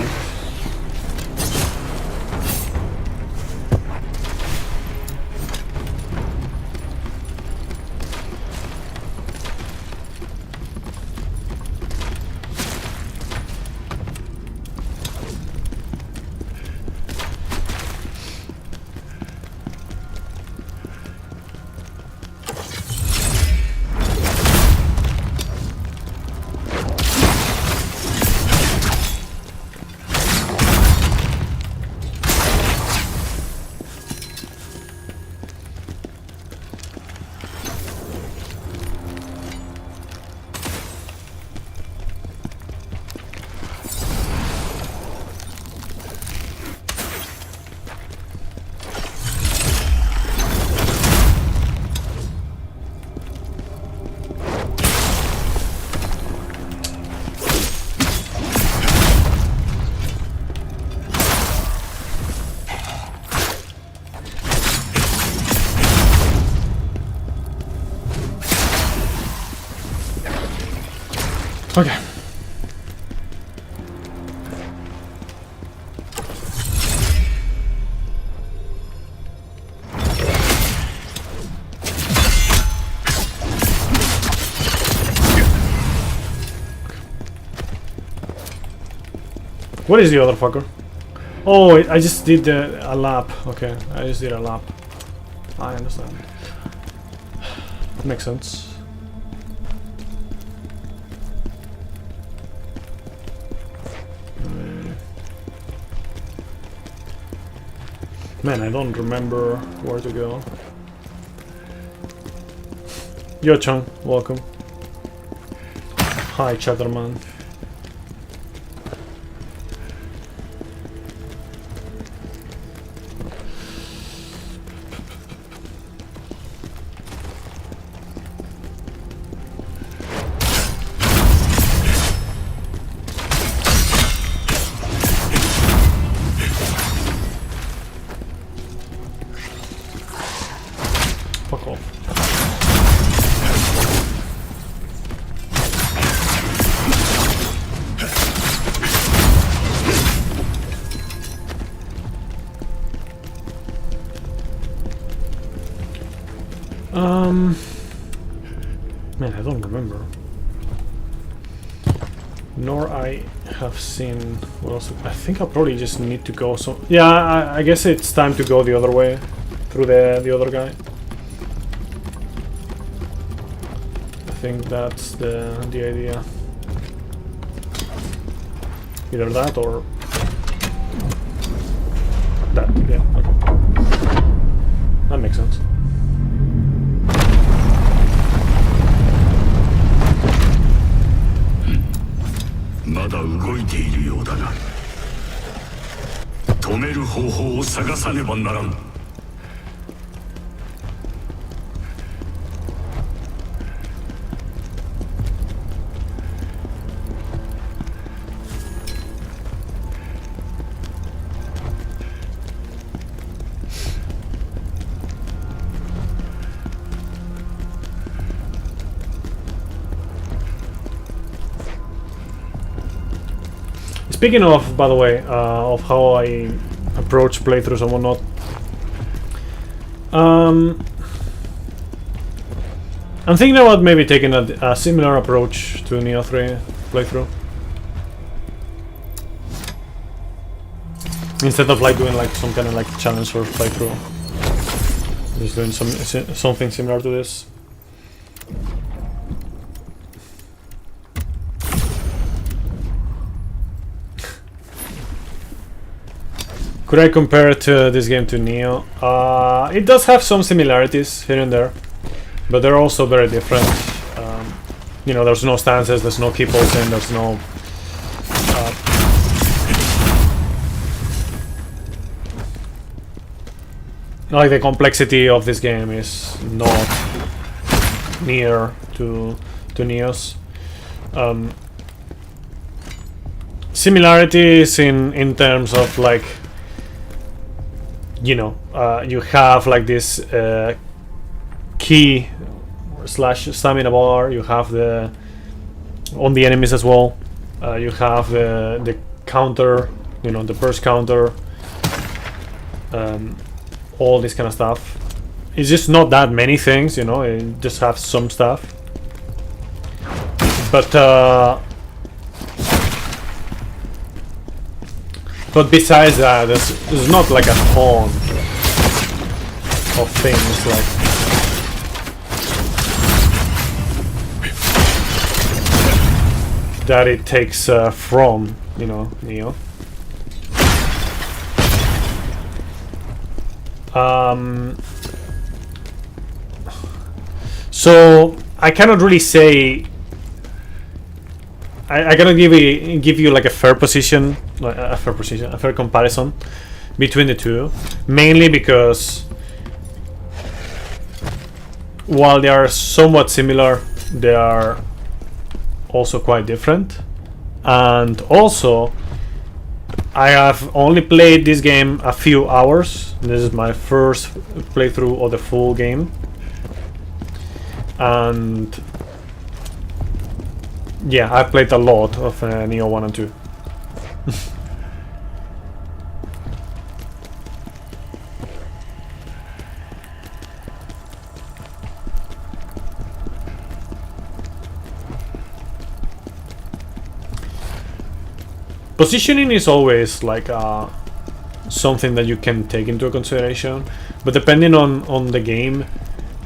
Okay. What is the other fucker? Oh, I just did a lap. Okay, I just did a lap. I understand. Makes sense. Man, I don't remember where to go. Yo-chan, welcome. Hi, Chatterman. Fuck off. Man, I don't remember. Nor I have seen what else. I think I'll probably just need to go. So yeah, I guess it's time to go the other way through the other guy. I think that's the idea. Either that or that. Yeah. Okay. That makes sense. Mada 動いているようだな。止める方法を探さねばならん。Speaking of, by the way, of how I approach playthroughs and whatnot, I'm thinking about maybe taking a similar approach to Neo 3 playthrough. Instead of like doing like some kind of like challenge or playthrough, just doing something similar to this. Could I compare this game to Neo? It does have some similarities here and there, but they're also very different. You know, there's no stances, there's no key pulsing, there's no... like the complexity of this game is not near to Neo's. Similarities in terms of like, you know, you have like this key / stamina bar, you have the on the enemies as well, you have the counter, you know, the burst counter, all this kind of stuff. It's just not that many things, you know, it just have some stuff, but besides that, there's not like a ton of things like that it takes from, you know, Neo. So I cannot really say. I cannot give you like a fair position, a fair comparison between the two, mainly because while they are somewhat similar, they are also quite different. And also, I have only played this game a few hours. This is my first playthrough of the full game, and Yeah, I've played a lot of Neo 1 and 2. Positioning is always like something that you can take into consideration, but depending on the game,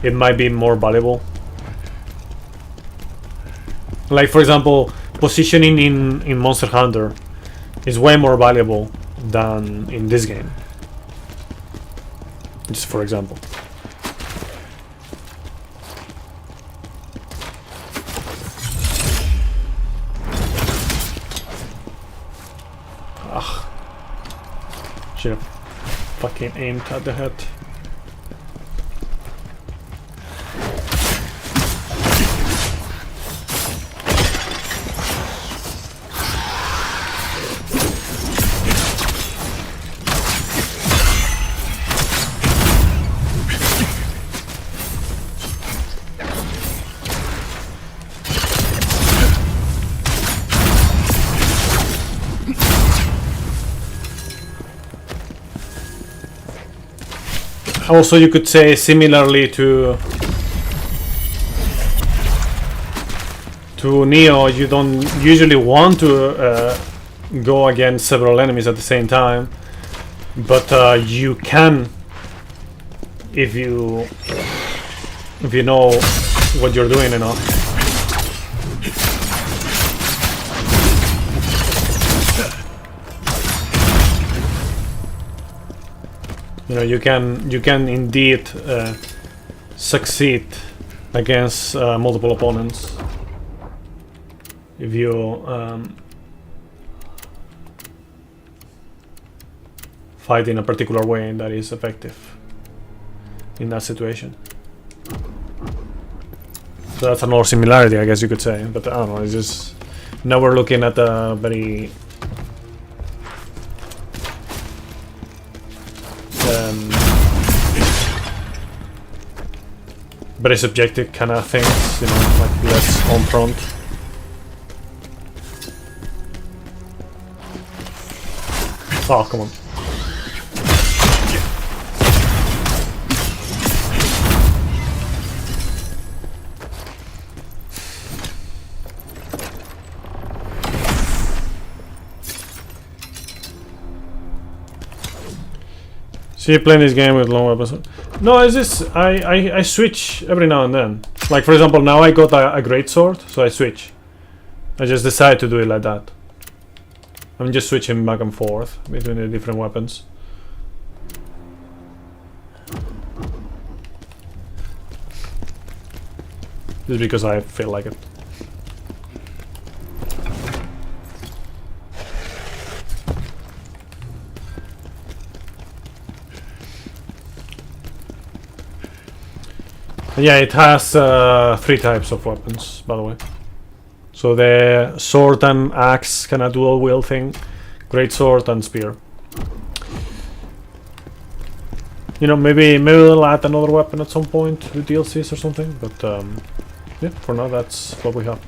it might be more valuable. Like for example, positioning in Monster Hunter is way more valuable than in this game. Just for example. Should have fucking aimed at the head. Also, you could say similarly to Neo, you don't usually want to go against several enemies at the same time, but you can if you know what you're doing enough. You know, you can indeed succeed against multiple opponents if you fight in a particular way that is effective in that situation. So that's another similarity, I guess you could say. But I don't know. It's just now we're looking at a very very subjective kind of things, you know, like less on front. Oh, come on. So you're playing this game with long weapons? No, it's just I switch every now and then. Like for example, now I got a great sword, so I switch. I just decide to do it like that. I'm just switching back and forth between the different weapons. Just because I feel like it. Yeah, it has 3 types of weapons, by the way. So the sword and axe kind of dual wield thing, great sword and spear. You know, maybe we'll add another weapon at some point with DLCs or something, but yeah, for now that's what we have.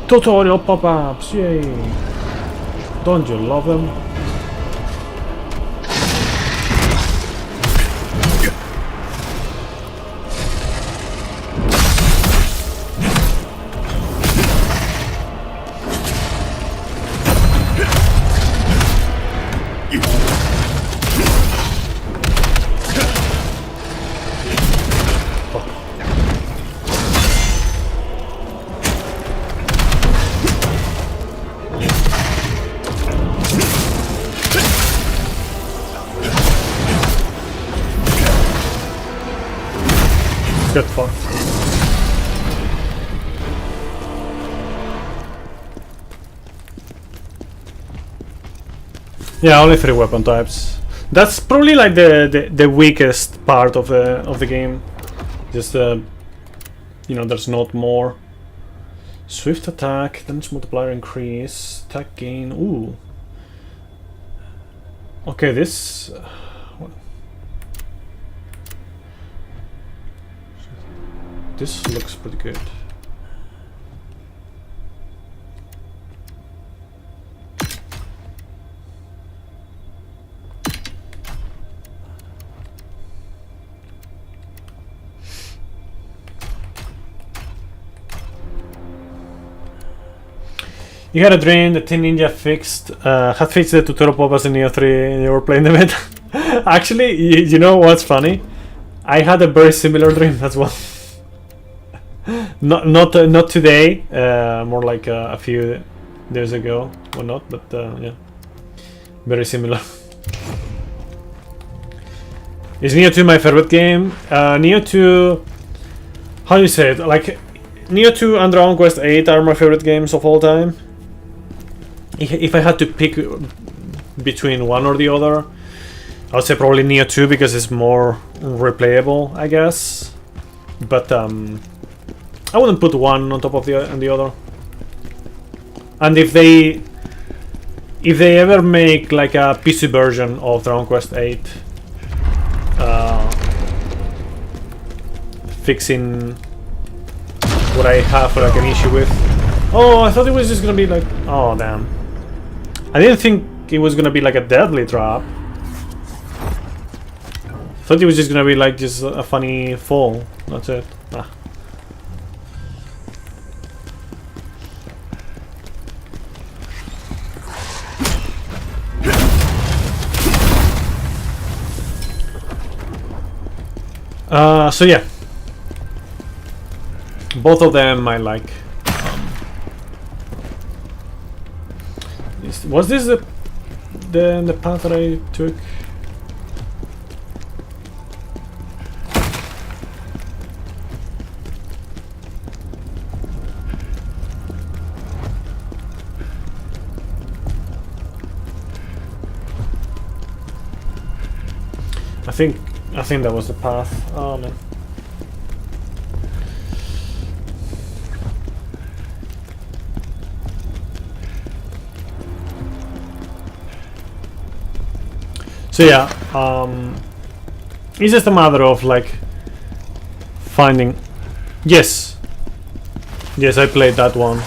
Tutorial pop-ups, yay! Don't you love them? Get fucked. Yeah, only 3 weapon types. That's probably like the weakest part of the game. Just you know, there's not more. Swift attack, damage multiplier increase, attack gain. Ooh. Okay, this. This looks pretty good. You had a dream that Teen Ninja had fixed the tutorial pop-ups in Neo 3 and you were playing the meta. Actually, you know what's funny? I had a very similar dream as well. not today, more like a few days ago or not, but yeah, very similar. Is Neo 2 my favorite game? Neo 2, how do you say it? Like, Neo 2 and Dragon Quest 8 are my favorite games of all time. If I had to pick between one or the other, I would say probably Neo 2 because it's more replayable, I guess. But I wouldn't put one on top of the other. And if they ever make like a PC version of Dragon Quest 8, fixing what I have like an issue with. Oh, I thought it was just gonna be like, oh damn. I didn't think it was gonna be like a deadly drop. Thought it was just gonna be like just a funny fall. That's it. So yeah, both of them I like. Was this the path that I took? I think that was the path. Oh man. So yeah, it's just a matter of like finding. Yes, I played that one.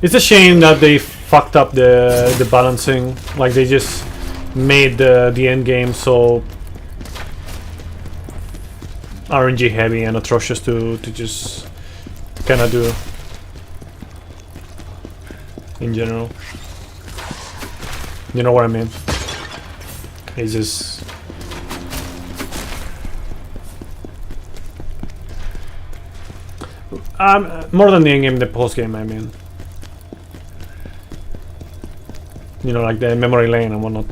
It's a shame that they fucked up the balancing. Like they just made the end game so RNG heavy and atrocious to just kind of do in general. You know what I mean? It's just more than the end game, the post game. I mean, you know, like the memory lane and whatnot.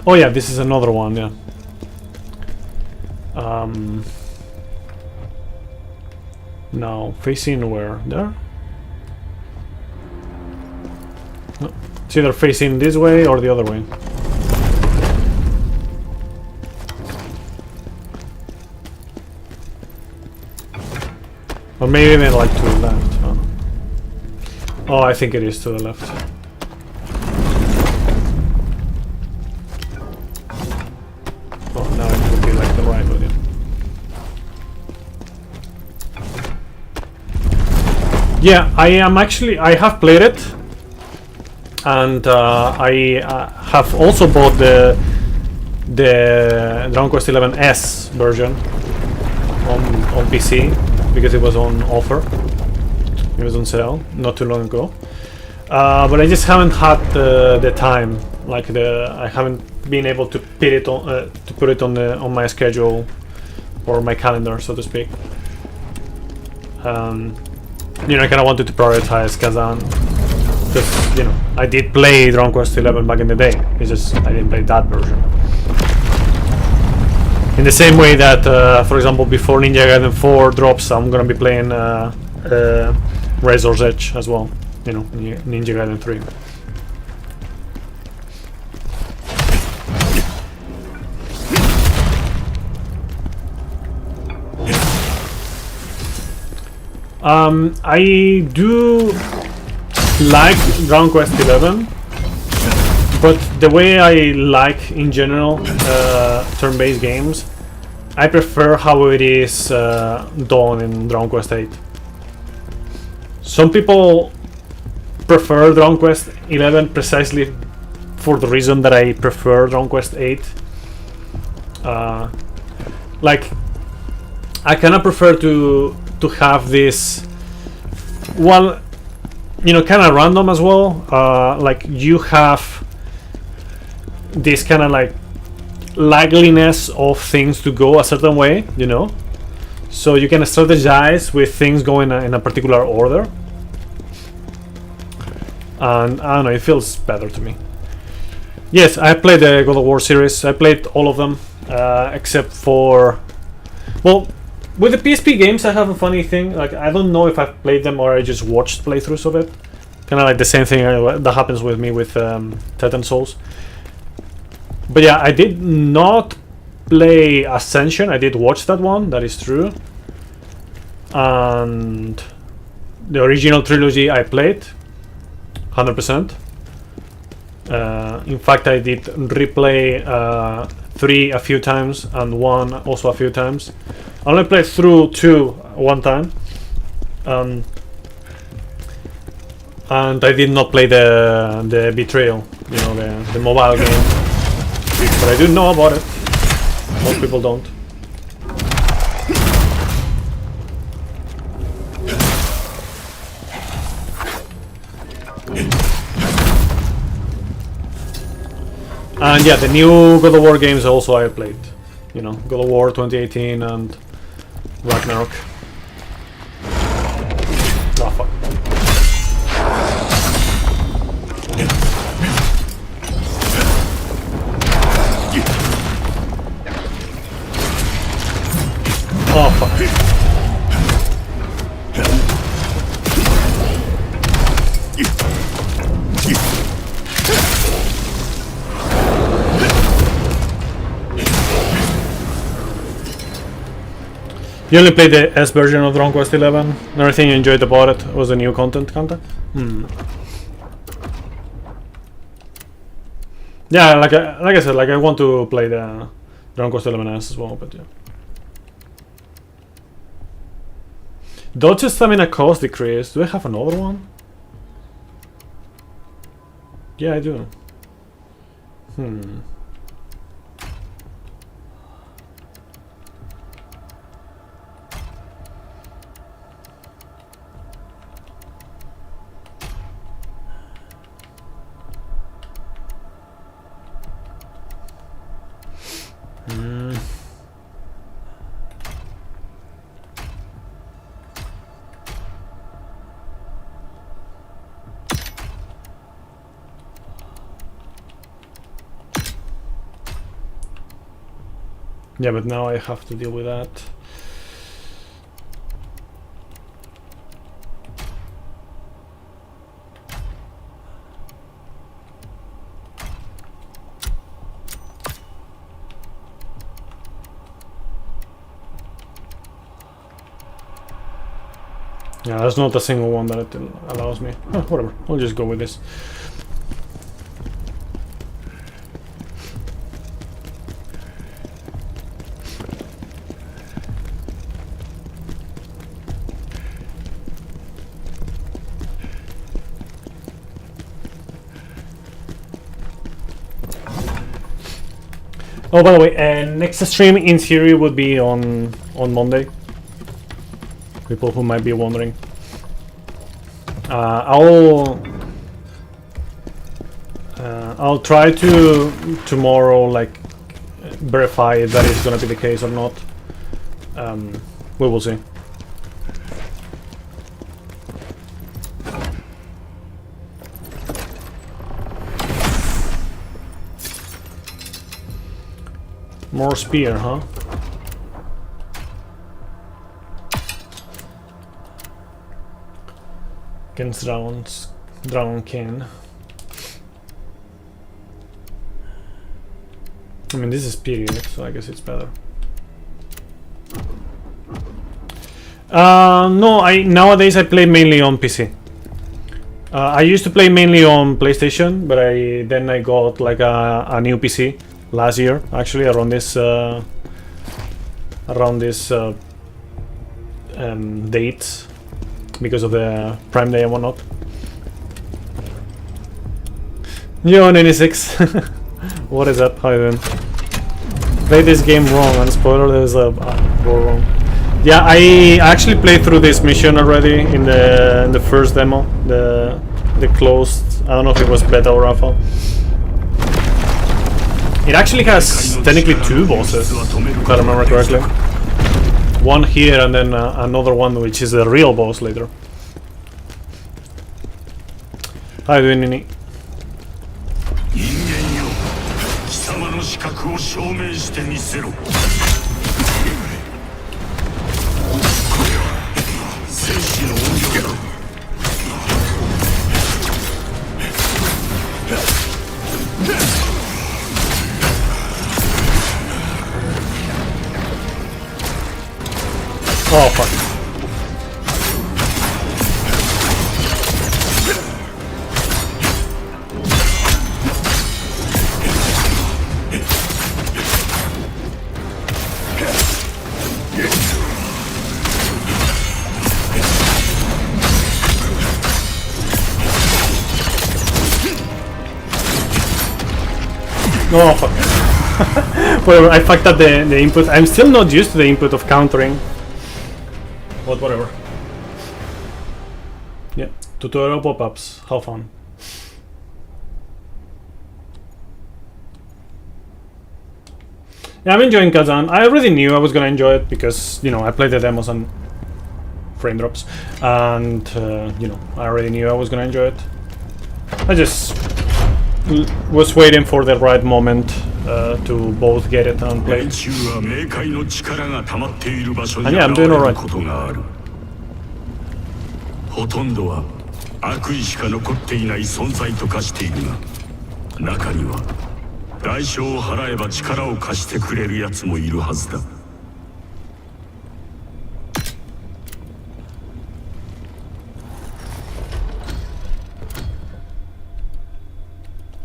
Oh yeah, this is another one. Yeah. Now facing where? There? No. It's either facing this way or the other way. Or maybe even like to the left. Oh, I think it is to the left. Oh, now it would be like the right with you. Yeah, I have played it, and I have also bought the Dragon Quest XI S version on PC because it was on offer. It was on sale not too long ago, but I just haven't had the time. Like I haven't been able to put it on my schedule or my calendar, so to speak. You know, I kind of wanted to prioritize Khazan because, you know, I did play Dragon Quest XI back in the day. It's just I didn't play that version. In the same way that, for example, before Ninja Gaiden 4 drops, I'm gonna be playing Razor's Edge as well. You know, Ninja Gaiden 3. I do like Dragon Quest XI, but the way I like in general turn-based games, I prefer how it is done in Dragon Quest VIII. Some people prefer Dragon Quest XI precisely for the reason that I prefer Dragon Quest VIII. Like, I kind of prefer to have this, well, you know, kind of random as well. Like, you have this kind of like likeliness of things to go a certain way, you know, so you can strategize with things going in a particular order, and I don't know, it feels better to me. Yes, I played the God of War series. I played all of them except for, well, with the PSP games I have a funny thing, like I don't know if I've played them or I just watched playthroughs of it, kind of like the same thing that happens with me with Titan Souls. But yeah, I did not play Ascension. I did watch that one, that is true. And the original trilogy I played 100%. In fact, I did replay 3 a few times and 1 also a few times. I only played through 2 one time. And I did not play the Betrayal, you know, the mobile game. But I do know about it. Most people don't. And yeah, the new God of War games also I played. You know, God of War 2018 and Ragnarok. Oh fuck. Oh fuck. You only played the S version of Dragon Quest XI? And everything you enjoyed about it was the new content? Yeah, like I said, like I want to play the Dragon Quest XI S as well, but yeah. Dodge stamina cost decrease. Do I have another one? Yeah, I do. Yeah, but now I have to deal with that. Yeah, there's not a single one that it allows me. Oh, whatever, I'll just go with this. Oh, by the way, next stream in theory would be on Monday. People who might be wondering. I'll try to tomorrow like verify that it's gonna be the case or not. We will see. More spear, huh? Against Dragon King. I mean, this is period, so I guess it's better. No, nowadays I play mainly on PC. I used to play mainly on PlayStation, but then I got like a new PC last year, actually around this dates, because of the Prime Day and whatnot. Yo, 96. What is up? How you doing? Play this game wrong, and spoiler, there's a go wrong. Yeah, I actually played through this mission already in the first demo, the closed. I don't know if it was beta or alpha. It actually has technically 2 bosses, if I remember correctly. One here and then another one, which is a real boss later. How you doing, Nini? 貴様の資格を証明してみせろ。これは戦士の音量だ。Oh fuck. Oh fuck. Whatever, I fucked up the input. I'm still not used to the input of countering. But whatever. Yeah, tutorial pop-ups. How fun. Yeah, I'm enjoying Khazan. I already knew I was gonna enjoy it because, you know, I played the demos on frame drops. And, you know, I already knew I was gonna enjoy it. I just was waiting for the right moment to both get it and play. And yeah, I'm doing alright. ほとんどは悪意しか残っていない存在と化しているが、中には代償を払えば力を貸してくれるやつもいるはずだ。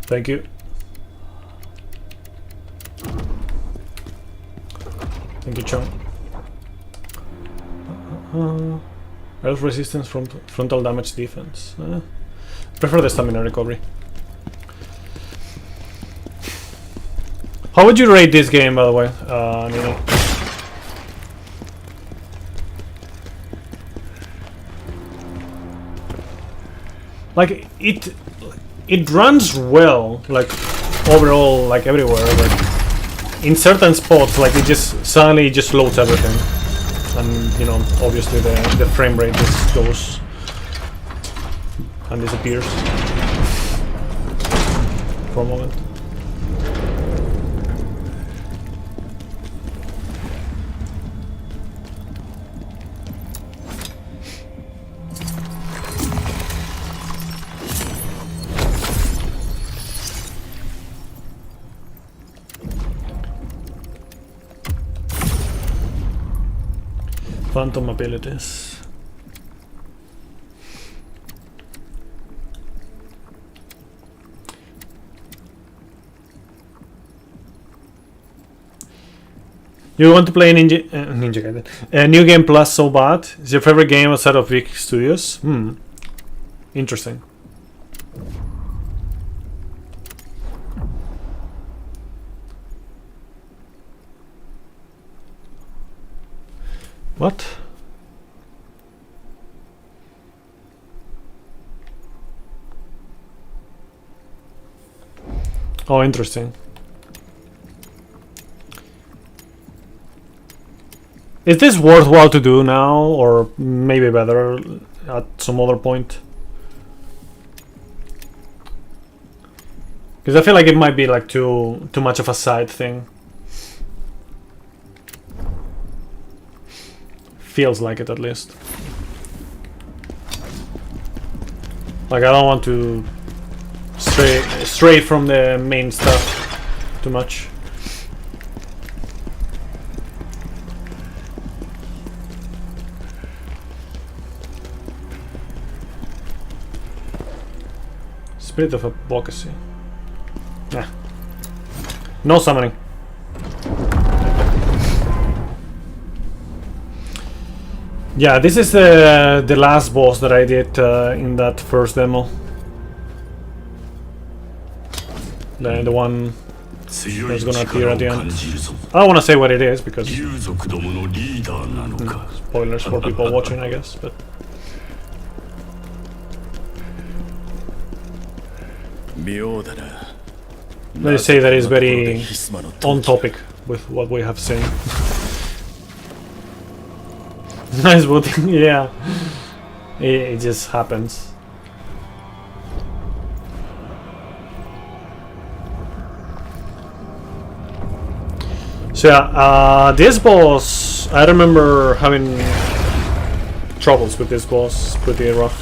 Thank you. Thank you, Chong. Health resistance from frontal damage defense. Prefer the stamina recovery. How would you rate this game, by the way, Nino? Like it runs well, like overall, like everywhere, but in certain spots, like it just suddenly just loads everything, and you know, obviously the frame rate just goes and disappears for a moment. Phantom abilities. You want to play Ninja Gaiden? New Game Plus so bad? Is your favorite game outside of big studios? Interesting. What? Oh, interesting. Is this worthwhile to do now, or maybe better at some other point? Because I feel like it might be like too much of a side thing. Feels like it, at least. Like I don't want to stray from the main stuff too much. Spirit of Advocacy. Nah. No summoning. Yeah, this is the last boss that I did in that first demo. The one that's gonna appear at the end. I don't want to say what it is because spoilers for people watching, I guess. But let me say that it's very on topic with what we have seen. Nice booting, yeah. It just happens. So yeah, this boss, I remember having troubles with this boss, pretty rough.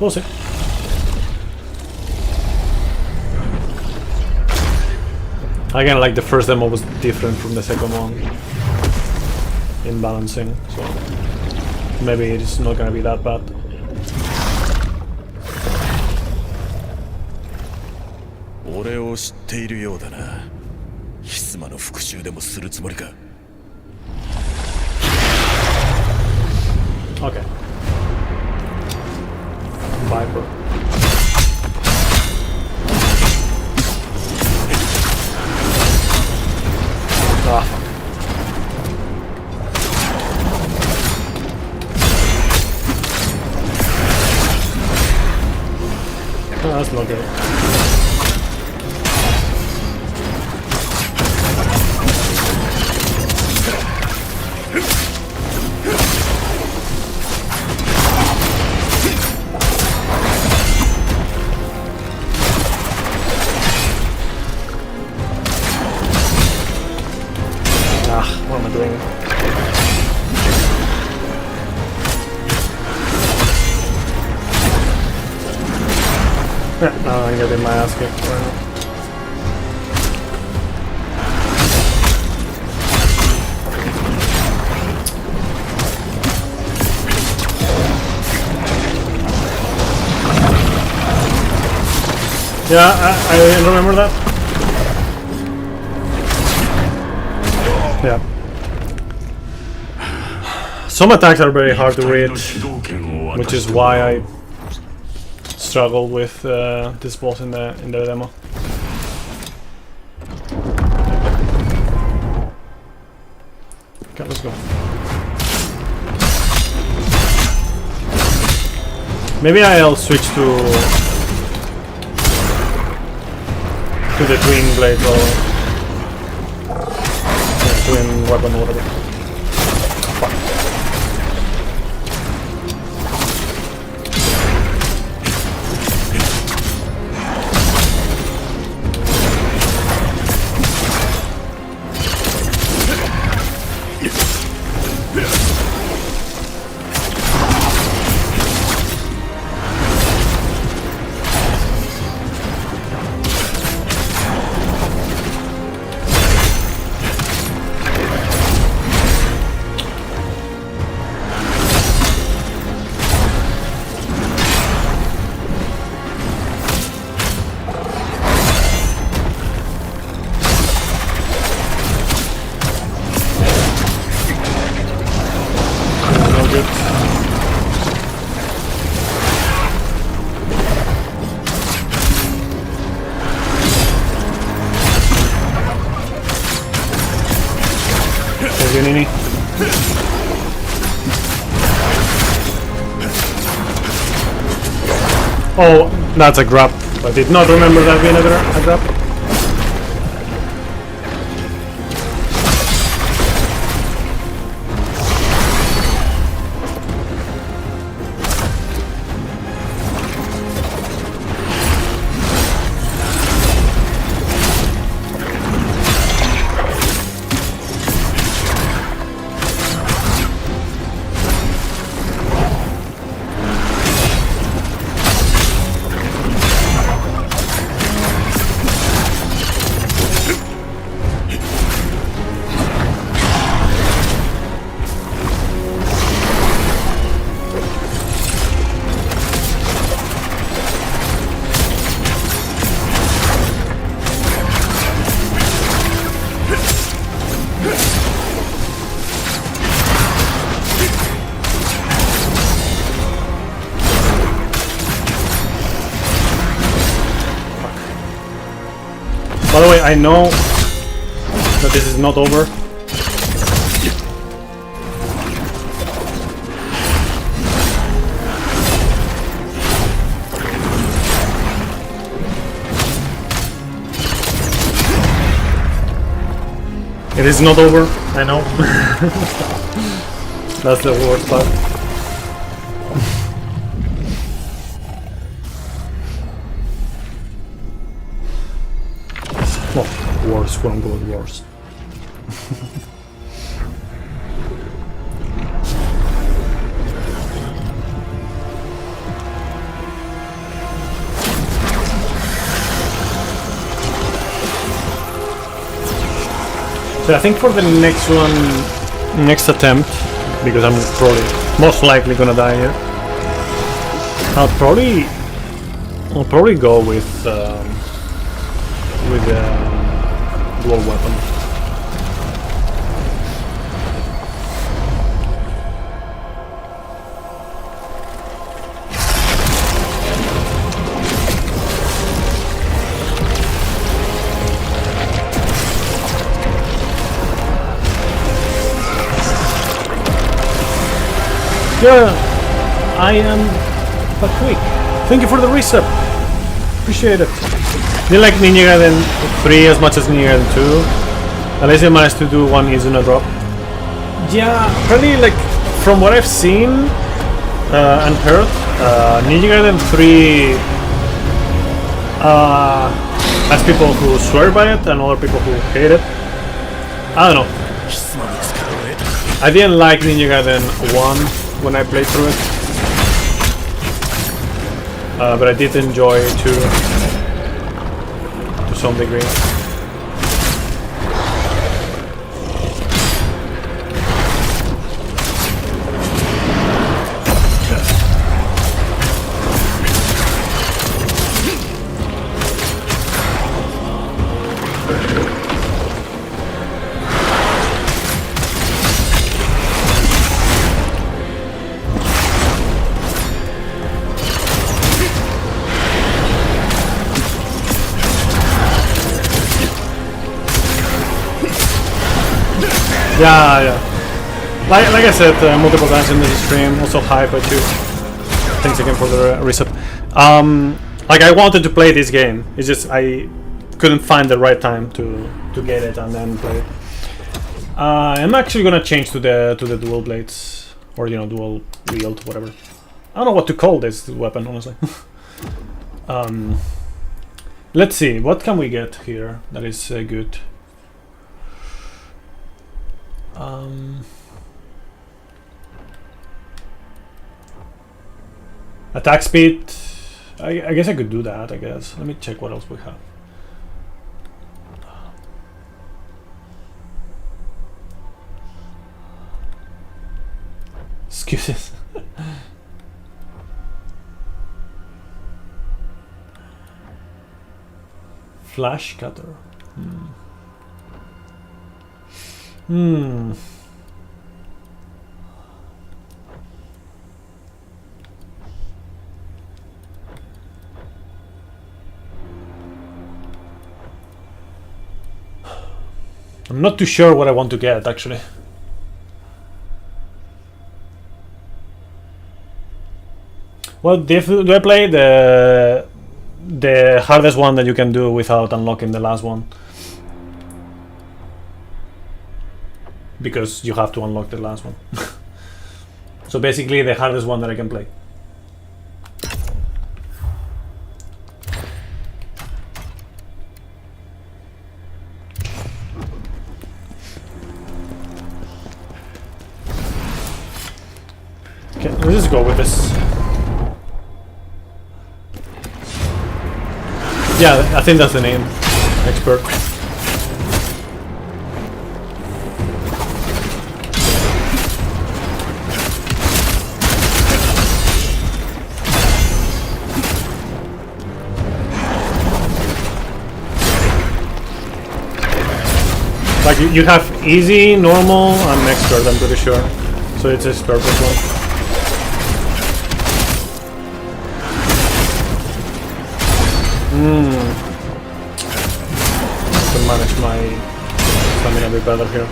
We'll see. Again, like the first demo was different from the second one in balancing, so maybe it's not gonna be that bad. Okay. Viper. Ah. Oh, that's not good. What am I doing? Yeah, I'm getting my ass kicked right now. Yeah, I remember that. Yeah. Some attacks are very hard to read, which is why I struggle with this boss in the demo. Okay, let's go. Maybe I'll switch to the twin blade or twin weapon or whatever. Oh, that's a grab. I did not remember that being a grab. I know that this is not over. It is not over, I know. That's the worst part. Well, worse, quote unquote, worse. So I think for the next one, next attempt, because I'm probably most likely gonna die here, I'll probably go with the dual weapon. Yeah, I am but quick. Thank you for the reset. Appreciate it. Do you like Ninja Gaiden 3 as much as Ninja Gaiden 2? Unless you managed to do one easy in a drop. Yeah, probably like from what I've seen and heard, Ninja Gaiden 3 has people who swear by it and other people who hate it. I don't know. I didn't like Ninja Gaiden 1 when I played through it, but I did enjoy it too, to some degree. Yeah. Like I said multiple times in this stream, also hi by too. Thanks again for the reset. Like I wanted to play this game, it's just I couldn't find the right time to get it and then play it. I'm actually gonna change to the dual blades, or you know, dual wield, whatever. I don't know what to call this weapon, honestly. Let's see, what can we get here that is good? Attack speed, I guess I could do that, I guess. Let me check what else we have. Excuses. Flash cutter. I'm not too sure what I want to get, actually. Well, do I play the hardest one that you can do without unlocking the last one? Because you have to unlock the last one. So basically the hardest one that I can play. Okay, let's just go with this. Yeah, I think that's the name. Expert. Like you have easy, normal, and expert, I'm pretty sure. So it's expert this one. to manage my stamina a bit better here.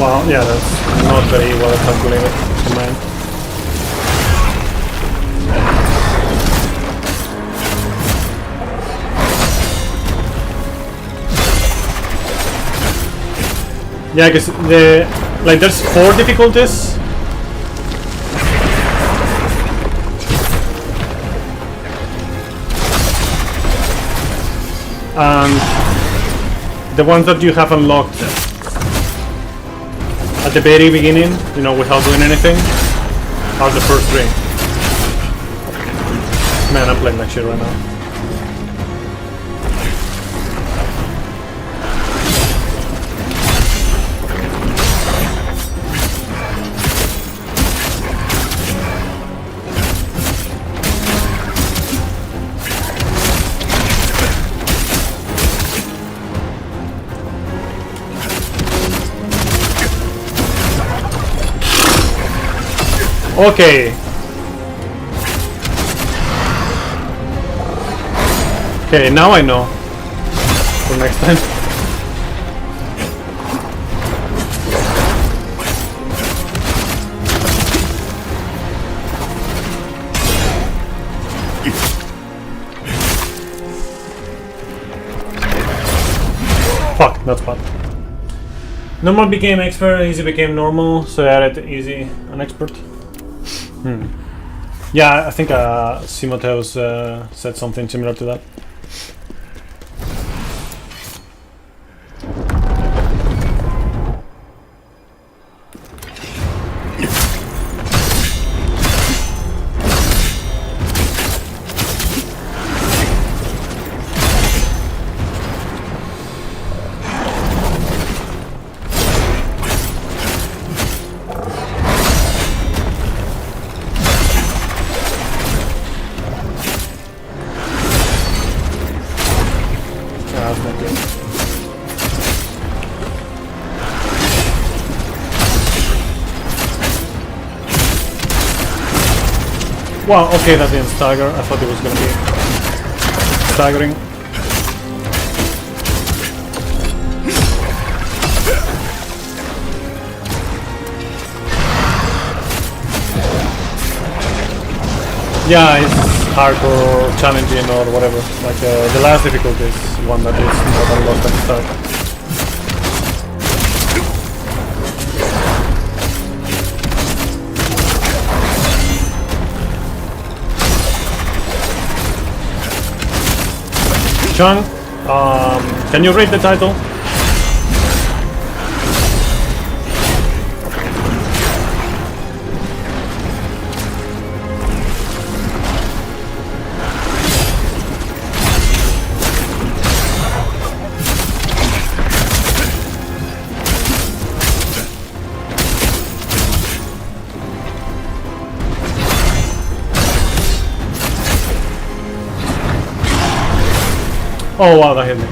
Wow, yeah, that's not very well calculated from my end. Yeah, because there's 4 difficulties. And the ones that you have unlocked at the very beginning, you know, without doing anything, are the first 3. Man, I'm playing like shit right now. Okay. Okay, now I know. For next time. Fuck, that's bad. Normal became expert, easy became normal, so I added easy and expert. Yeah, I think Simoteus said something similar to that. Wow, okay, that didn't stagger. I thought it was gonna be staggering. Yeah, it's hardcore, challenging, or whatever. Like the last difficulty is one that is not unlocked at the start. Chung, can you read the title? Oh wow, that hit me.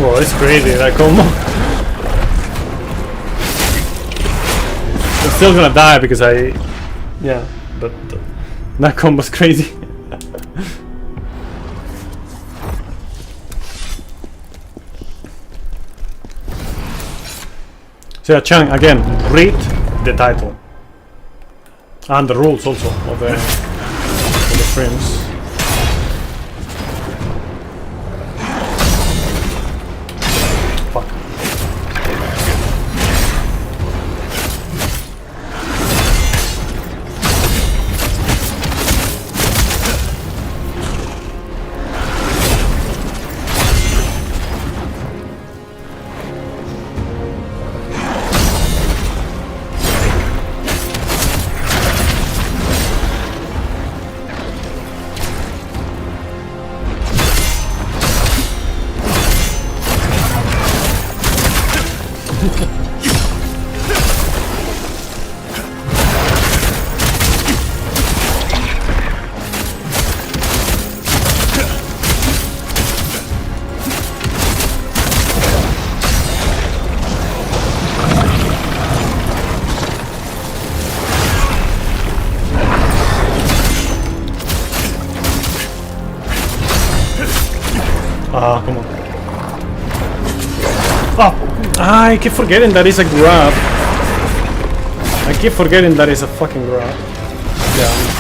Whoa, it's crazy, that combo. I'm still gonna die because yeah, but that combo's crazy. So yeah, Chang, again, read the title. And the rules also of the frames. Ah, come on. Oh! I keep forgetting that is a grab. I keep forgetting that is a fucking grab. Yeah.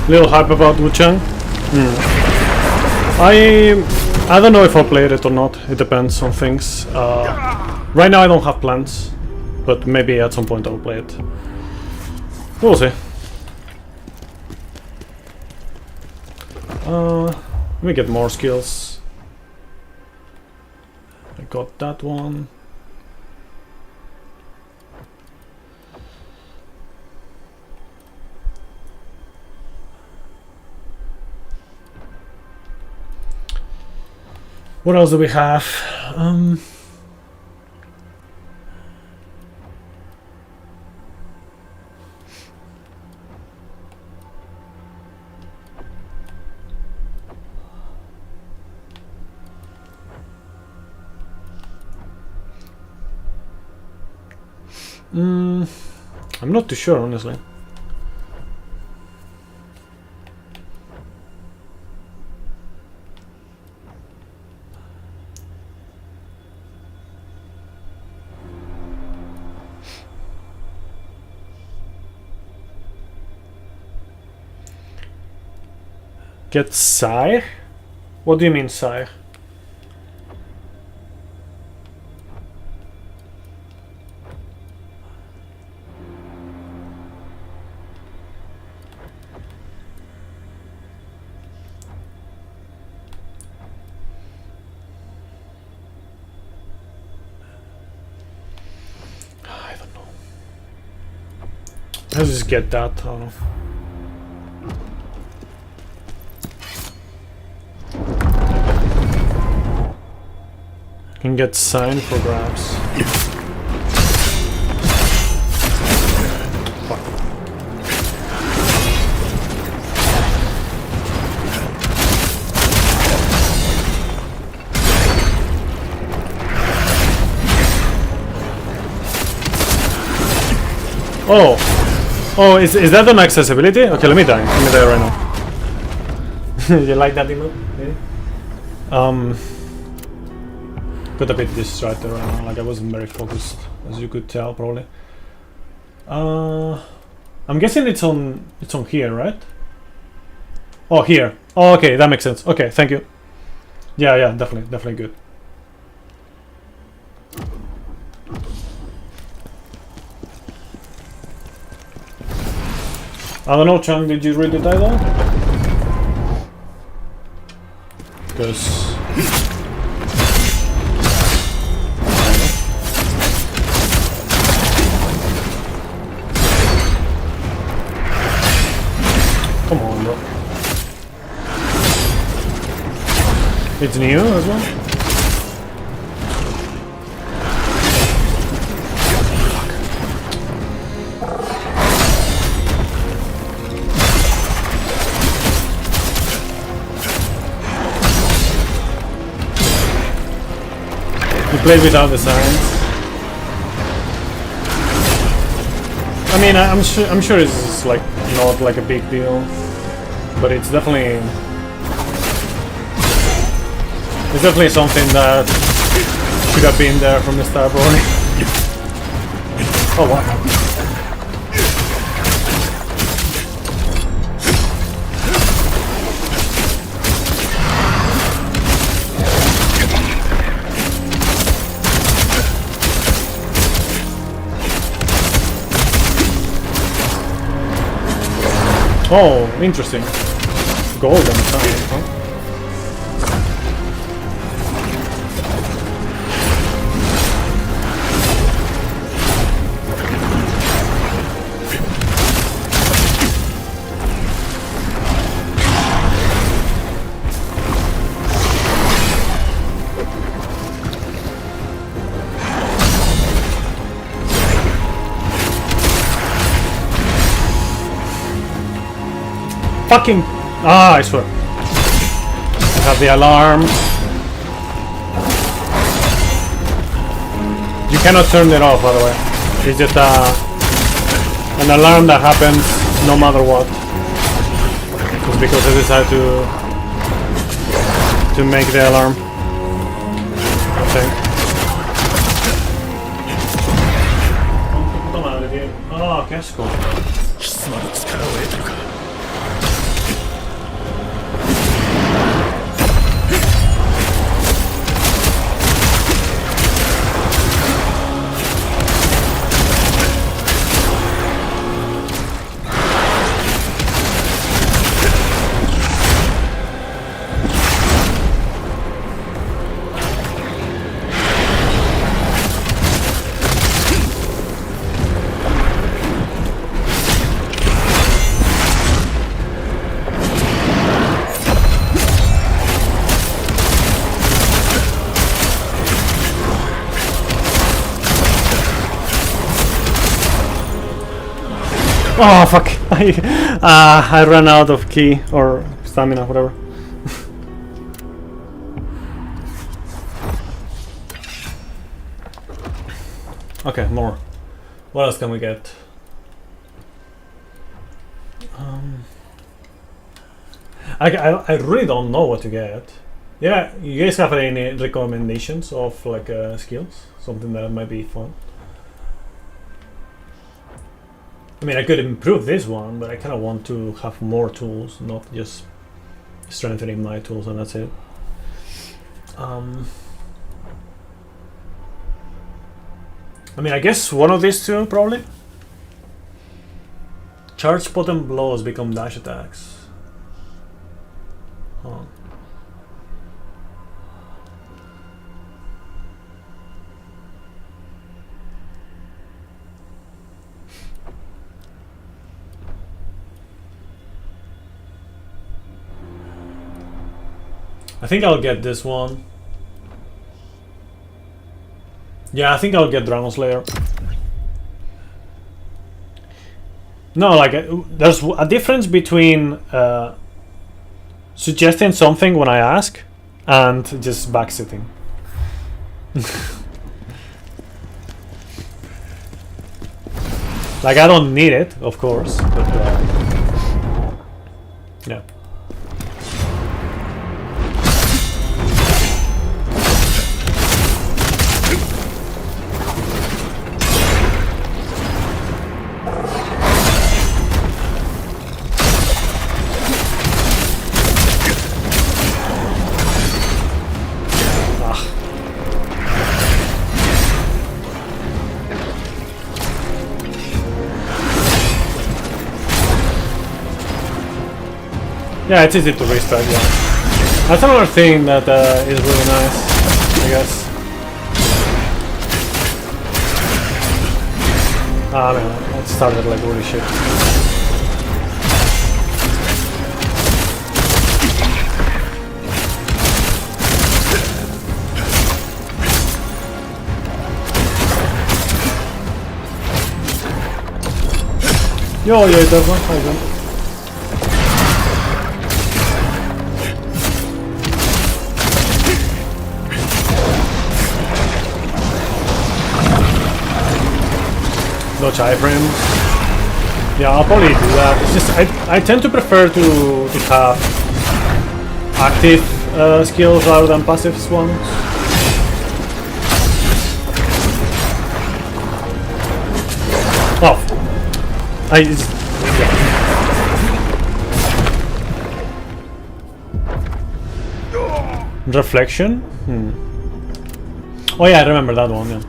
Little hype about Wuchang. I don't know if I'll play it or not. It depends on things. Right now I don't have plans, but maybe at some point I'll play it. We'll see. Let me get more skills. I got that one. What else do we have? I'm not too sure, honestly. Get Sire? What do you mean, Sire? I don't know. Let's just get that. I don't know. Can get signed for grabs. Fuck. Oh, is that on accessibility? Okay, let me die right now. You like that emote? Yeah. Got a bit distracted right now, like I wasn't very focused, as you could tell probably. I'm guessing it's on here, right? Oh, here. Oh, okay, that makes sense. Okay, thank you. Yeah, definitely good. I don't know, Chang, did you read the title? Because come on, bro. It's new as well? You played without the signs. I mean, I'm sure it's like not like a big deal. But it's definitely something that should have been there from the start, probably. Oh wow! Oh, interesting. Golden sign, huh? fucking... Ah, I swear. I have the alarm. You cannot turn it off, by the way. It's just an alarm that happens no matter what. Just because I decided to make the alarm. Okay. Ah, che asco. Oh fuck! I ran out of key or stamina, whatever. Okay, more. What else can we get? I really don't know what to get. Yeah, you guys have any recommendations of like skills? Something that might be fun. I mean, I could improve this one, but I kind of want to have more tools, not just strengthening my tools and that's it. I mean, I guess one of these two, probably. Charge potent blows become dash attacks. Huh. I think I'll get this one. Yeah, I think I'll get Dragon Slayer. No, like there's a difference between suggesting something when I ask and just backsitting. Like I don't need it, of course, but yeah. Yeah, it's easy to restart, yeah. That's another thing that is really nice, I guess. Ah man, it started like really shit. Yo, yeah, that one, I don't. Dodge iframes. Yeah, I'll probably do that. It's just I tend to prefer to have active skills rather than passive ones. Oh, I just, yeah. Reflection. Oh yeah, I remember that one. Yeah.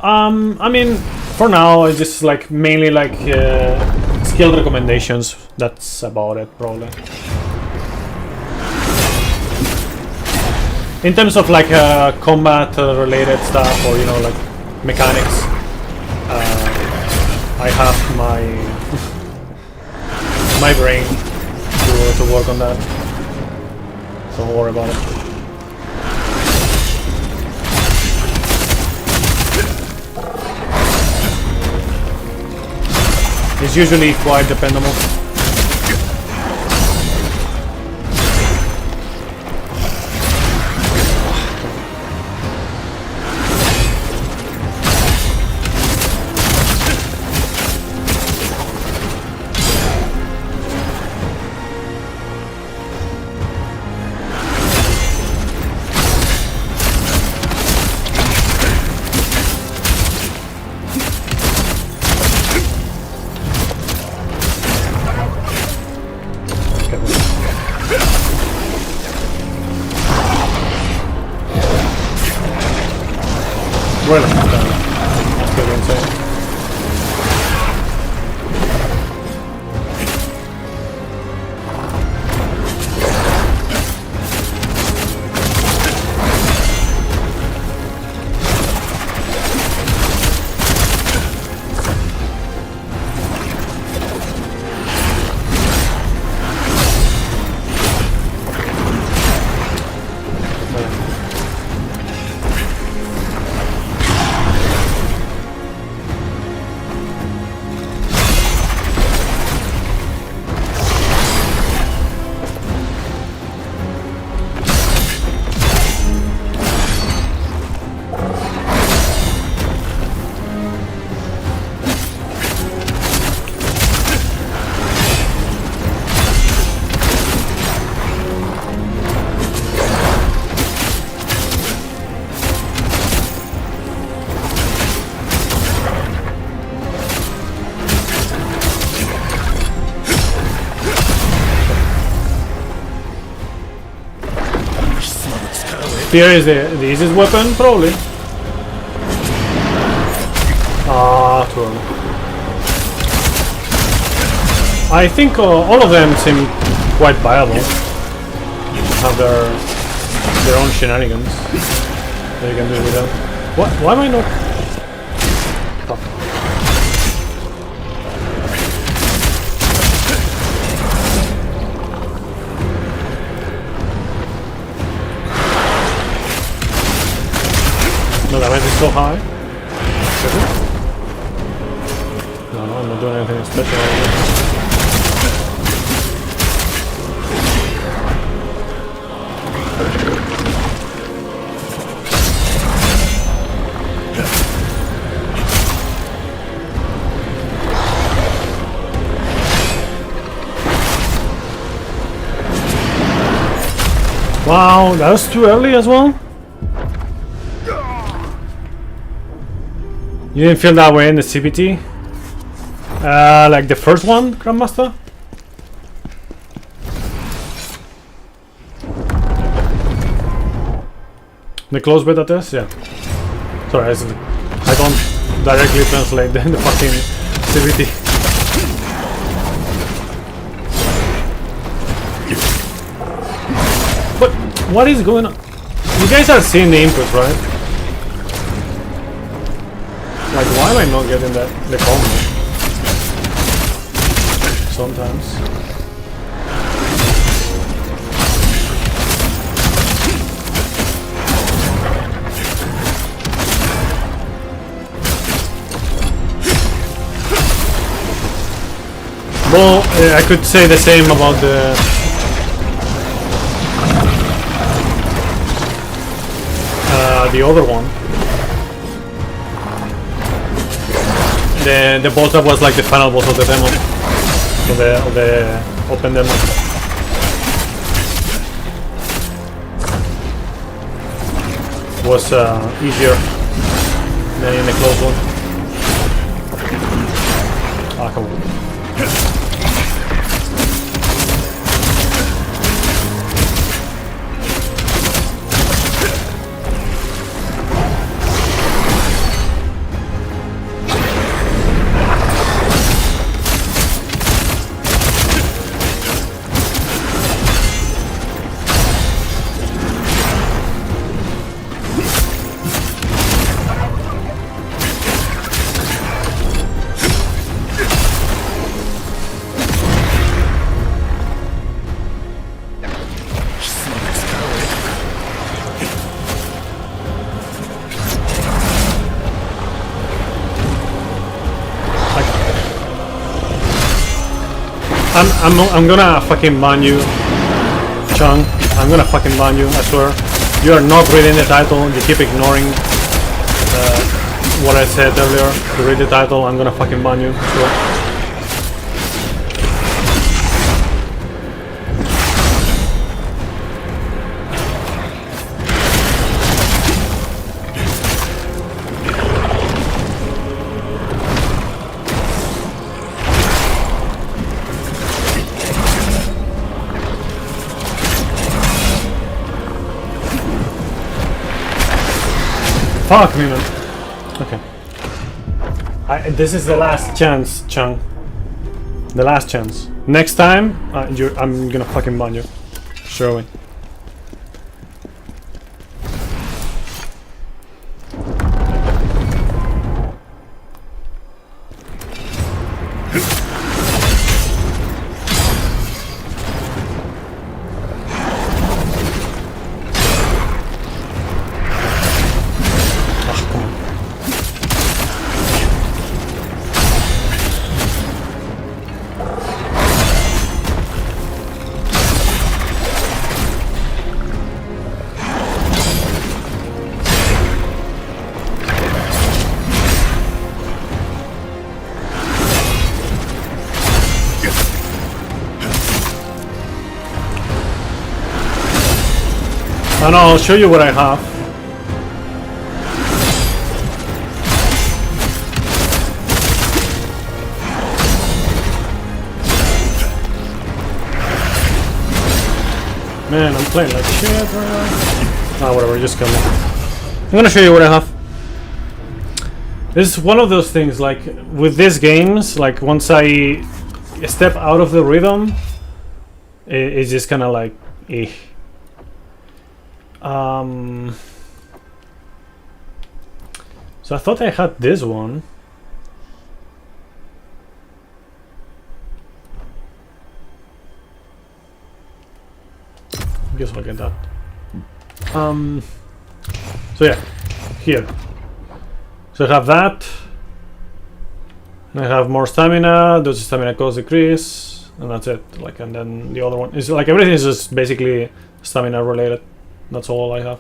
I mean, for now, it's just like mainly like skill recommendations. That's about it, probably. In terms of like combat related stuff or you know like mechanics, I have my brain to work on that. So don't worry about it. It's usually quite dependable. Really? That's pretty insane. Spear is the easiest weapon, probably. Ah, too early. I think all of them seem quite viable. Have their own shenanigans that you can do with them. What? Why am I not? Oh. No, that is so high. No, I'm not doing anything special. Wow, that was too early as well. You didn't feel that way in the CBT? Like the first one, Grandmaster? The closed beta test? Yeah. Sorry, I don't directly translate the fucking CBT. But what is going on? You guys are seeing the inputs, right? Like, why am I not getting the combo? Sometimes. Well, I could say the same about the other one. The boss that was like the final boss of the demo, of the open demo. Was easier than in the close one. Ah, come on. I'm gonna fucking ban you, Chung. I'm gonna fucking ban you, I swear. You are not reading the title, you keep ignoring what I said earlier. To read the title, I'm gonna fucking ban you, I swear. Fuck me, man. Okay. This is the last chance, Chung. The last chance. Next time, I'm gonna fucking ban you. Surely. And I'll show you what I have. Man, I'm playing like shit right now. Ah, whatever, just kill me. I'm gonna show you what I have. This is one of those things, like, with these games, like, once I step out of the rhythm, it's just kinda like, eh. So I thought I had this one. Guess I'll get that. So yeah, here. So I have that. And I have more stamina. Those stamina cost decrease, and that's it. Like, and then the other one is like everything is just basically stamina related. That's all I have.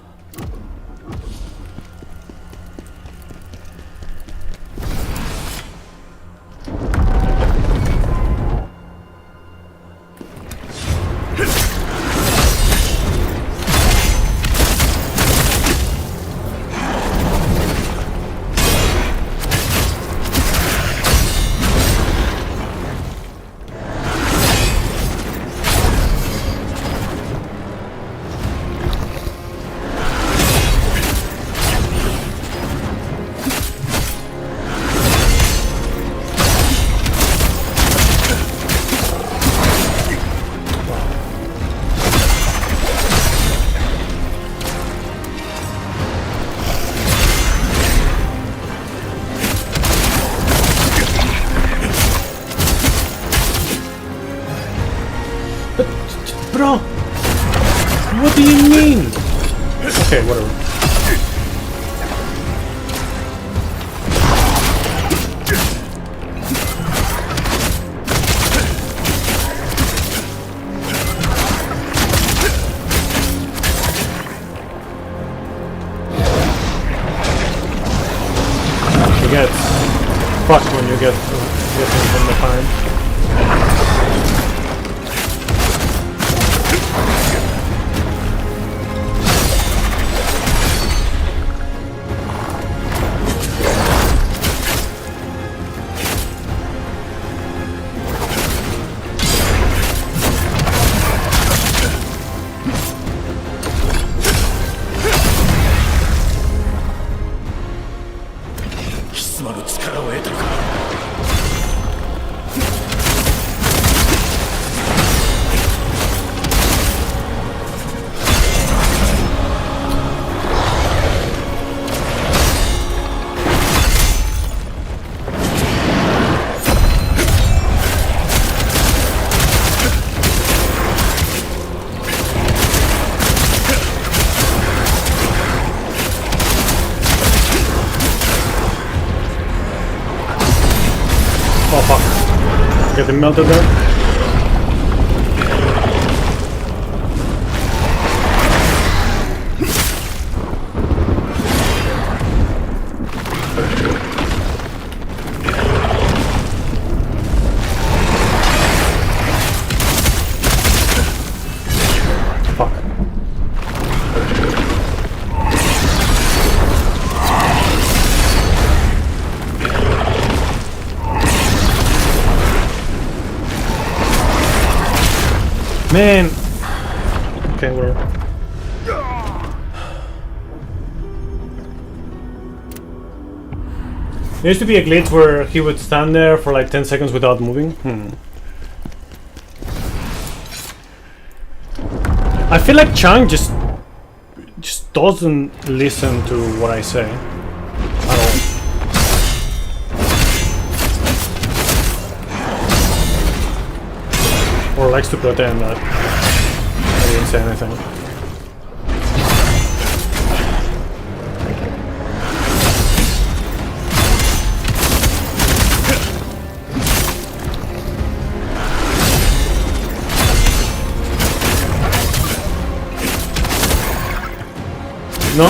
Bro, what do you mean? Okay, whatever. You get fucked when you get him from behind. Oh fuck. Getting melted there. Man. Okay, whatever. There used to be a glitch where he would stand there for like 10 seconds without moving. I feel like Chang just doesn't listen to what I say at all. Or likes to pretend that I didn't say anything. No.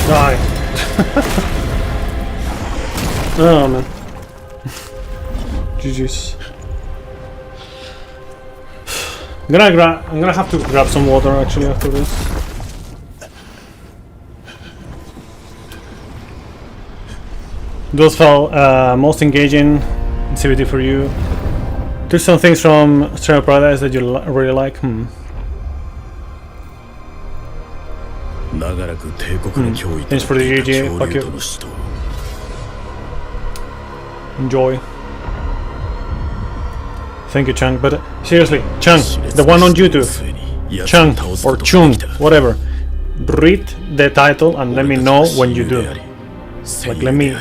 Die. Oh man. GG's. I'm gonna have to grab some water actually after this. Those felt most engaging activity for you. Took some things from Strain of Paradise that you really like. Thanks for the GG. Fuck you. Enjoy. Thank you, Chang. But seriously, Chang, the one on YouTube, Chang or Chung, whatever, read the title and let me know when you do. Like, let me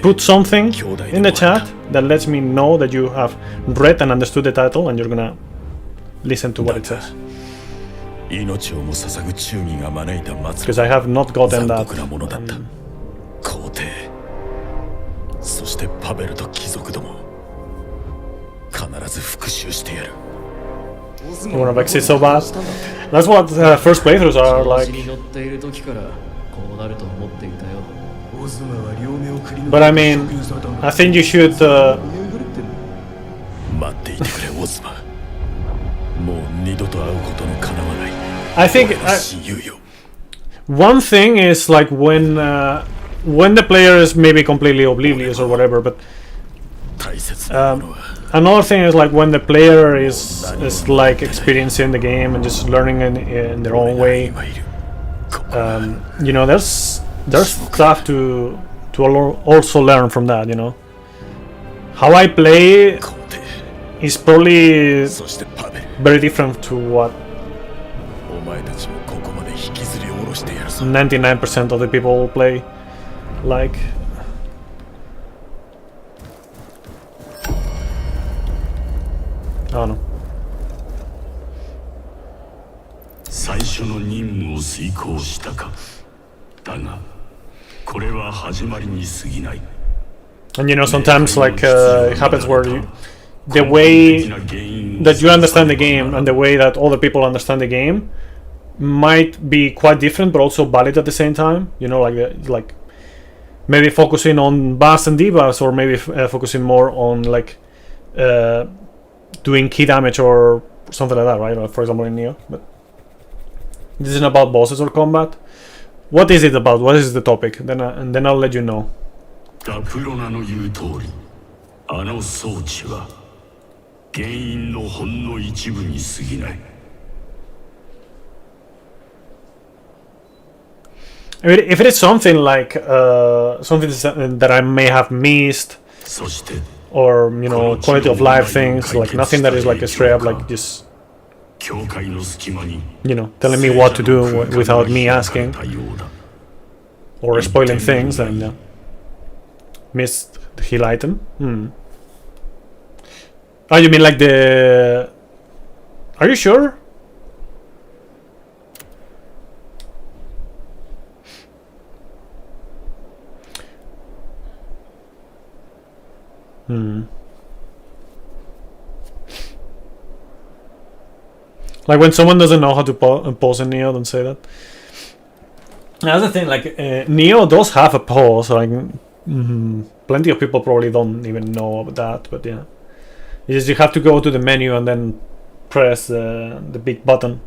put something in the chat that lets me know that you have read and understood the title and you're gonna listen to what it says. Because I have not gotten that. You wanna backseat so bad? That's what first playthroughs are like. But I mean, I think you should. I think one thing is like when the player is maybe completely oblivious or whatever, but another thing is like when the player is like experiencing the game and just learning in their own way. You know, there's stuff to also learn from that. You know, how I play is probably very different to what 99% of the people play. Like, I don't know. 最初の任務を遂行したか。だが、これは始まりに過ぎない。 And you know, sometimes like it happens where the way that you understand the game and the way that other people understand the game might be quite different, but also valid at the same time. You know, like maybe focusing on buffs and debuffs, or maybe focusing more on like doing key damage or something like that, right? Like, for example, in Neo. But this isn't about bosses or combat. What is it about? What is the topic? And then I'll let you know. ダプロナの言う通り、あの装置は原因のほんの一部に過ぎない。 I mean, if it is something like something that I may have missed, or you know, quality of life things, like nothing that is like a straight up like just, you know, telling me what to do without me asking, or spoiling things, and missed the heal item. Oh, you mean like the? Are you sure? Like when someone doesn't know how to pause in Neo, don't say that. That's the thing, like Neo does have a pause, like plenty of people probably don't even know about that, but yeah. It's just you have to go to the menu and then press the big button.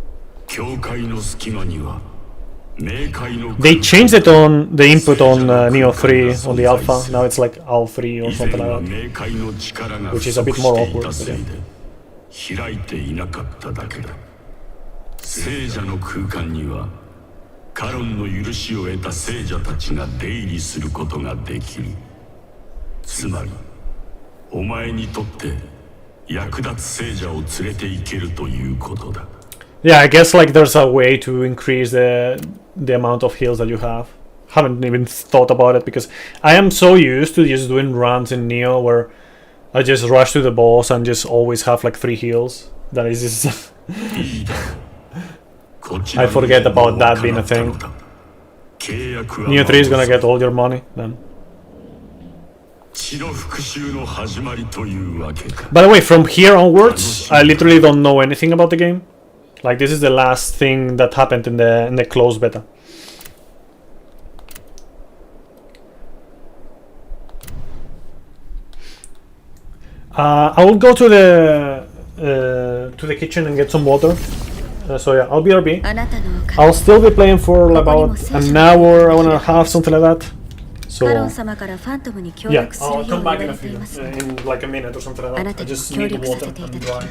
They changed it on the input on Neo 3 on the alpha. Now it's like Al 3 or something like that, which is a bit more awkward. But yeah. 聖者の空間にはカロンの許しを得た聖者たちが出入りすることができる。つまりお前にとって役立つ聖者を連れて行けるということだ。 Yeah, I guess like there's a way to increase the amount of heals that you have. Haven't even thought about it because I am so used to just doing runs in Neo where I just rush to the boss and just always have like 3 heals. That is just I forget about that being a thing. Neo 3 is gonna get all your money then. By the way, from here onwards, I literally don't know anything about the game. Like this is the last thing that happened in the closed beta. I will go to the kitchen and get some water. So yeah, I'll be RB. I'll still be playing for about an hour and a half, something like that. So yeah, I'll come back in a few, in like a minute or something like that. I just need water and dry.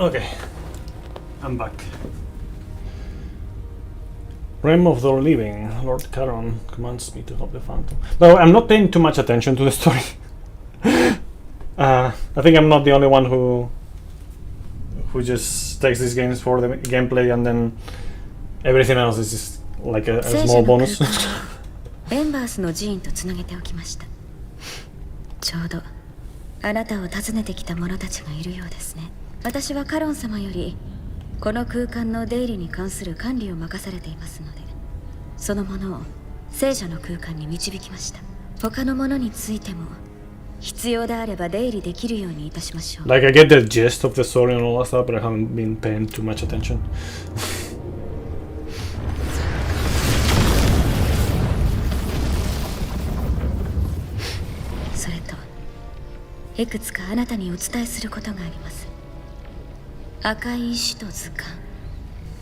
Okay, I'm back. Realm of the Living. Lord Charon commands me to help the Phantom. No, I'm not paying too much attention to the story. I think I'm not the only one who just takes these games for the gameplay and then everything else is just like a small bonus. エンバースの寺院とつなげておきました。ちょうどあなたを訪ねてきた者たちがいるようですね。私はカロン様よりこの空間の出入りに関する管理を任されていますので、そのものを聖者の空間に導きました。他のものについても必要であれば出入りできるようにいたしましょう。Like I get the gist of the story and all that stuff, but I haven't been paying too much attention. それといくつかあなたにお伝えすることがあります。赤い石と図鑑、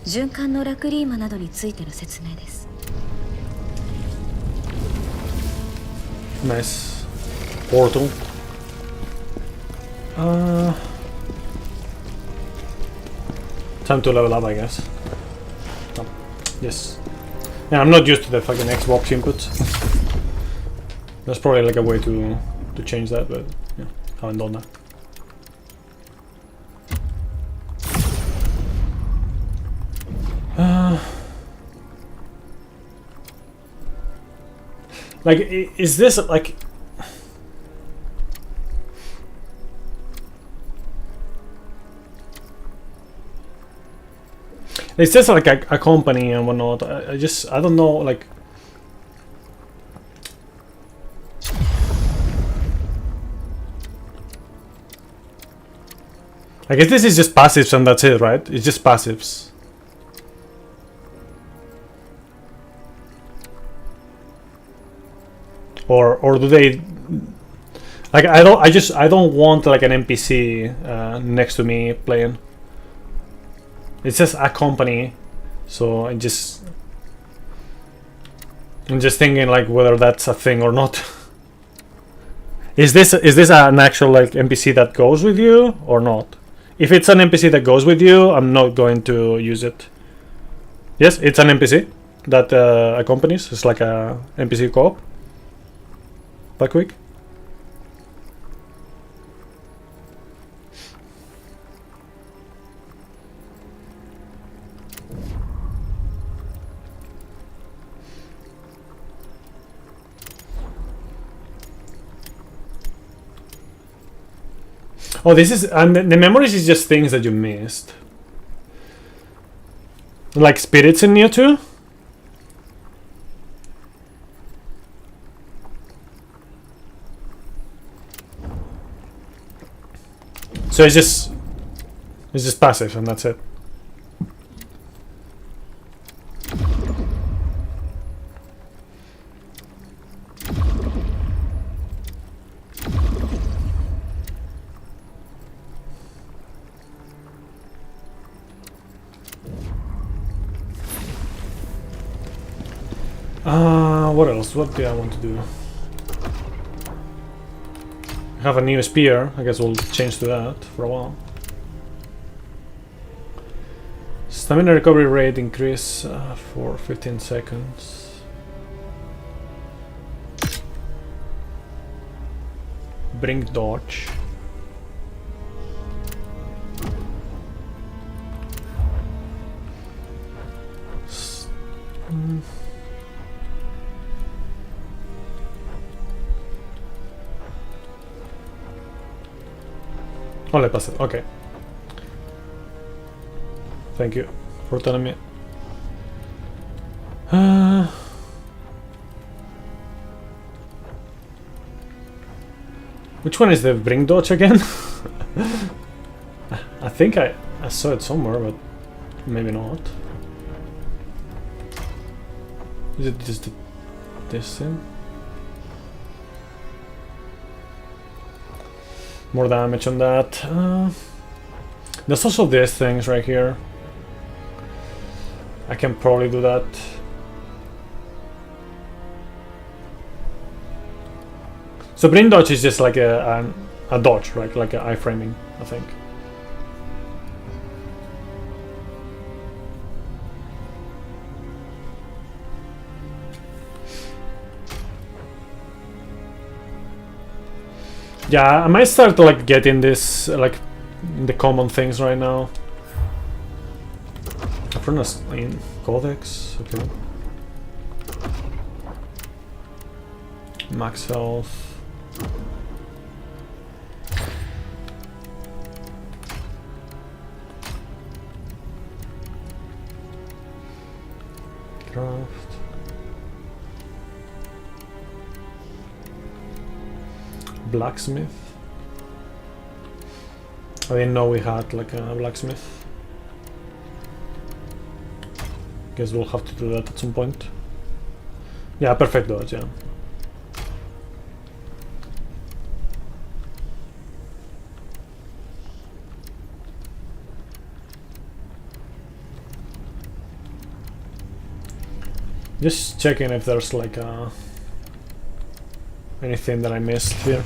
循環のラクリーマなどについての説明です。Nice. Portal. Time to level up, I guess. Oh, yes. Yeah, I'm not used to the fucking Xbox input. There's probably like a way to change that, but yeah, haven't done that. Like, is this like? It's just like a company and whatnot. I don't know, like. I guess this is just passives and that's it, right? It's just passives. Or do they like I don't want like an NPC next to me playing. It's just a company, so I'm just thinking like whether that's a thing or not. Is this an actual like NPC that goes with you or not? If it's an NPC that goes with you, I'm not going to use it. Yes, it's an NPC that accompanies. It's like a NPC co-op. That quick. Oh, this is the memories is just things that you missed. Like spirits in Neo 2? So it's just passive and that's it. What else? What do I want to do? I have a new spear. I guess we'll change to that for a while. Stamina recovery rate increase for 15 seconds. Bring dodge. Oh, le passé. Okay. Thank you for telling me. Which one is the bring dodge again? I think I saw it somewhere, but maybe not. Is it just this thing? More damage on that. There's also these things right here. I can probably do that. So bring dodge is just like a dodge, right? Like an iframing, I think. Yeah, I might start to like get in this like the common things right now. Furnace in Codex, okay. Max health. Craft. Blacksmith. I didn't know we had like a blacksmith. Guess we'll have to do that at some point. Yeah, perfect dodge, yeah. Just checking if there's like anything that I missed here.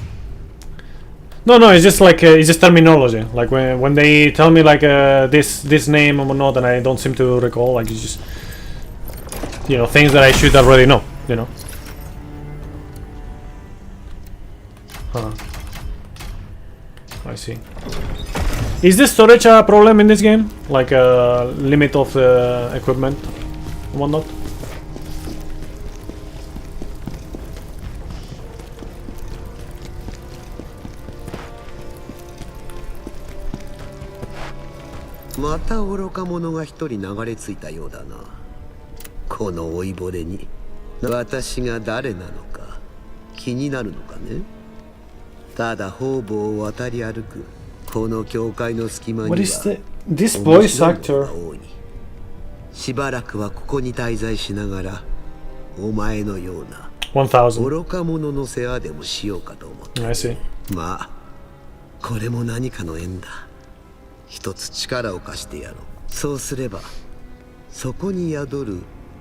No, it's just like it's just terminology. Like when they tell me like this name or whatnot, and I don't seem to recall. Like it's just, you know, things that I should already know. You know. Huh. I see. Is the storage a problem in this game? Like a limit of equipment and whatnot?また愚か者が一人流れ着いたようだな。この老いぼれに私が誰なのか気になるのかね。ただ方々を渡り歩くこの教会の隙間には What is this voice actor? しばらくはここに滞在しながらお前のような1000. 愚か者の世話でもしようかと思って。 I see. まあこれも何かの縁だ。一つ力を貸してやろう。そうすればそこに宿る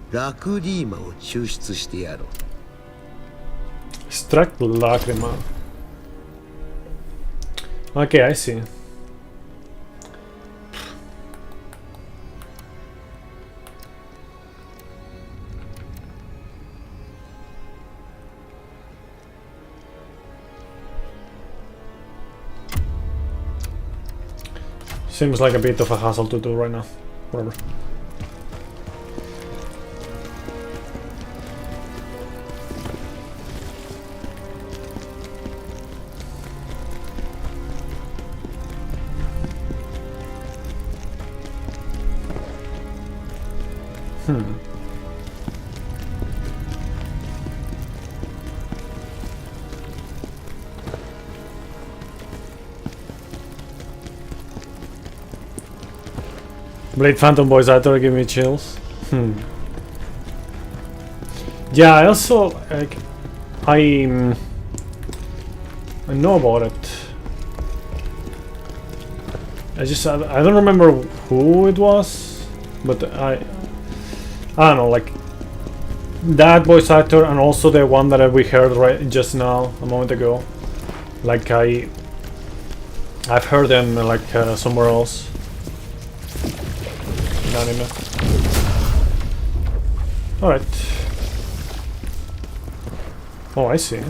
ラクリーマを抽出してやろう。 Extract lacrima. Okay, I see. Seems like a bit of a hassle to do right now. Whatever. Blade Phantom voice actor give me chills. Yeah, I also like I know about it. I don't remember who it was, but I don't know, like that voice actor and also the one that we heard right just now a moment ago. Like I've heard them like somewhere else. Anime. Alright. Oh, I see.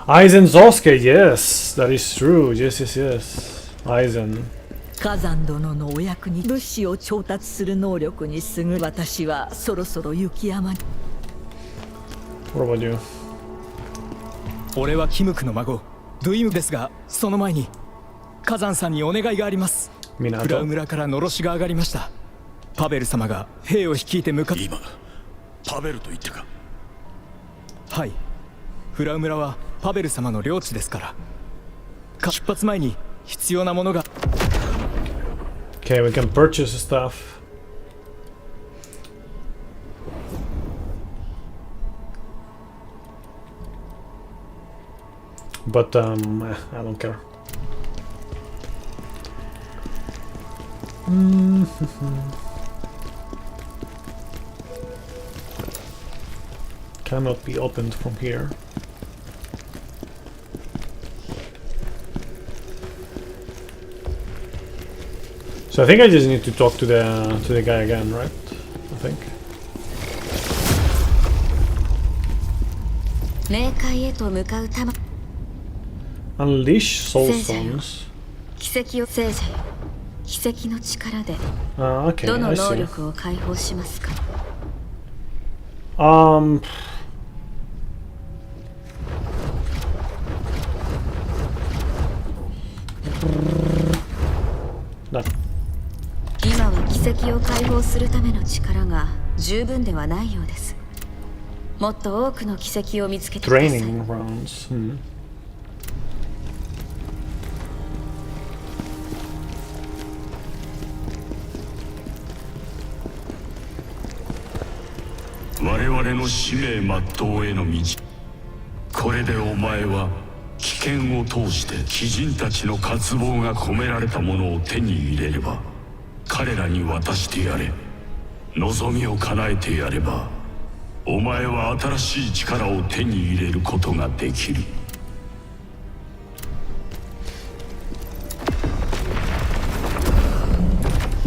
Aizen Zosuke, yes, that is true. Yes. Aizen. 火山殿のお役に物資を調達する能力に優る私はそろそろ雪山に。 What about you? 俺はキムクの孫ドゥイムですが、その前に火山さんにお願いがあります。フラウ村からのろしが上がりました。パベル様が兵を率いて向かっ。今パベルと言ったか。はい、フラウ村はパベル様の領地ですから。出発前に必要なものが。 Okay, we can purchase stuff. But I don't care. Cannot be opened from here. So I think I just need to talk to the guy again, right? I think. 冥界へと向かうたま Unleash soul 聖者よ stones. 奇跡を聖者よ奇跡の力で Okay, どの I 能 see. 力を解放しますか That. 今は奇跡を解放するための力が十分ではないようです。もっと多くの奇跡を見つけてください。 Training rounds. Hmm. 我々の使命全うへの道。これでお前は危険を通して鬼人たちの渇望が込められたものを手に入れれば彼らに渡してやれ。望みを叶えてやればお前は新しい力を手に入れることができる。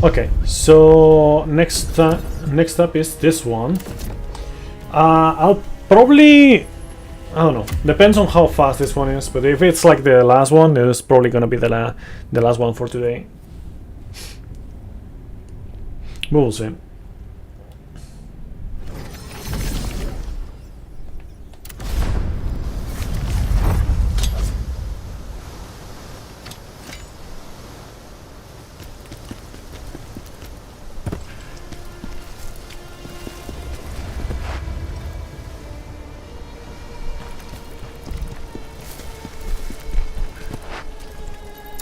Okay, so next up is this one. I'll probably, I don't know, depends on how fast this one is, but if it's like the last one, it's probably gonna be the last one for today. We'll see.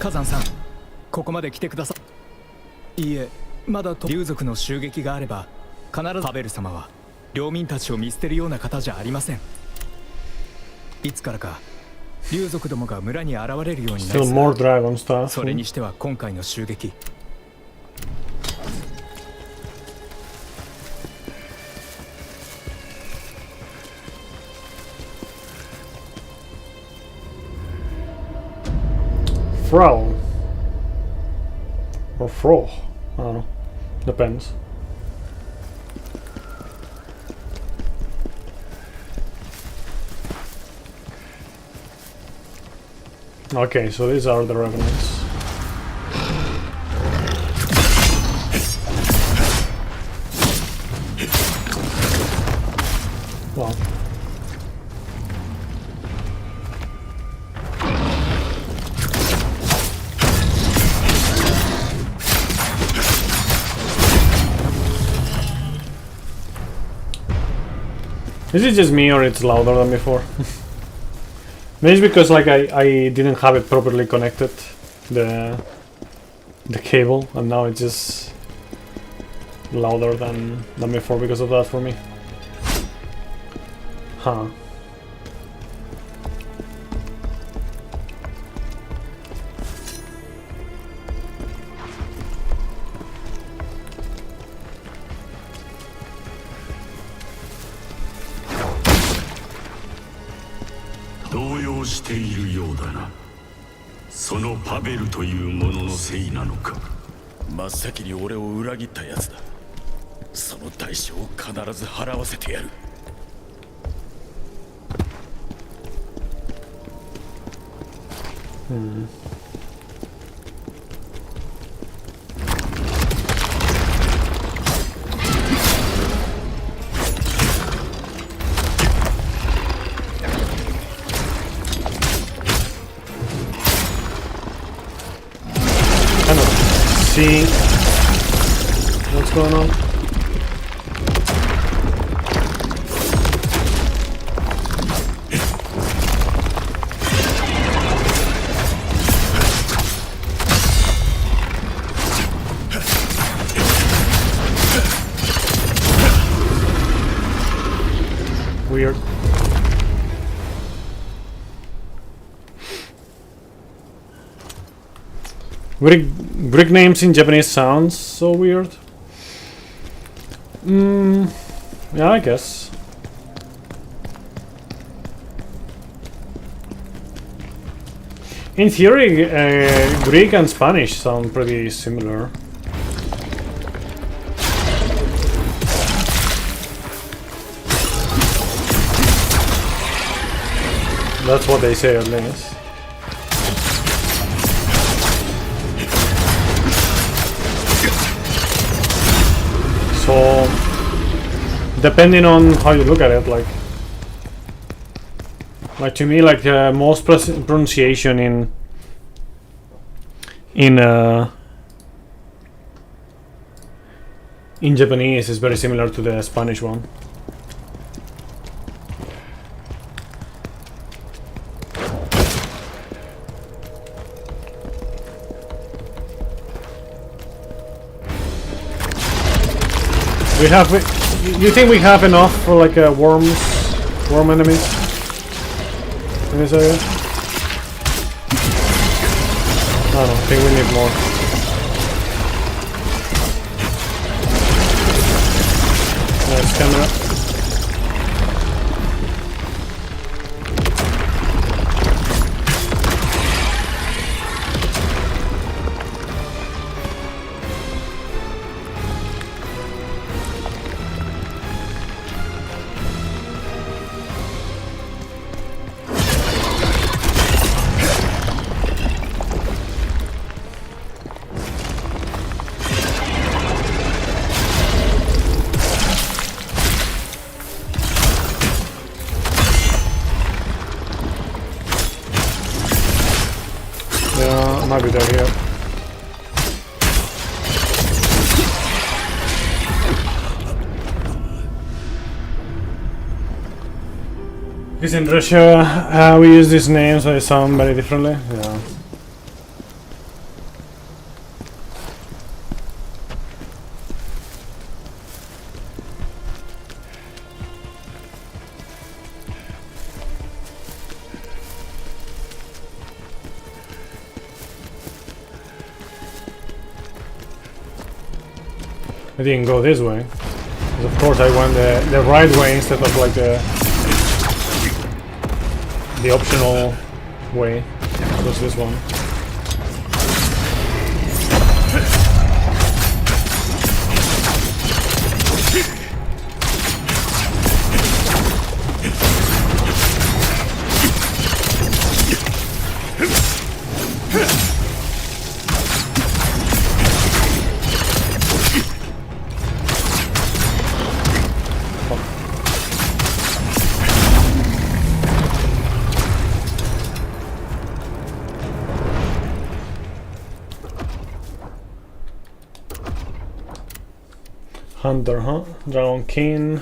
Khazanさん、ここまで来てください。いいえ、まだ竜族の襲撃があれば必ずパベル様は領民たちを見捨てるような方じゃありません。いつからか竜族どもが村に現れるようになり Still more dragon stuff. それにしては今回の襲撃 Frow or Fro, I don't know. Depends. Okay, so these are the revenants. Wow. Is it just me or it's louder than before? Maybe it's because like I didn't have it properly connected, the cable, and now it's just louder than before because of that for me. Huh.動しているようだな。そのパベルというもののせいなのか。真っ先に俺を裏切ったやつだ。その代償を必ず払わせてやる。See what's going on. Weird. Brick names in Japanese sounds so weird. Yeah, I guess. In theory, Greek and Spanish sound pretty similar. That's what they say at least. So, depending on how you look at it, like to me, like most pronunciation in Japanese is very similar to the Spanish one. We have. You think we have enough for like worm enemies in this area? I don't think we need more. Nice camera. Maybe they're here. Because in Russia we use these names, so they sound very differently. Yeah. I didn't go this way. Because of course I went the right way instead of like the optional way. It was this one. Hunter, huh? Dragon King.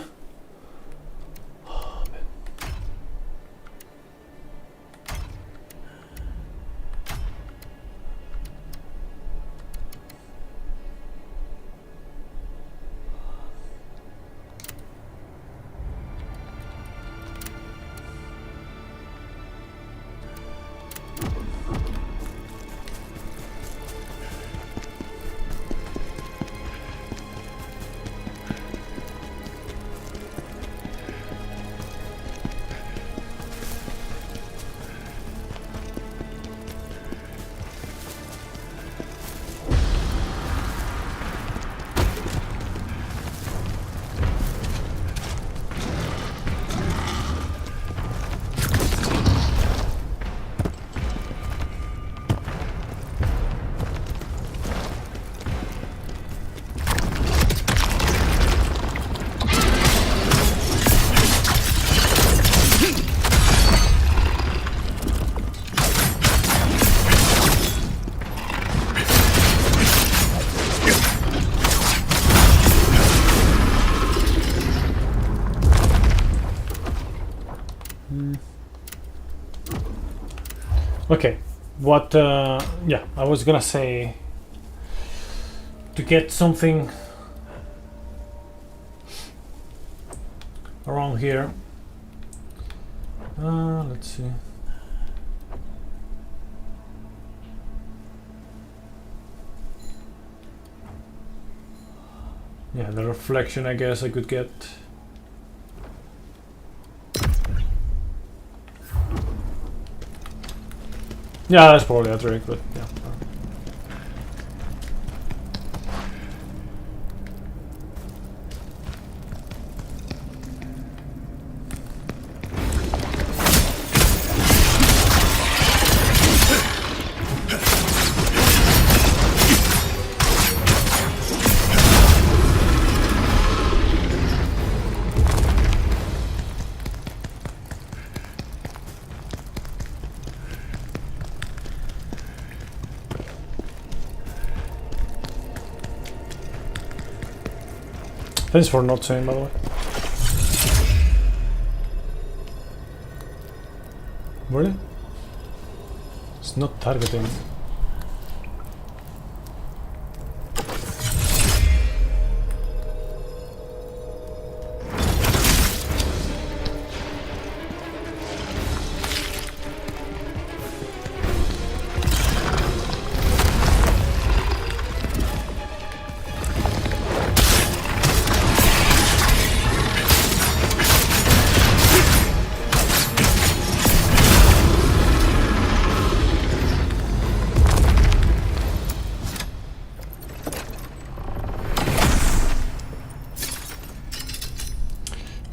Okay, what, yeah, I was gonna say, to get something around here, let's see. Yeah, the reflection I guess I could get. Yeah, that's probably a trick, but yeah. Thanks for not saying, by the way. Really? It's not targeting.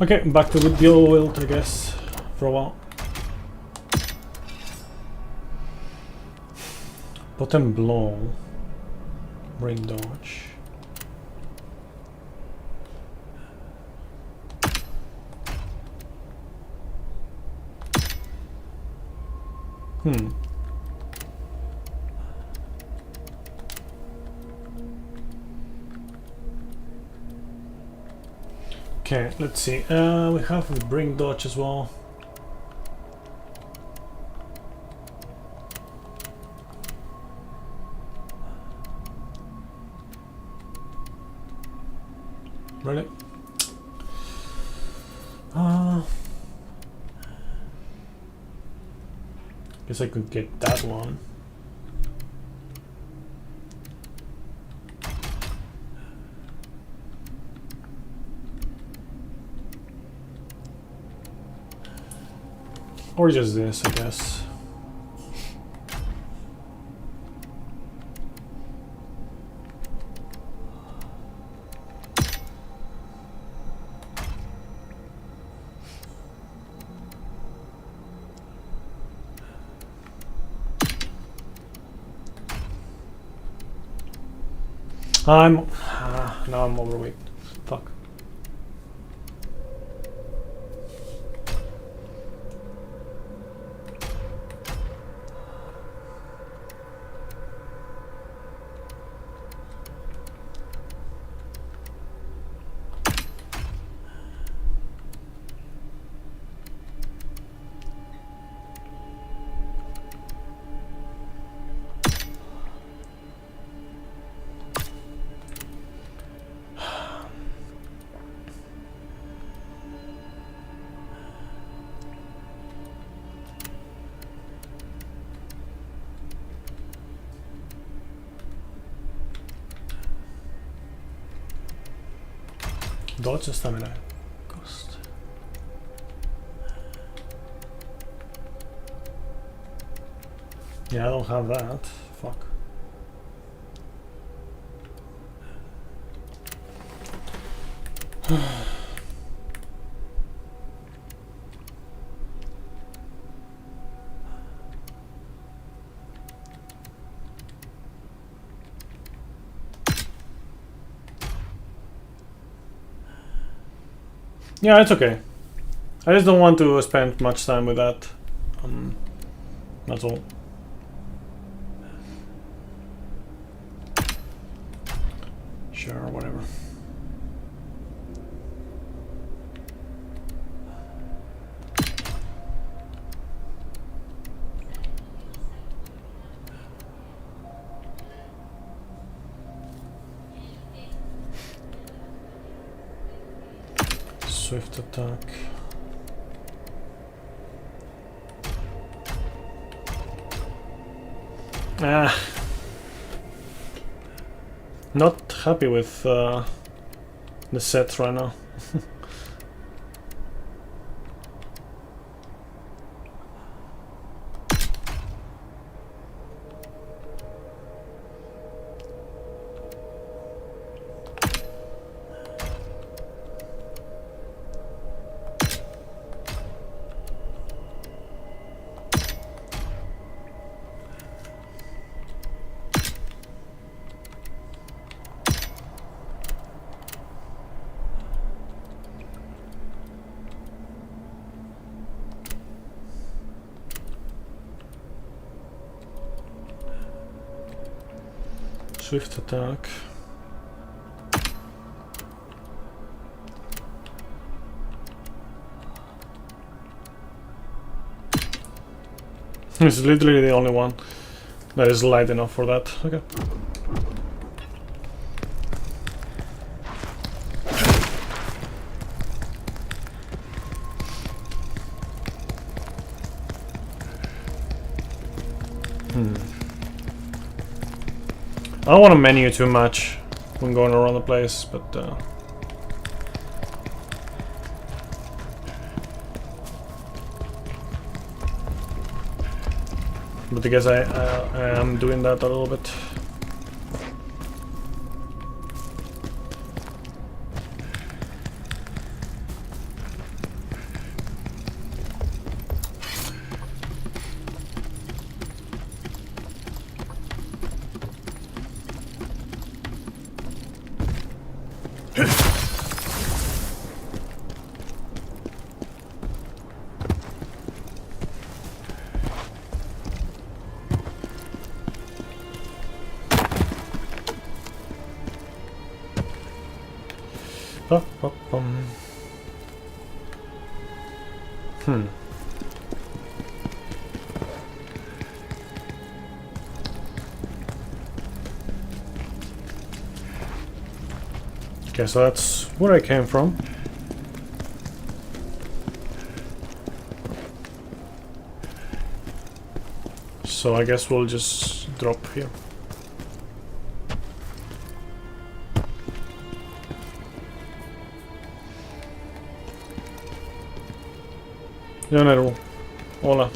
Okay, back to the dual wield, I guess, for a while. Bottom blow, brain dodge. Okay, let's see. We have the bring dodge as well. Really? Guess I could get that one. Or just this, I guess. Now I'm overweight. Fuck. Dodge stamina cost. Yeah, I don't have that. Fuck. Yeah, it's okay. I just don't want to spend much time with that. That's all. Sure, whatever. Swift attack. Not happy with the set right now. Swift attack. It's literally the only one that is light enough for that. Okay. I don't want to menu too much when going around the place, but I guess I am doing that a little bit. Okay, so that's where I came from. So I guess we'll just drop here. Jonero, hola.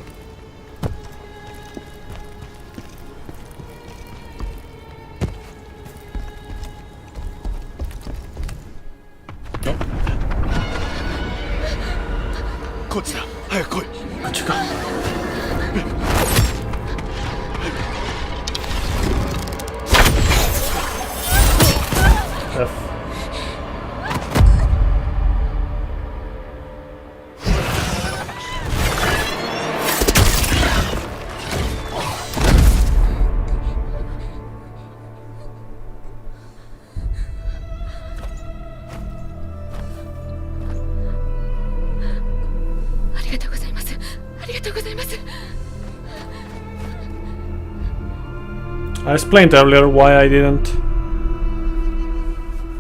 No. こっちだ。早く来い。こっちか。F. I explained earlier why I didn't.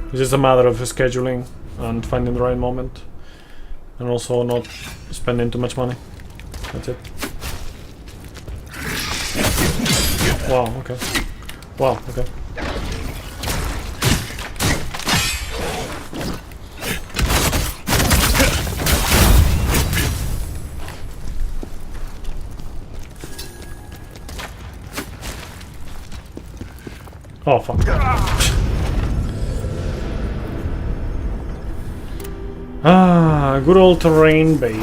It's just a matter of scheduling and finding the right moment, and also not spending too much money. That's it. Wow, okay. Wow, okay. Oh fuck. Ah, good old terrain bait.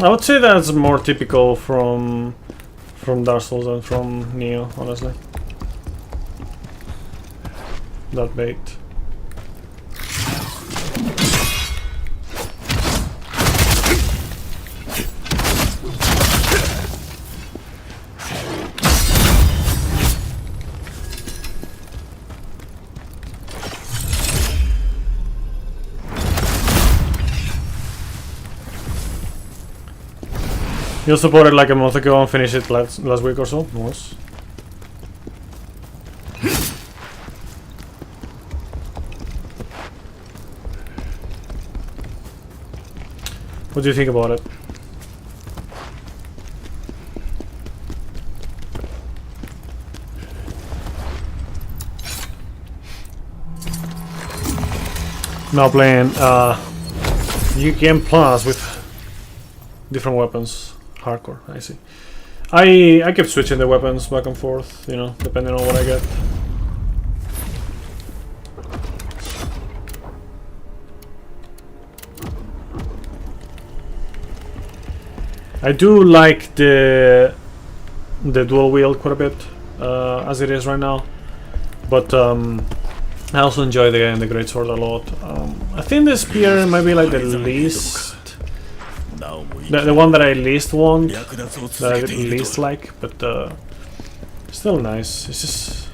I would say that's more typical from Dark Souls than from Neo, honestly. That bait. You supported like a month ago and finished it last week or so? Nice. What do you think about it? Now playing Game Plus with different weapons. Hardcore, I see. I kept switching the weapons back and forth, you know, depending on what I get. I do like the dual wield quite a bit as it is right now, but I also enjoy the greatsword a lot. I think the spear might be like the least, the one that I least want, that I least like, but still nice. It's just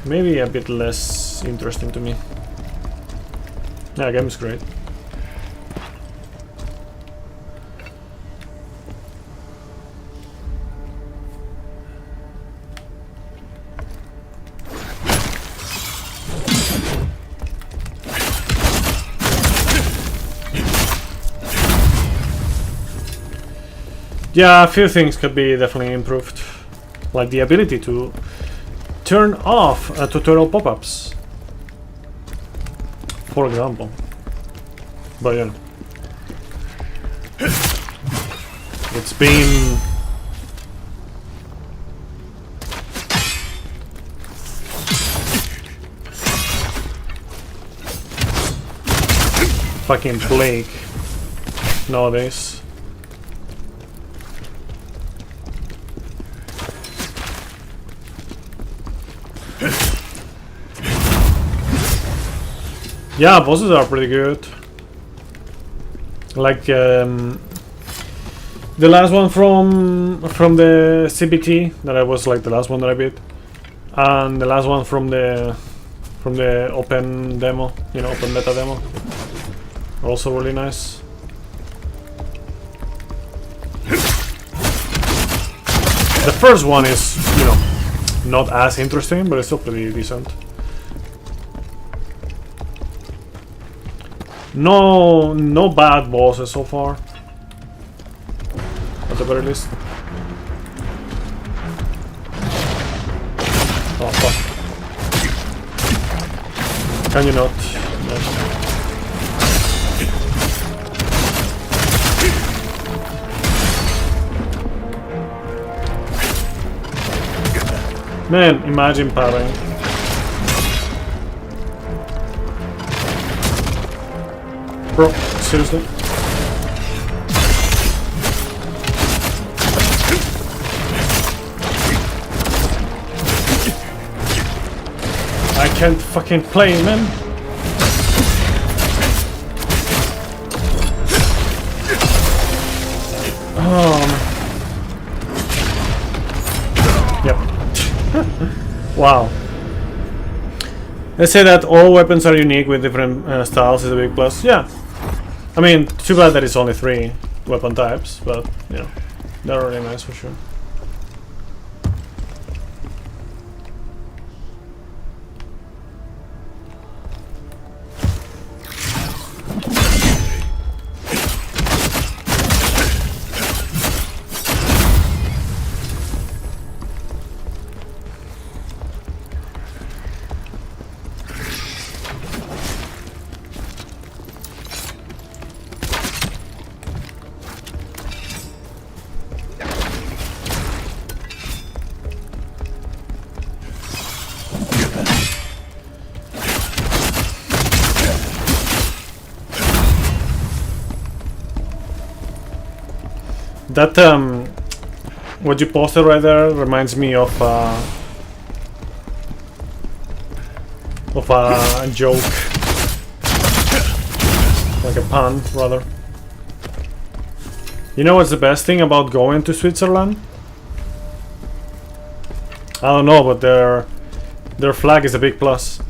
maybe a bit less interesting to me. Yeah, the game is great. Yeah, a few things could be definitely improved, like the ability to turn off tutorial pop-ups, for example. But yeah, it's been fucking plague nowadays. Yeah, bosses are pretty good. Like the last one from the CBT, that I was like the last one that I beat, and the last one from the open demo, you know, open beta demo, are also really nice. The first one is, you know, not as interesting, but it's still pretty decent. No bad bosses so far, at the very least. Oh fuck. Can you not? No. Man, imagine parrying. Bro, seriously? I can't fucking play, man. Oh, man. Yep. Wow. Let's say that all weapons are unique with different styles is a big plus. Yeah. I mean, too bad that it's only 3 weapon types, but, you know, they're really nice for sure. That what you posted right there reminds me of a joke, like a pun rather. You know what's the best thing about going to Switzerland? I don't know, but their flag is a big plus.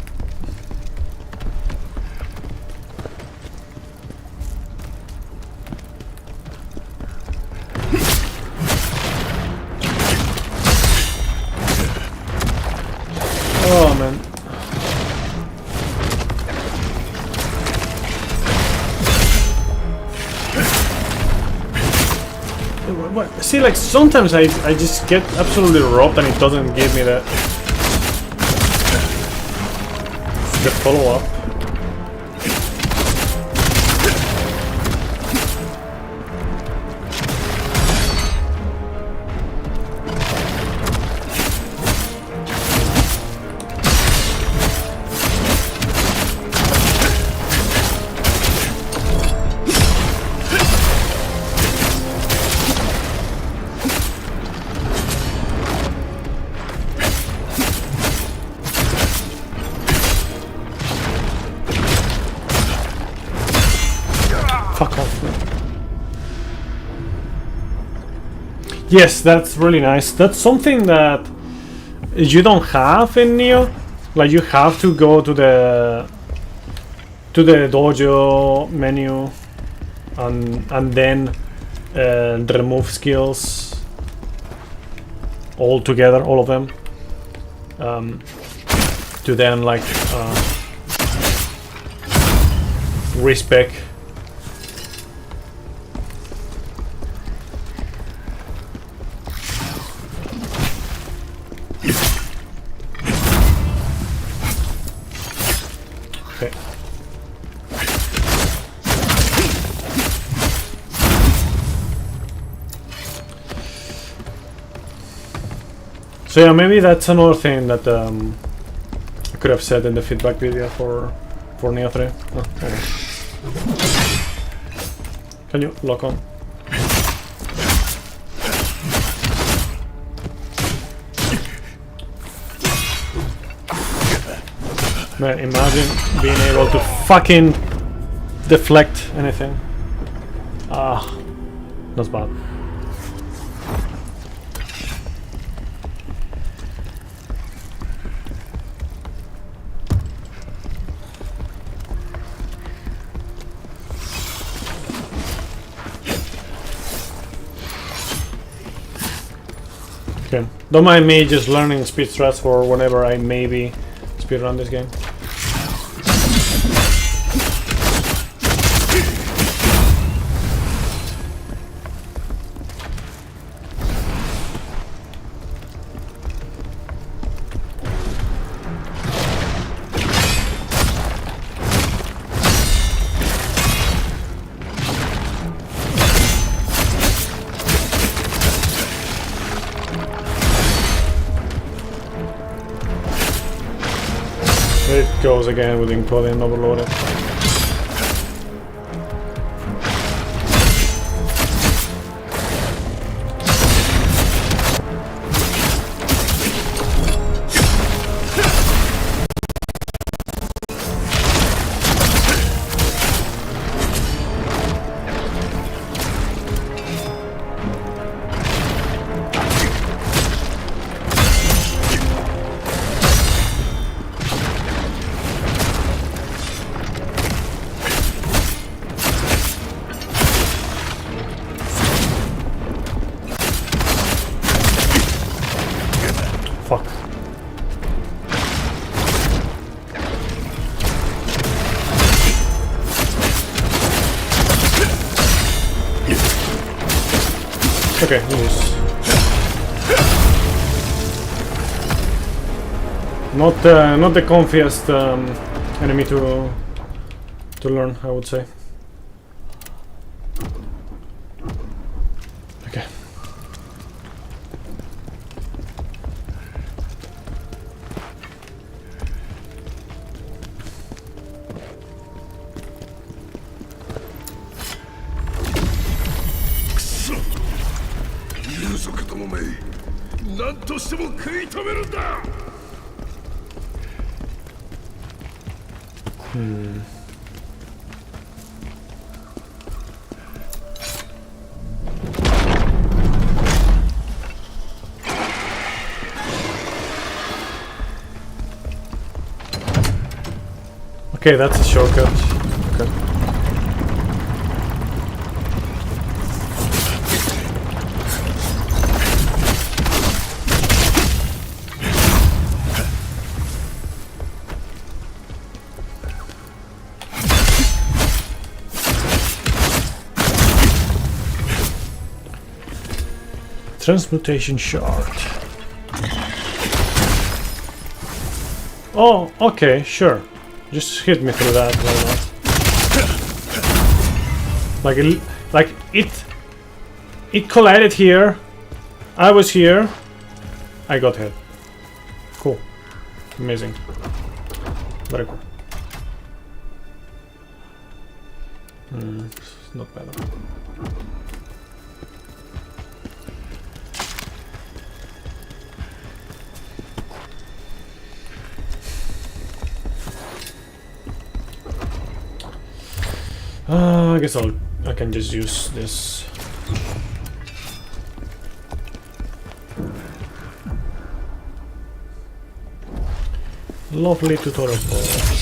Oh man. See, like sometimes I just get absolutely robbed and it doesn't give me the follow-up. Yes, that's really nice. That's something that you don't have in Neo. Like you have to go to the dojo menu and then remove skills all together, all of them, to then like respec. Okay. So yeah, maybe that's another thing that I could have said in the feedback video for Neo 3. Oh, okay. Can you lock on? Man, imagine being able to fucking deflect anything. Ah, that's bad. Okay, don't mind me just learning speed strats for whenever I maybe speedrun this game. It goes again with encoding overloaded. Fuck. Okay, nice. Not the comfiest enemy to learn, I would say. Okay. Okay, that's a shortcut. Okay. Transmutation shard. Oh, okay, sure. Just hit me through that, why not? Like it collided here. I was here. I got hit. Cool. Amazing. Very cool. It's not bad. I guess I can just use this. Lovely tutorial pose.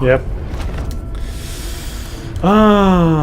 Yep. Oh.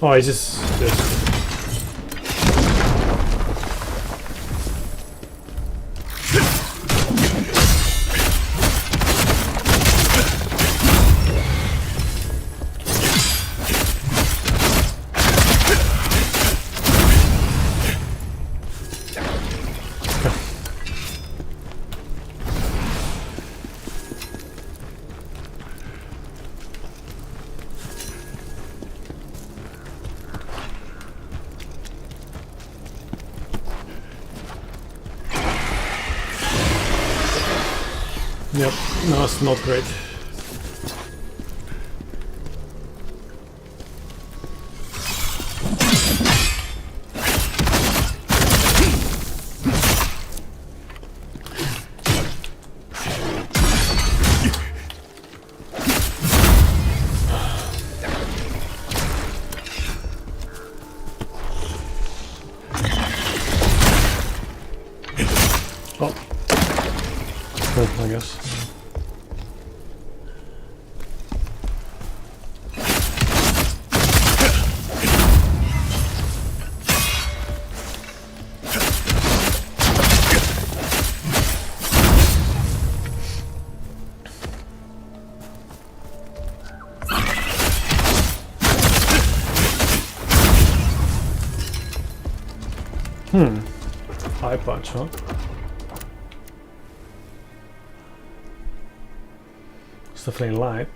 Oh, it's just this. Yep, no, it's not great. Oh. Cool, I guess. High punch, huh? It's definitely light.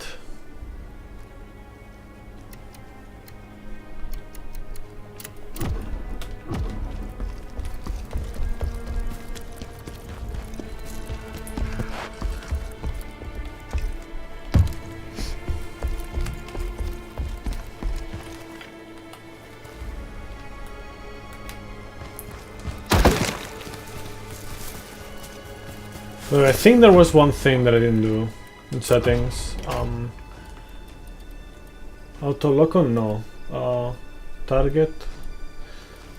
I think there was one thing that I didn't do in settings. Auto lock on? No. Target?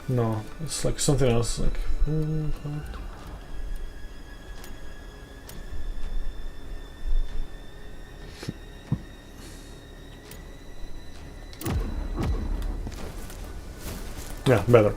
No. It's like something else. Like. Yeah, better.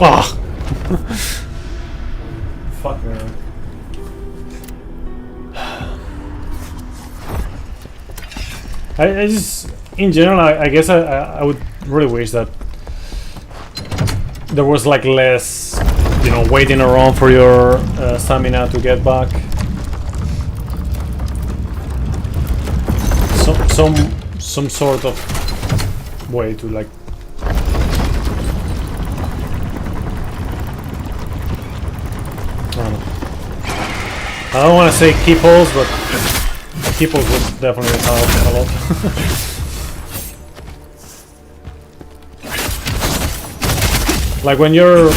Ah! Fuck man. I just, in general, I guess I would really wish that there was like less, you know, waiting around for your stamina to get back. Some sort of way to like. I don't want to say keep holes, but keep holes would definitely help a lot. Like when you're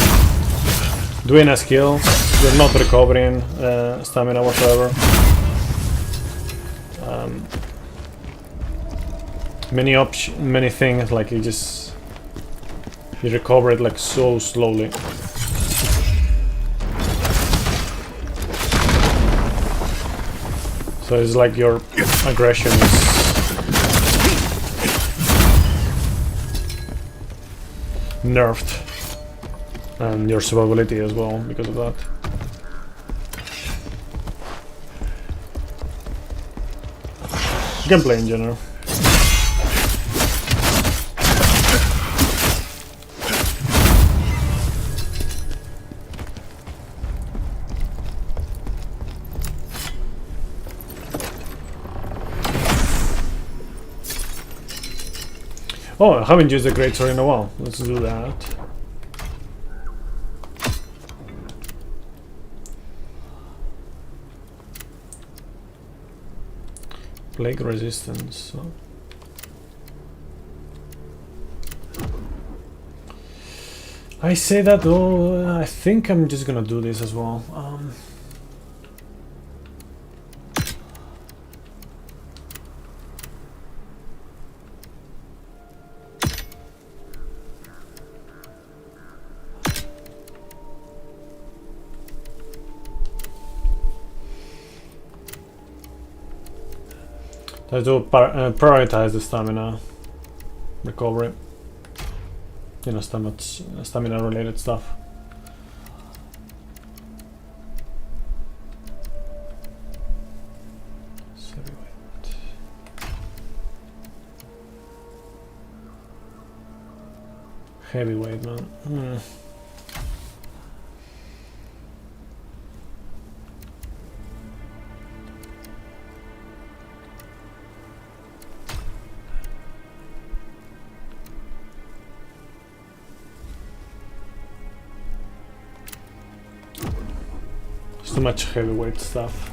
doing a skill, you're not recovering stamina whatsoever. Many things like you recover it like so slowly. So it's like your aggression is nerfed, and your survivability as well because of that. You can play in general. Oh, I haven't used the greatsword in a while. Let's do that. Plague resistance. So. I say that though, I think I'm just gonna do this as well. I do prioritize the stamina recovery, you know, stamina related stuff. Heavyweight, man. Too much heavyweight stuff.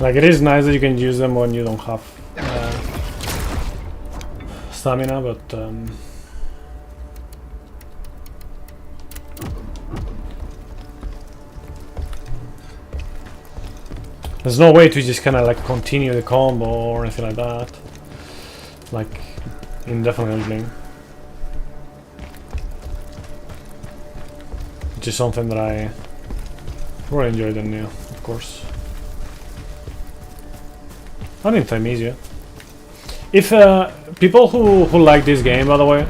Like, it is nice that you can use them when you don't have stamina, but there's no way to just kind of like continue the combo or anything like that, like indefinitely, which is something that I really enjoyed in Neo, of course. And in Thymesia. If people who like this game, by the way,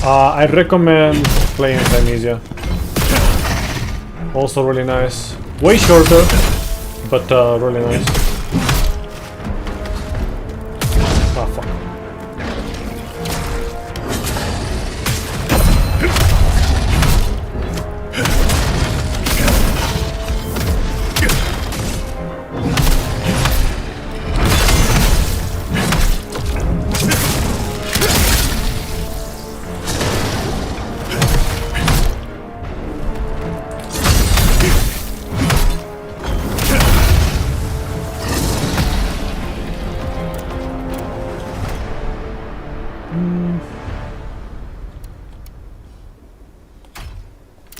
I recommend playing Thymesia. Also really nice. Way shorter, but really nice. Ah, fuck.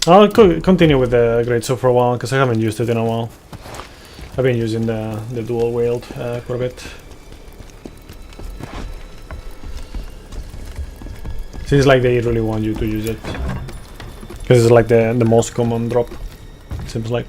I'll continue with the Great Sword for a while, because I haven't used it in a while. I've been using the dual wield quite a bit. Seems like they really want you to use it, because it's like the most common drop, it seems like.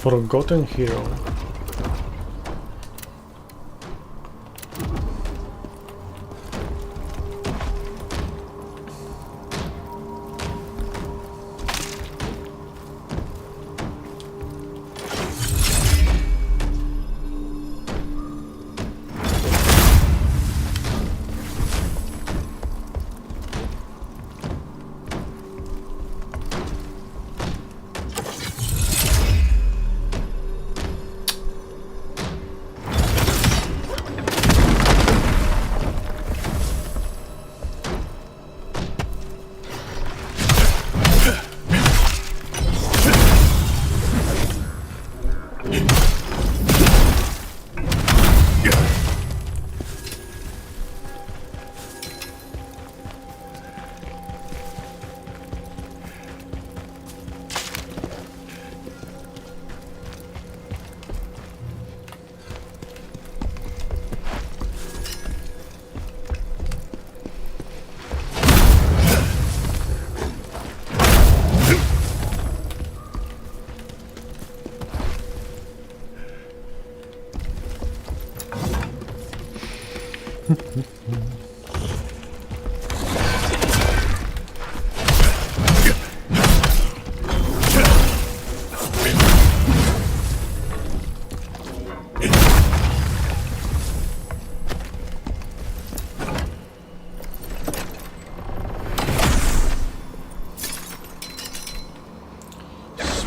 Forgotten Hero.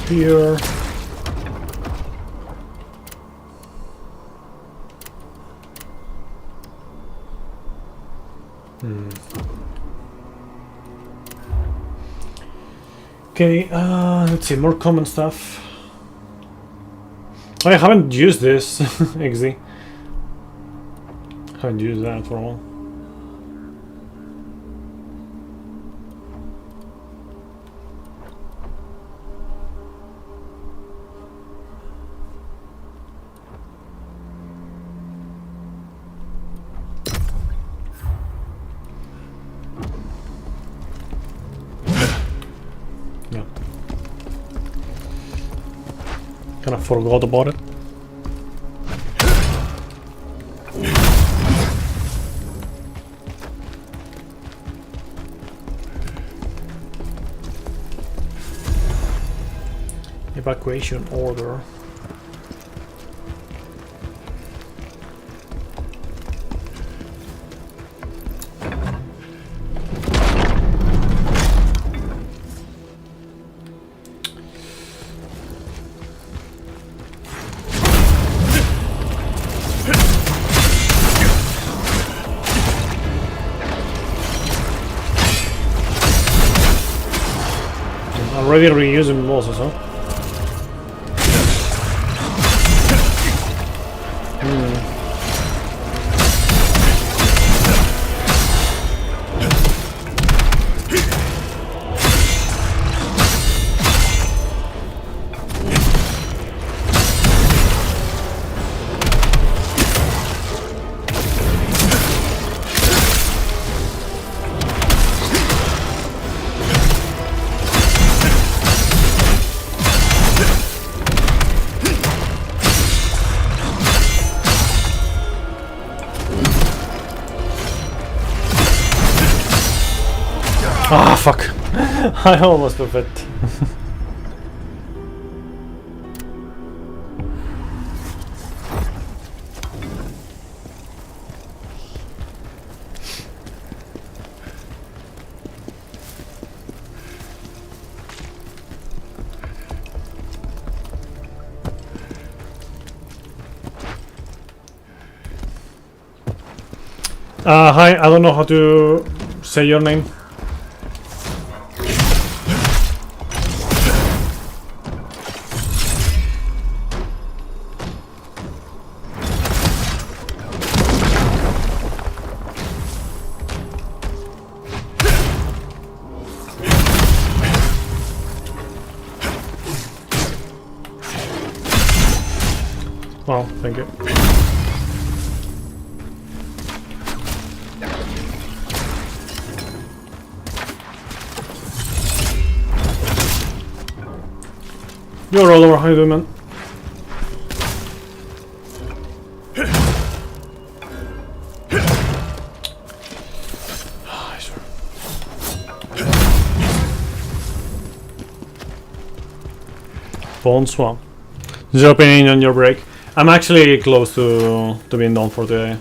Spear. Okay, let's see, more common stuff. I haven't used this, XD. Haven't used that for a while. Yeah. Kind of forgot about it. Evacuation order. Already reusing bosses, huh? Ah, fuck. I almost with it. Hi, I don't know how to say your name. Well, thank you. You're all over, how you doing, man? Bonsoir. Your opinion on your break? I'm actually close to being done for today.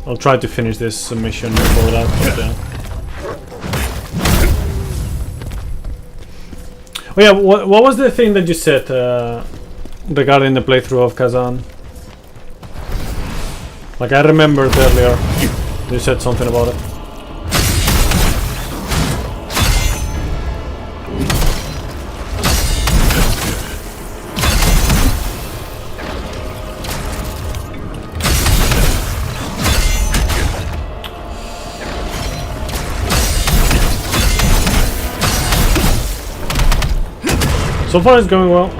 I'll try to finish this mission before that. But, oh yeah, what was the thing that you said regarding the playthrough of Khazan? Like, I remembered earlier you said something about it. So far it's going well.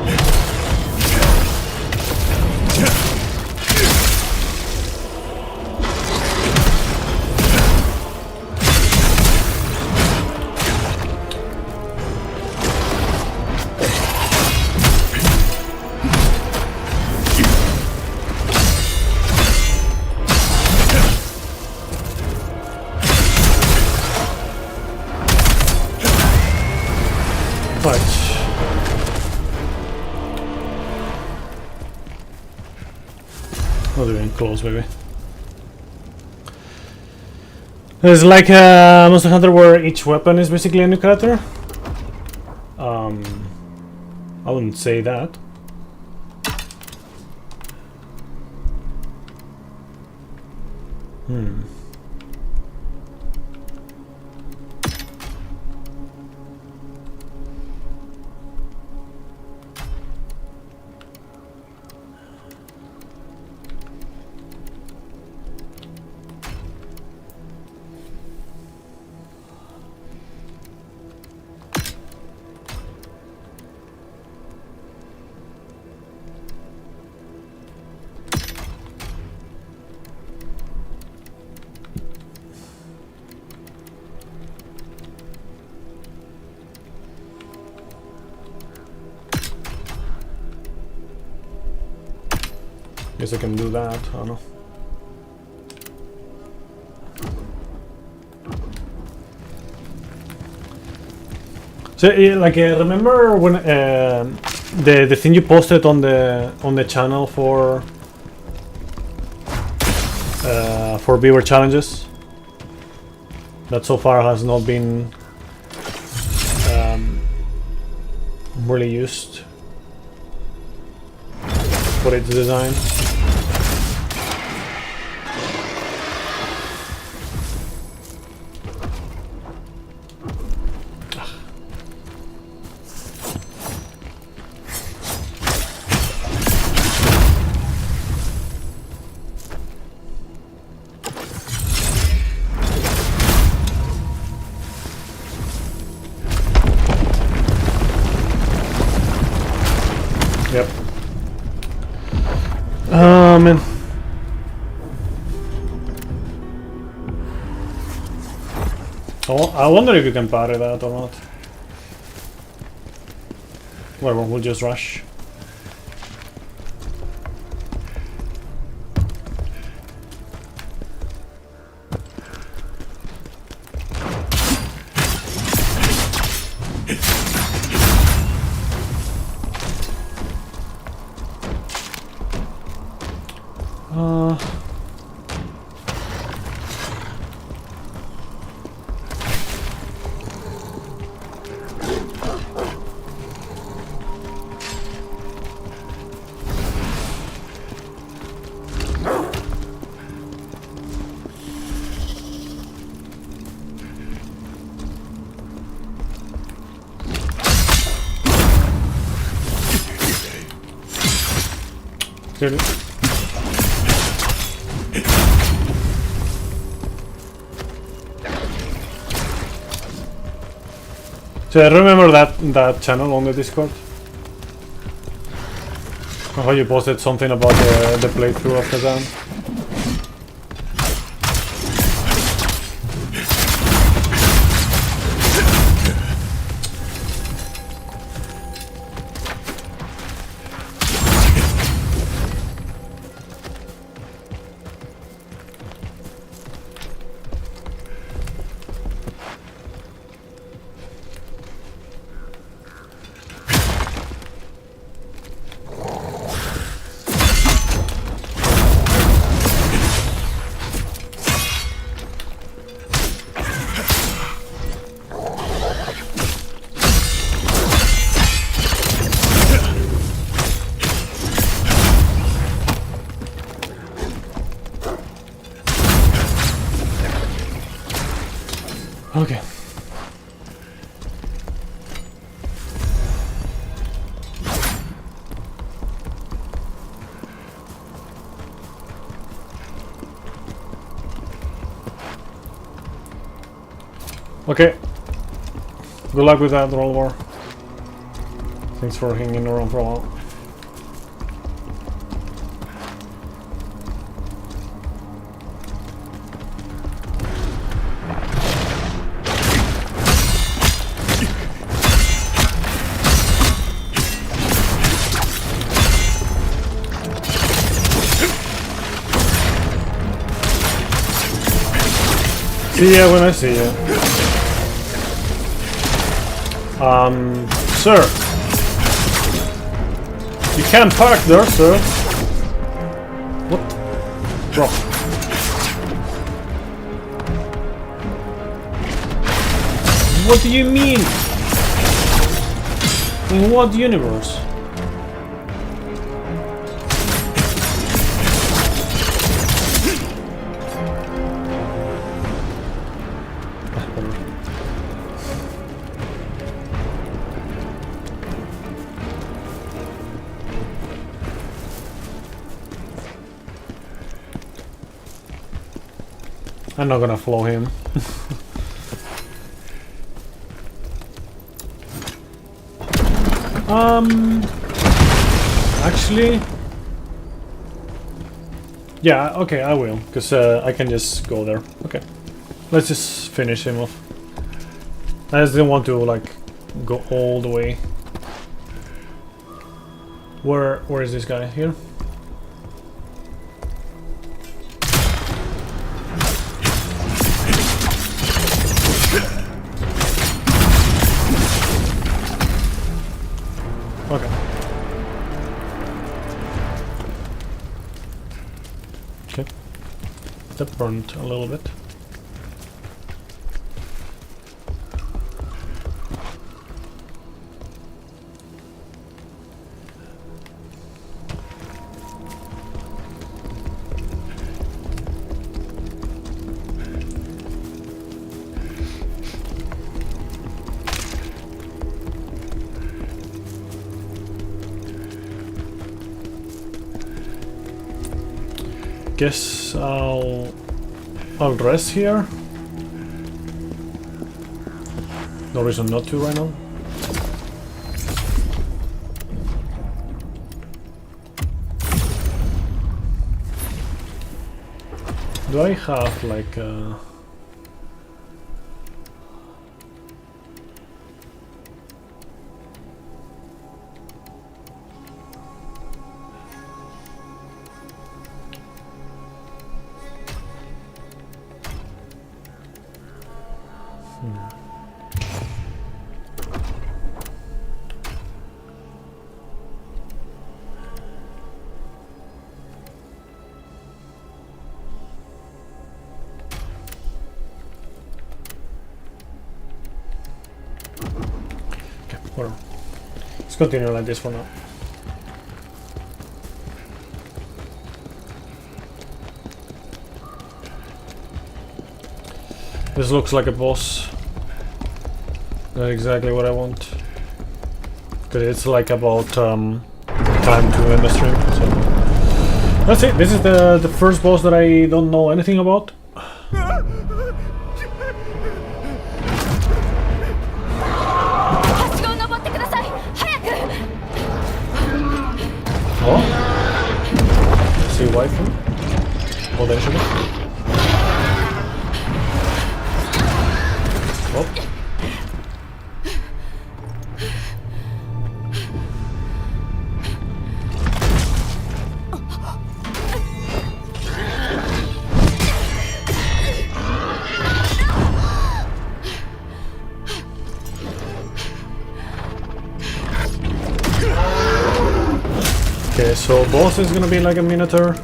Not even close, baby. It's like Monster Hunter where each weapon is basically a new character. I wouldn't say that. Guess I can do that. I don't know. So, like, remember when the thing you posted on the channel for viewer challenges? That so far has not been really used for its design. Yep. Man. Oh, I wonder if you can parry that or not. Whatever, we'll just rush. Clearly. So I remember that channel on the Discord. How you posted something about the playthrough of Khazan. Okay. Okay. Good luck with that, Roll War. Thanks for hanging around for a while. See ya when I see ya. Sir. You can't park there, sir. What? Drop. What do you mean? In what universe? I'm not gonna follow him. Actually, yeah, okay, I will, because I can just go there. Okay, let's just finish him off. I just didn't want to like go all the way. Where is this guy? Here? Okay. That burned a little bit. Guess I'll rest here. No reason not to right now. Do I have like whatever. Let's continue like this for now. This looks like a boss. Not exactly what I want. Because it's like about time to end the stream. So that's it. This is the first boss that I don't know anything about. Oh? See waifu? Oh, there should be. Oh. Okay, so boss is gonna be like a minotaur.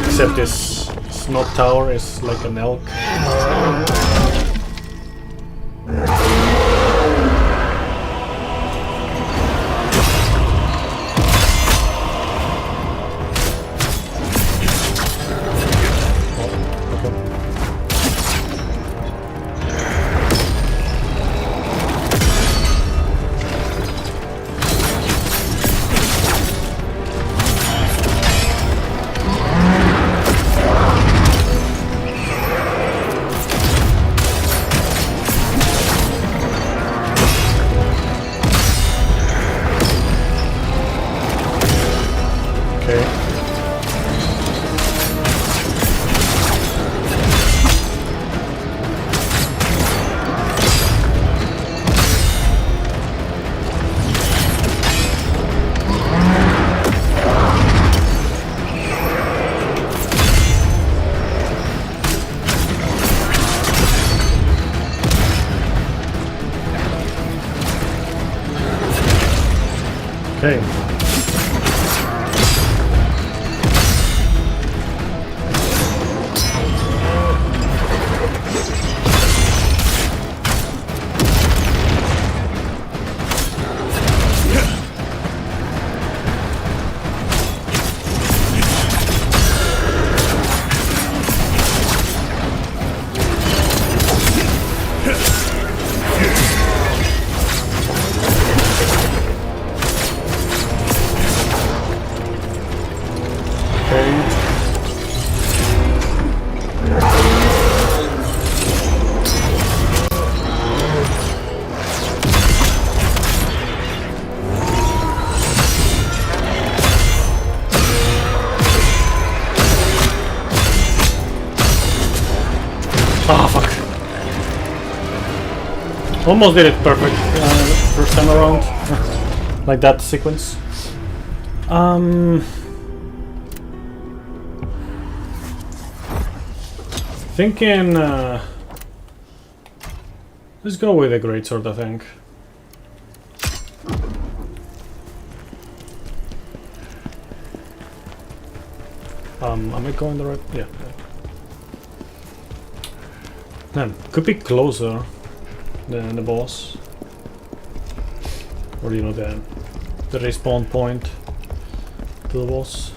Except this snot tower is like an elk. Okay. Ah, fuck. Almost did it perfect first time around. Like that sequence. Thinking let's go with a greatsword, I think. Am I going the right? Yeah. Man, could be closer than the boss. Or you know the respawn point to the boss.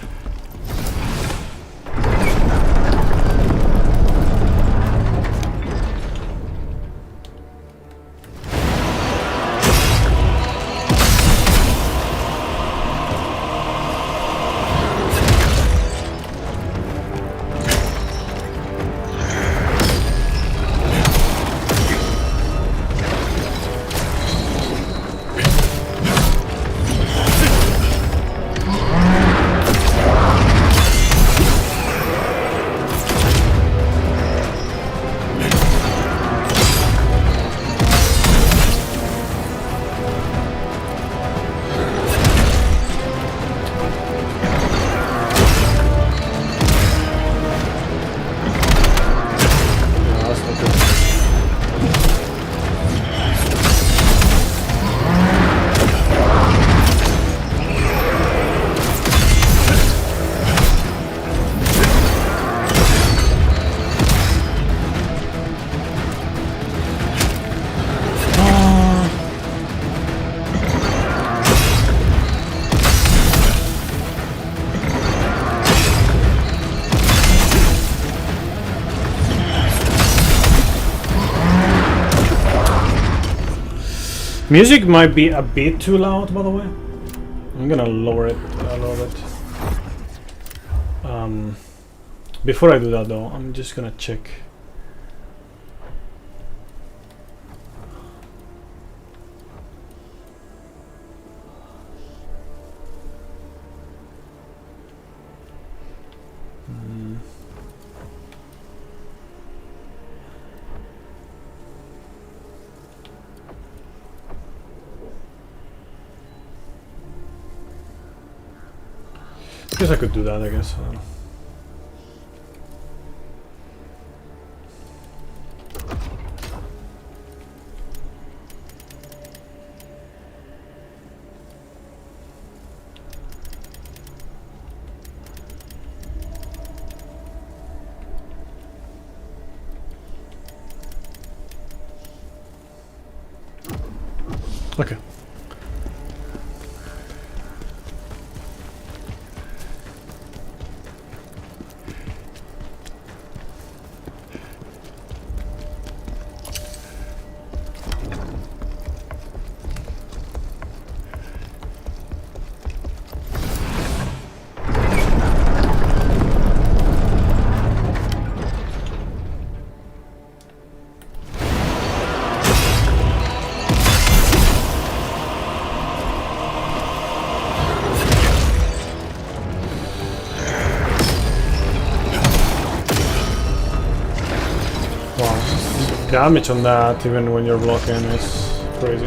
Music might be a bit too loud, by the way. I'm gonna lower it a little bit. Before I do that though, I'm just gonna check. Guess I could do that, I guess. Okay. Damage on that, even when you're blocking, is crazy.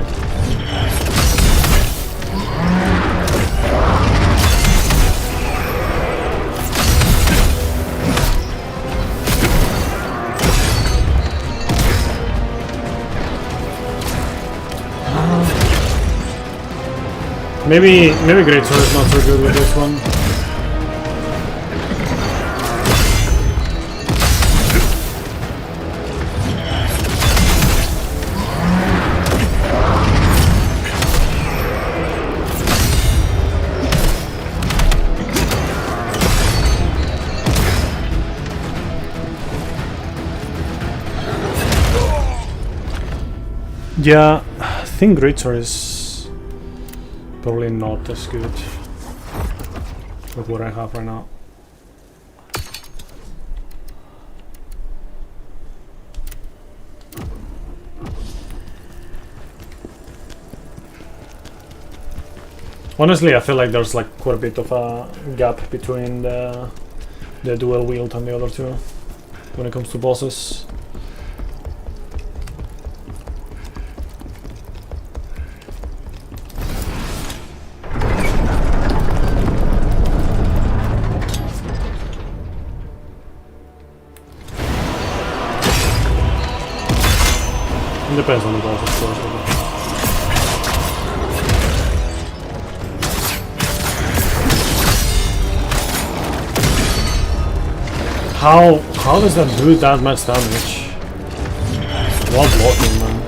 Maybe Greatsword is not so good with this one. Yeah, I think Greatsword is probably not as good with what I have right now. Honestly, I feel like there's like quite a bit of a gap between the dual wield and the other two when it comes to bosses. Depends on the boss, of course. How does that do that much damage? While blocking, man.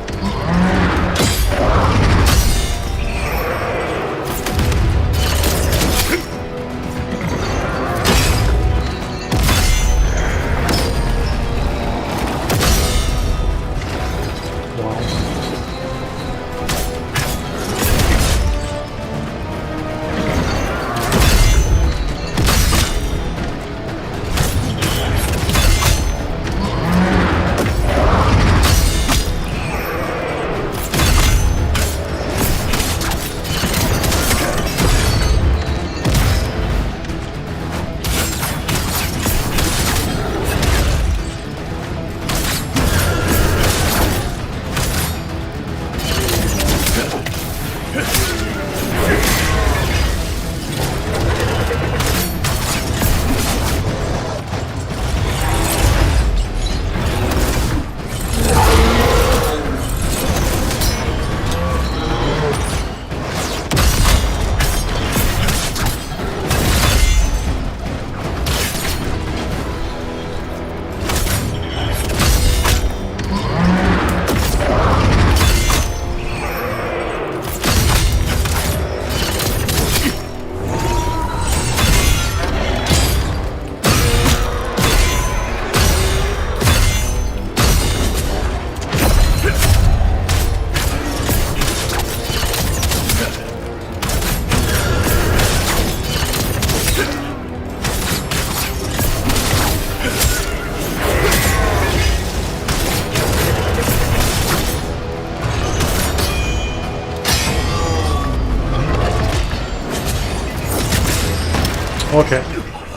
Okay,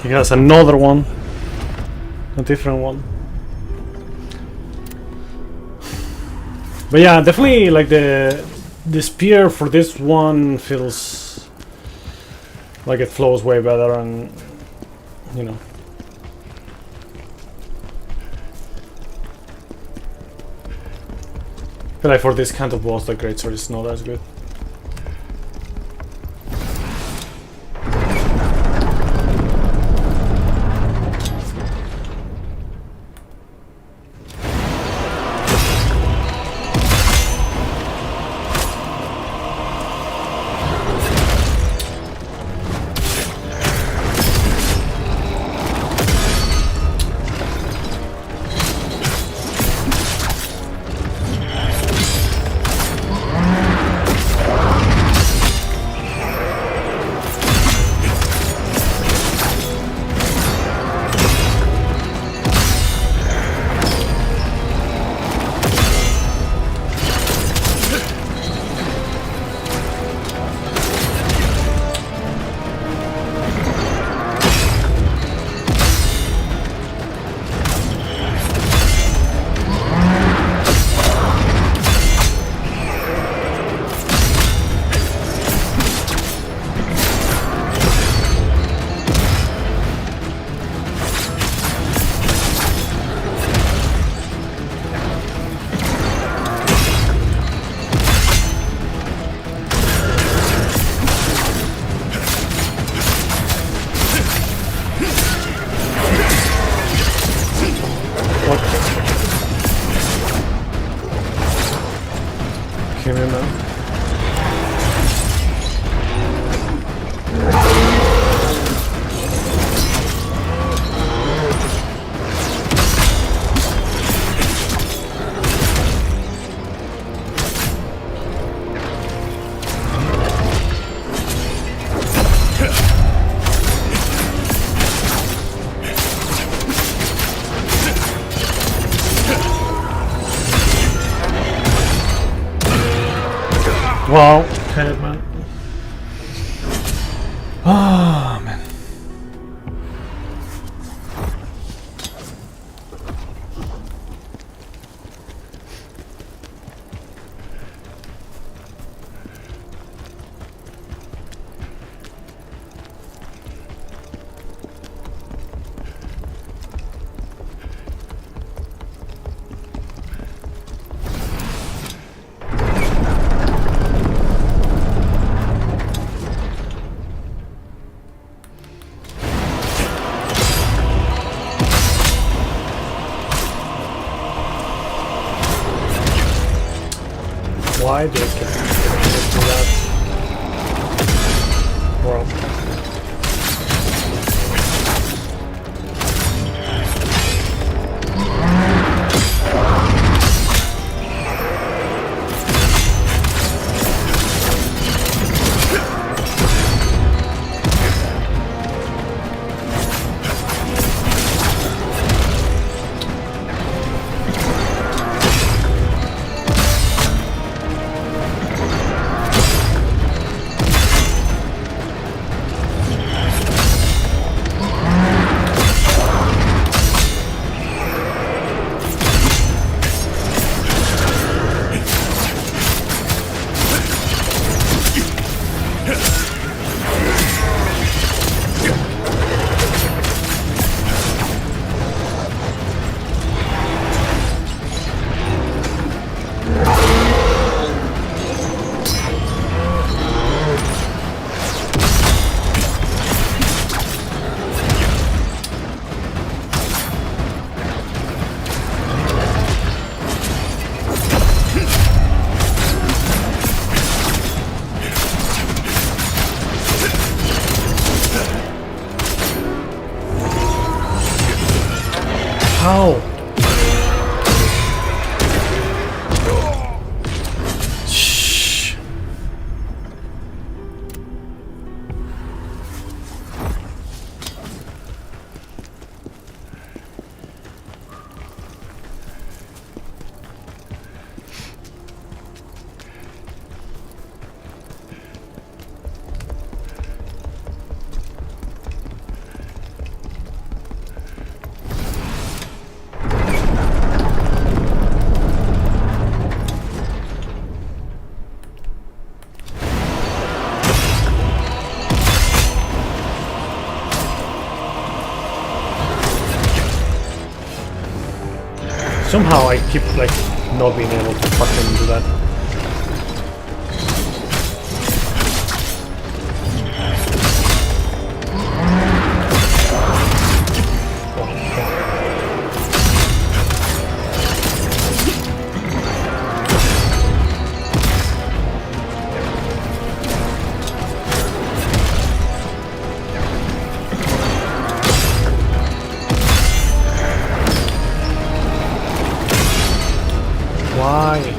he has another one, a different one. But yeah, definitely like the spear for this one feels like it flows way better, and you know. I feel like for this kind of boss, the greatsword is not as good. Wow, okay, man. Oh, man. Why do I keep do that? Well. How? Shh. Somehow I keep like not being able to fucking do that. Why?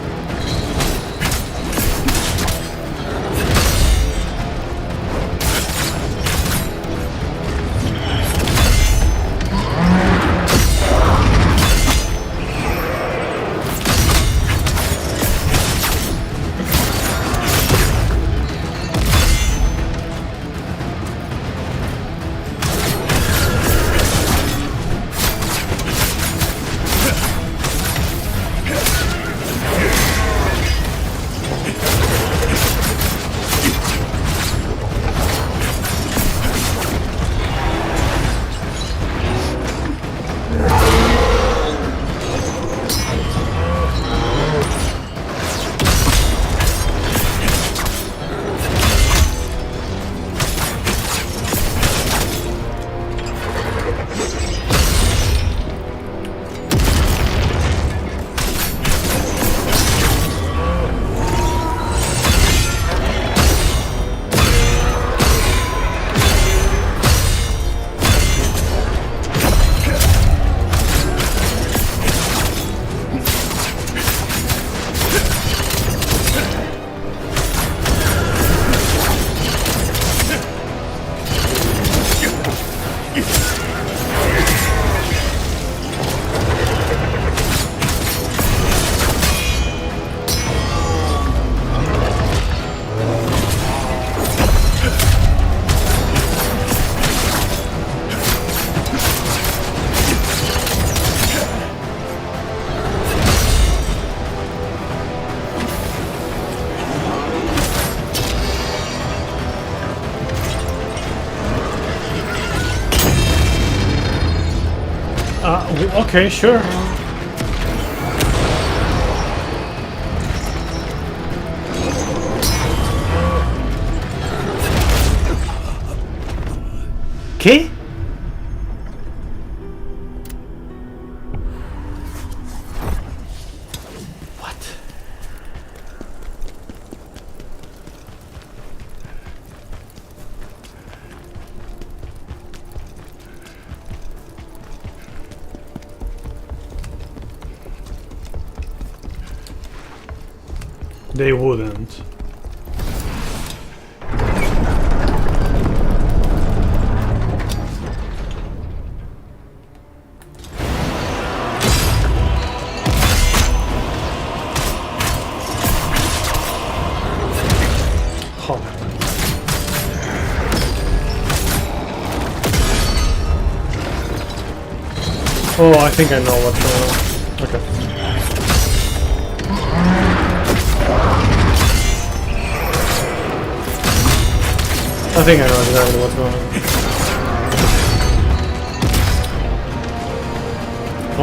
Okay, sure. ¿Qué? What? They wouldn't. Oh, I think I know what's going on. Okay. I think I know exactly what's going on.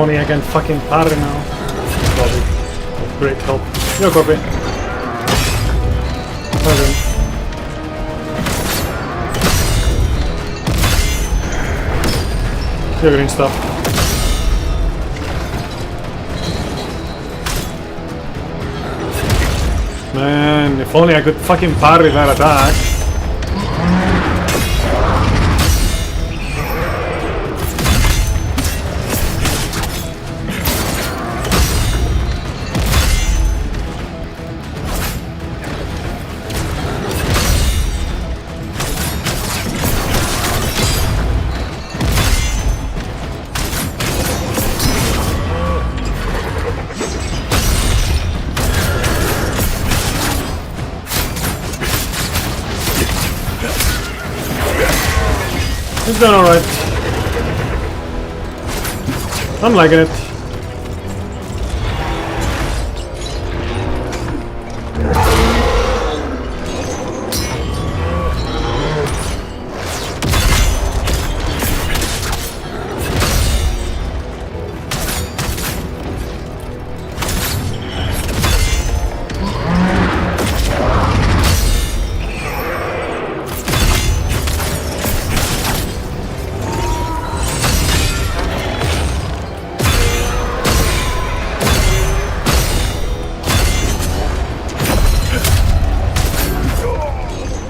Only I can fucking parry now. Copy. With great help. Yo, copy. Okay. You're green stuff. Man, if only I could fucking parry that attack. It's done alright. I'm liking it.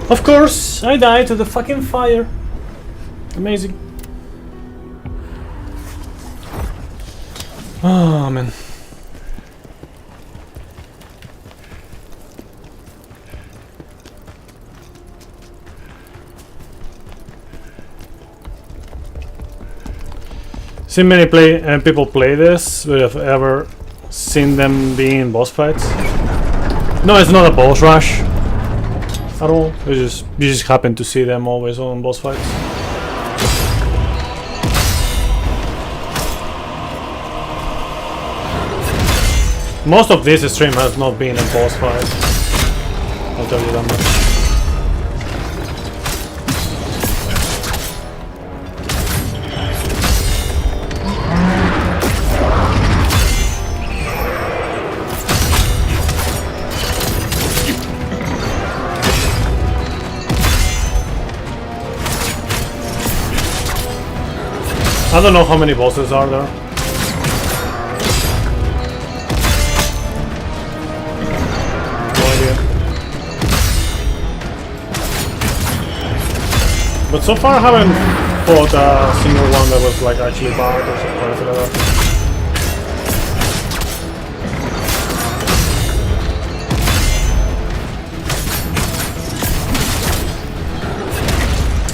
Of course, I died to the fucking fire. Amazing. Oh man. Seen many people play this, but have ever seen them be in boss fights? No, it's not a boss rush at all. You just happen to see them always on boss fights. Most of this stream has not been a boss fight. I'll tell you that much. I don't know how many bosses are there. No idea. But so far I haven't fought a single one that was like actually bad or something like that.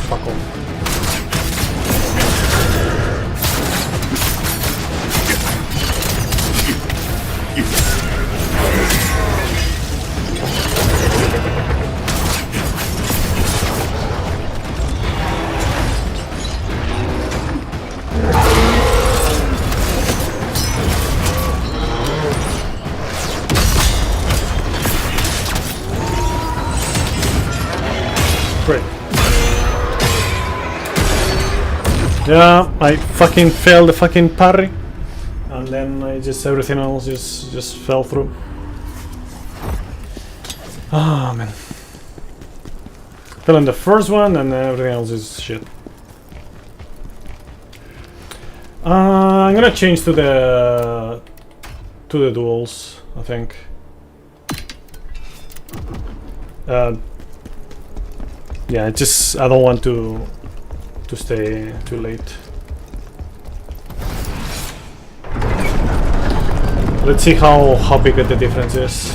Fuck off. Great. Yeah, I fucking failed the fucking parry, and then I just everything else just fell through. Ah, man. Fell in the first one, and everything else is shit. I'm gonna change to the duels, I think. Yeah, I don't want to stay too late. Let's see how big the difference is.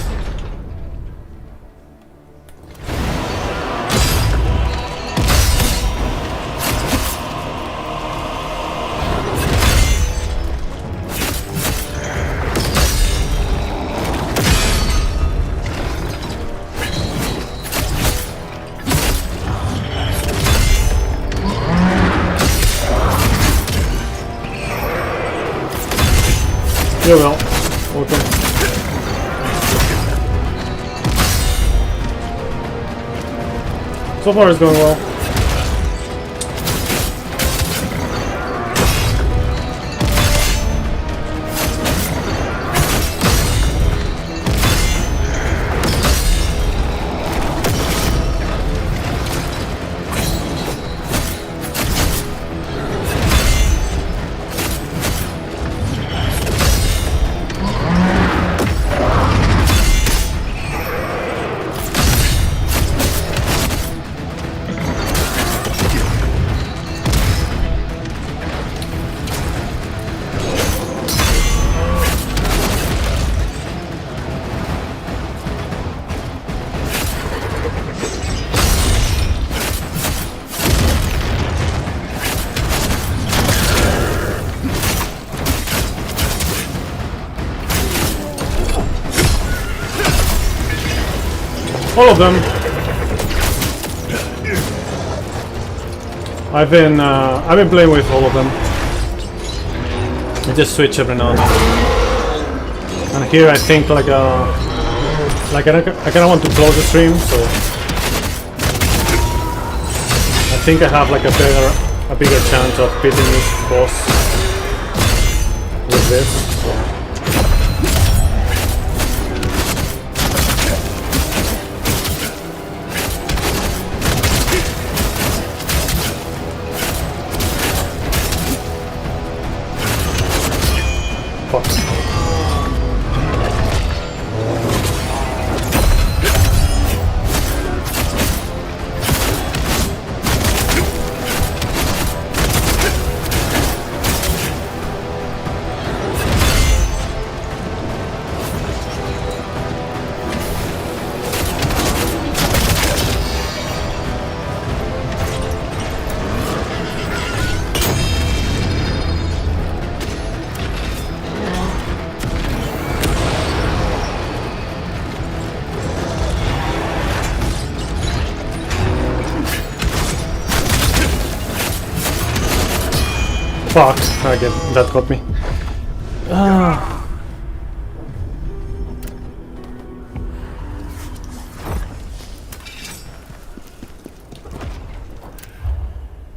You will. Welcome. So far it's going well. All of them. I've been playing with all of them. I just switch every now and then. And here I think I kind of want to close the stream, so I think I have like a bigger chance of beating this boss with this. Fuck, that got me.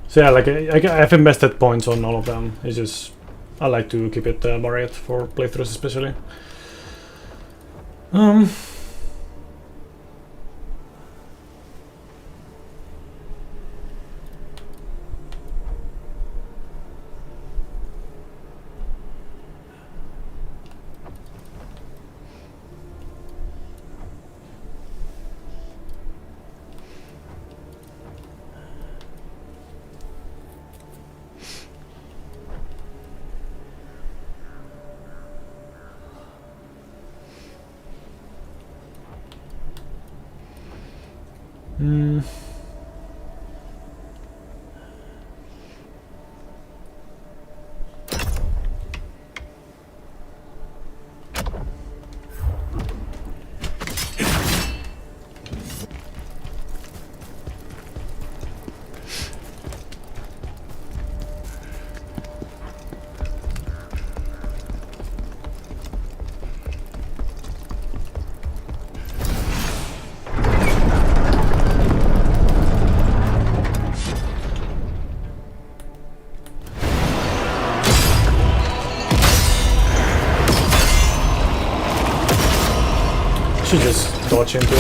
So yeah, like I've invested points on all of them. It's just I like to keep it varied for playthroughs especially. Should just dodge into it.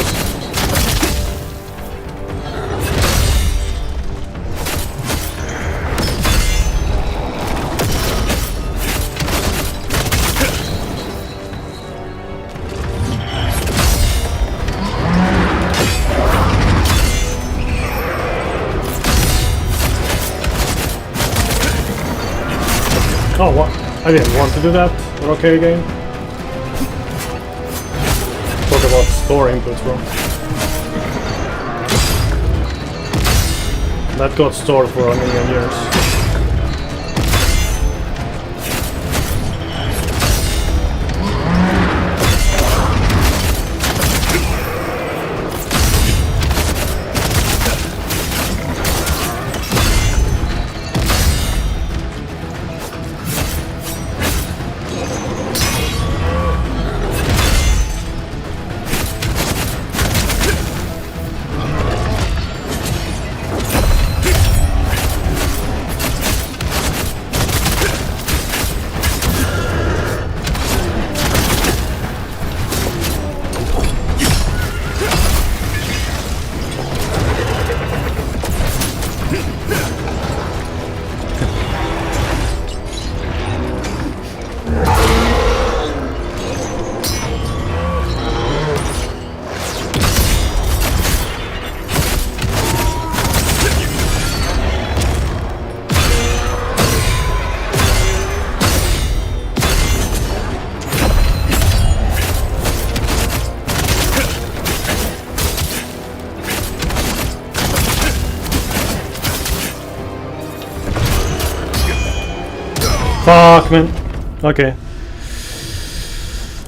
Oh, what? I didn't want to do that. We're okay again. Talk about store inputs, bro. That got stored for a million years. Fuck, man. Okay.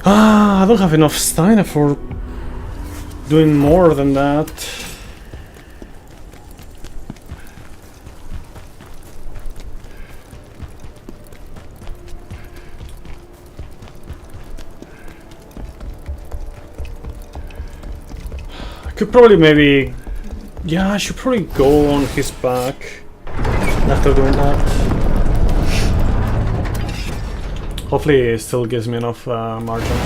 I don't have enough stamina for doing more than that. I could probably maybe... Yeah, I should probably go on his back after doing that. Hopefully it still gives me enough margin.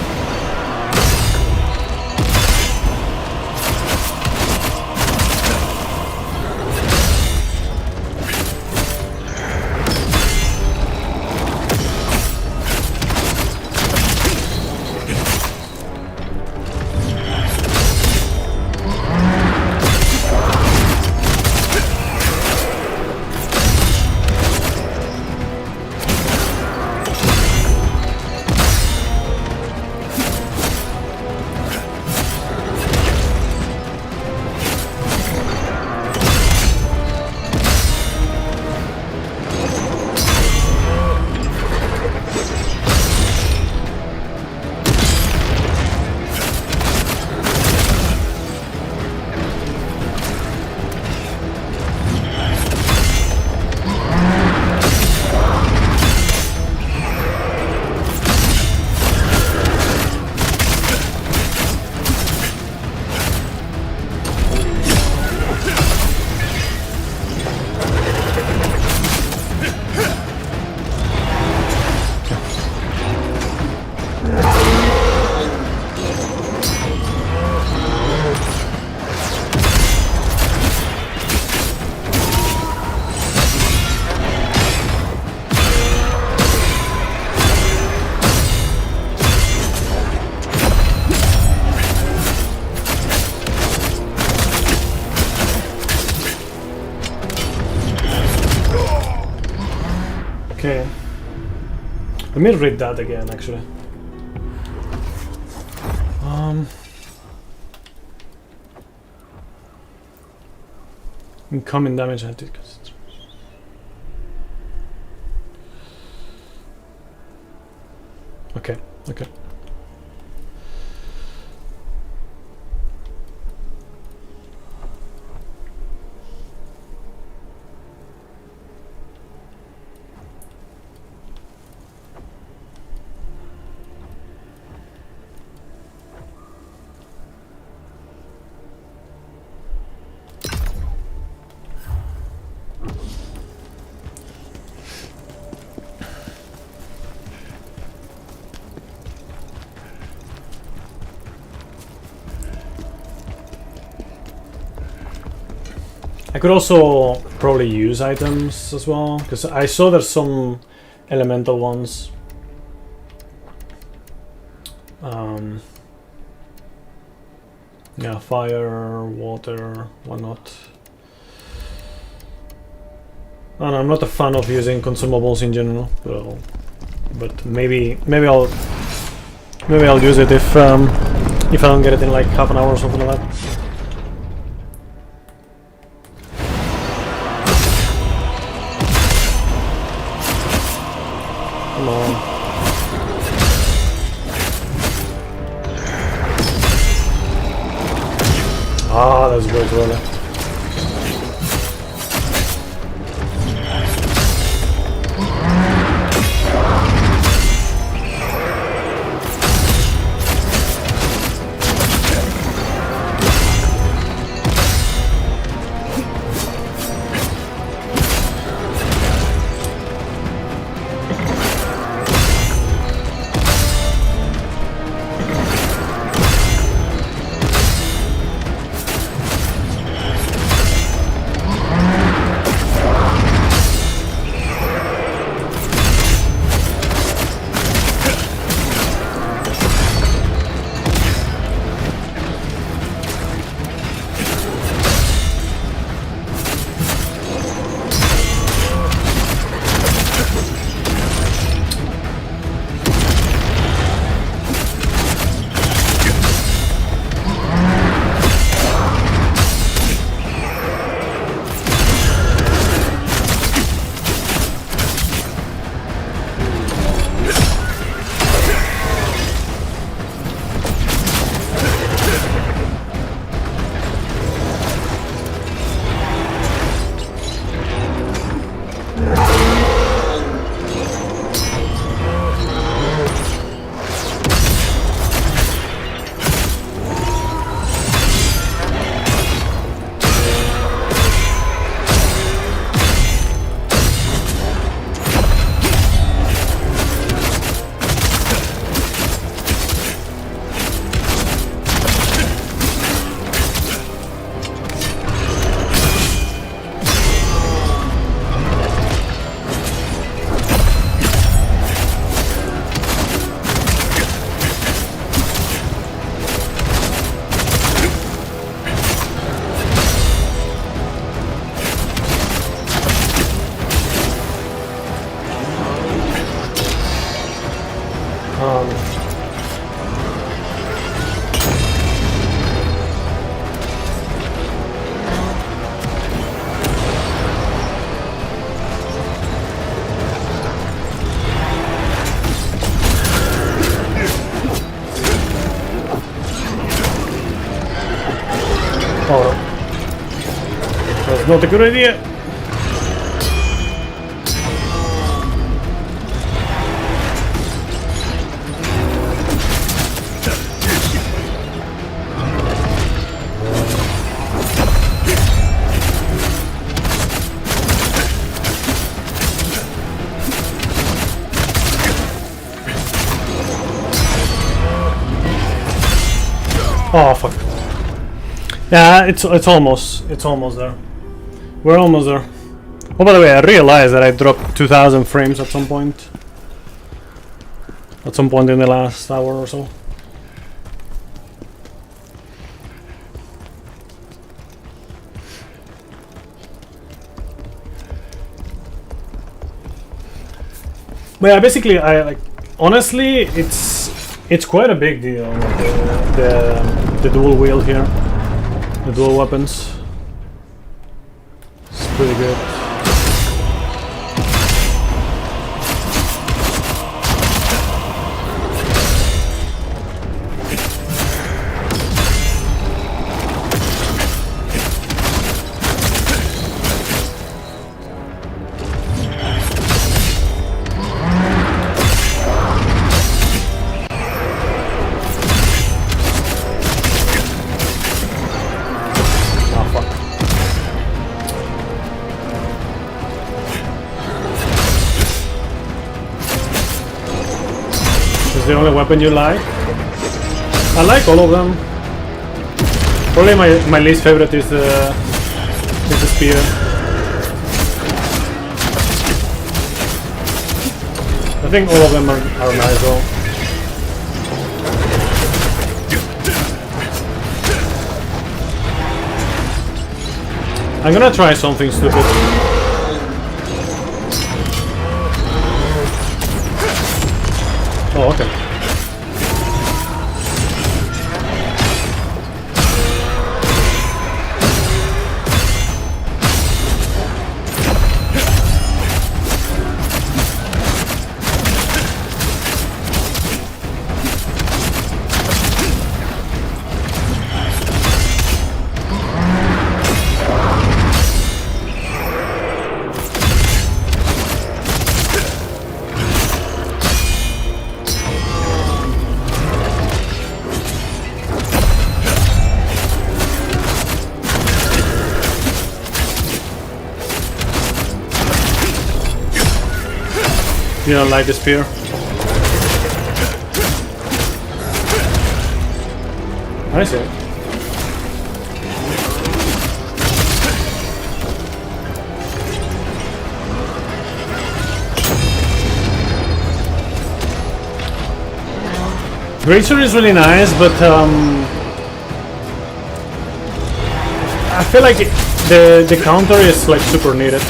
Okay. Let me read that again, actually. Incoming damage. Okay, okay. I could also probably use items as well, because I saw there's some elemental ones. Yeah, fire, water, whatnot. And I'm not a fan of using consumables in general, but maybe I'll use it if I don't get it in like half an hour or something like that. Come on. Ah, that's great, really. Oh, that's not a good idea. Oh fuck. Yeah, it's almost there. We're almost there. Oh, by the way, I realized that I dropped 2000 frames at some point. At some point in the last hour or so. But yeah, basically, honestly, it's quite a big deal. The dual wheel here, the dual weapons. It's pretty good. The only weapon you like? I like all of them. Probably my least favorite is the spear. I think all of them are nice though. I'm gonna try something stupid. Oh, okay. You don't like the spear? I see. Greatsword is really nice, but I feel like the counter is like super needed.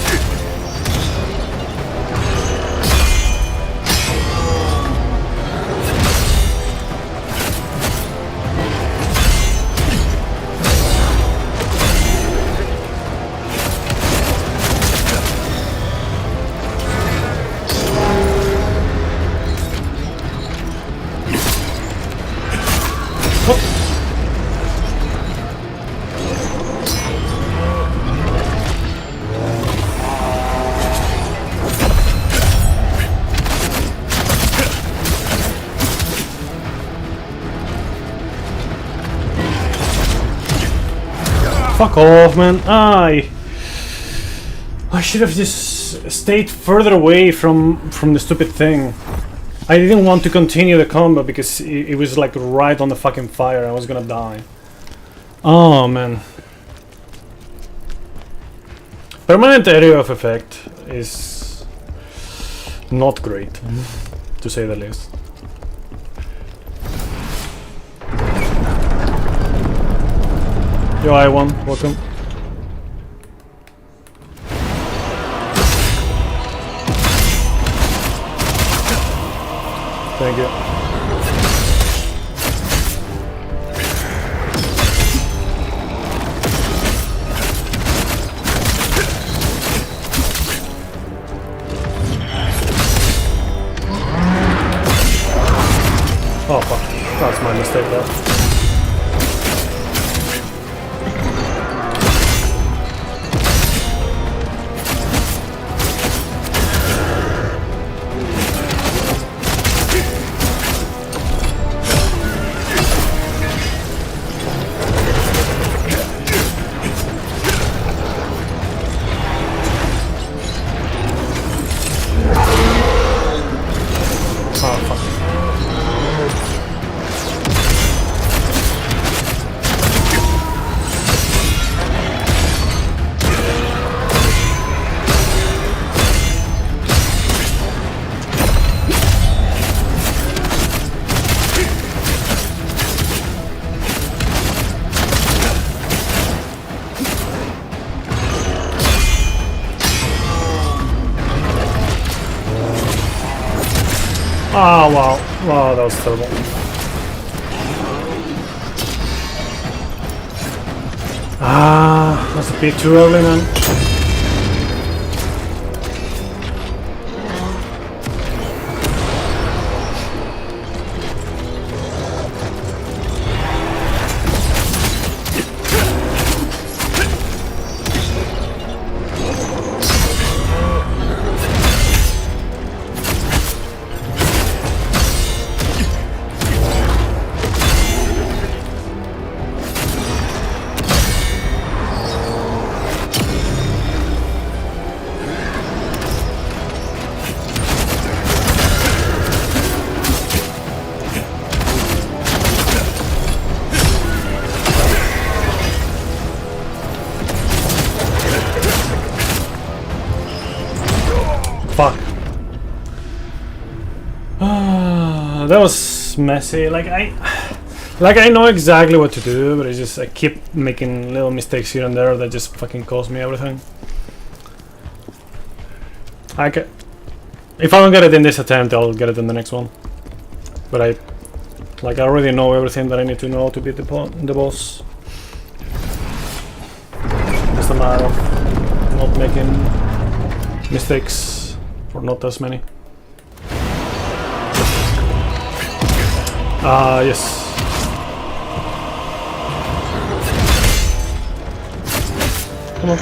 Fuck off, man. I should have just stayed further away from the stupid thing. I didn't want to continue the combat because it was like right on the fucking fire. I was gonna die. Oh, man. Permanent area of effect is not great, to say the least. Yo, I1, welcome. Thank you. That's my mistake there. Ah, wow. Wow, that was terrible. Ah, that's a bit too early, man. Fuck. That was messy. Like I know exactly what to do, but I keep making little mistakes here and there that just fucking cost me everything. If I don't get it in this attempt, I'll get it in the next one. But I already know everything that I need to know to beat the boss. Just a matter of not making mistakes. Or not as many. Yes. Come on.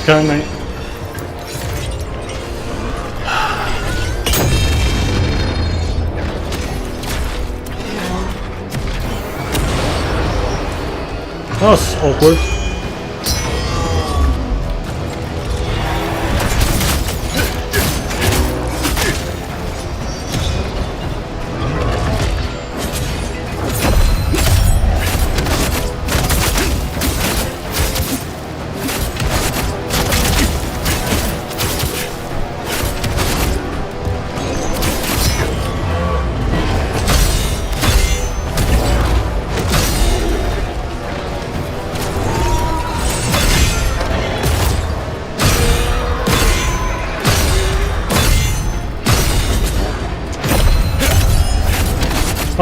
Okay, mate. That was awkward.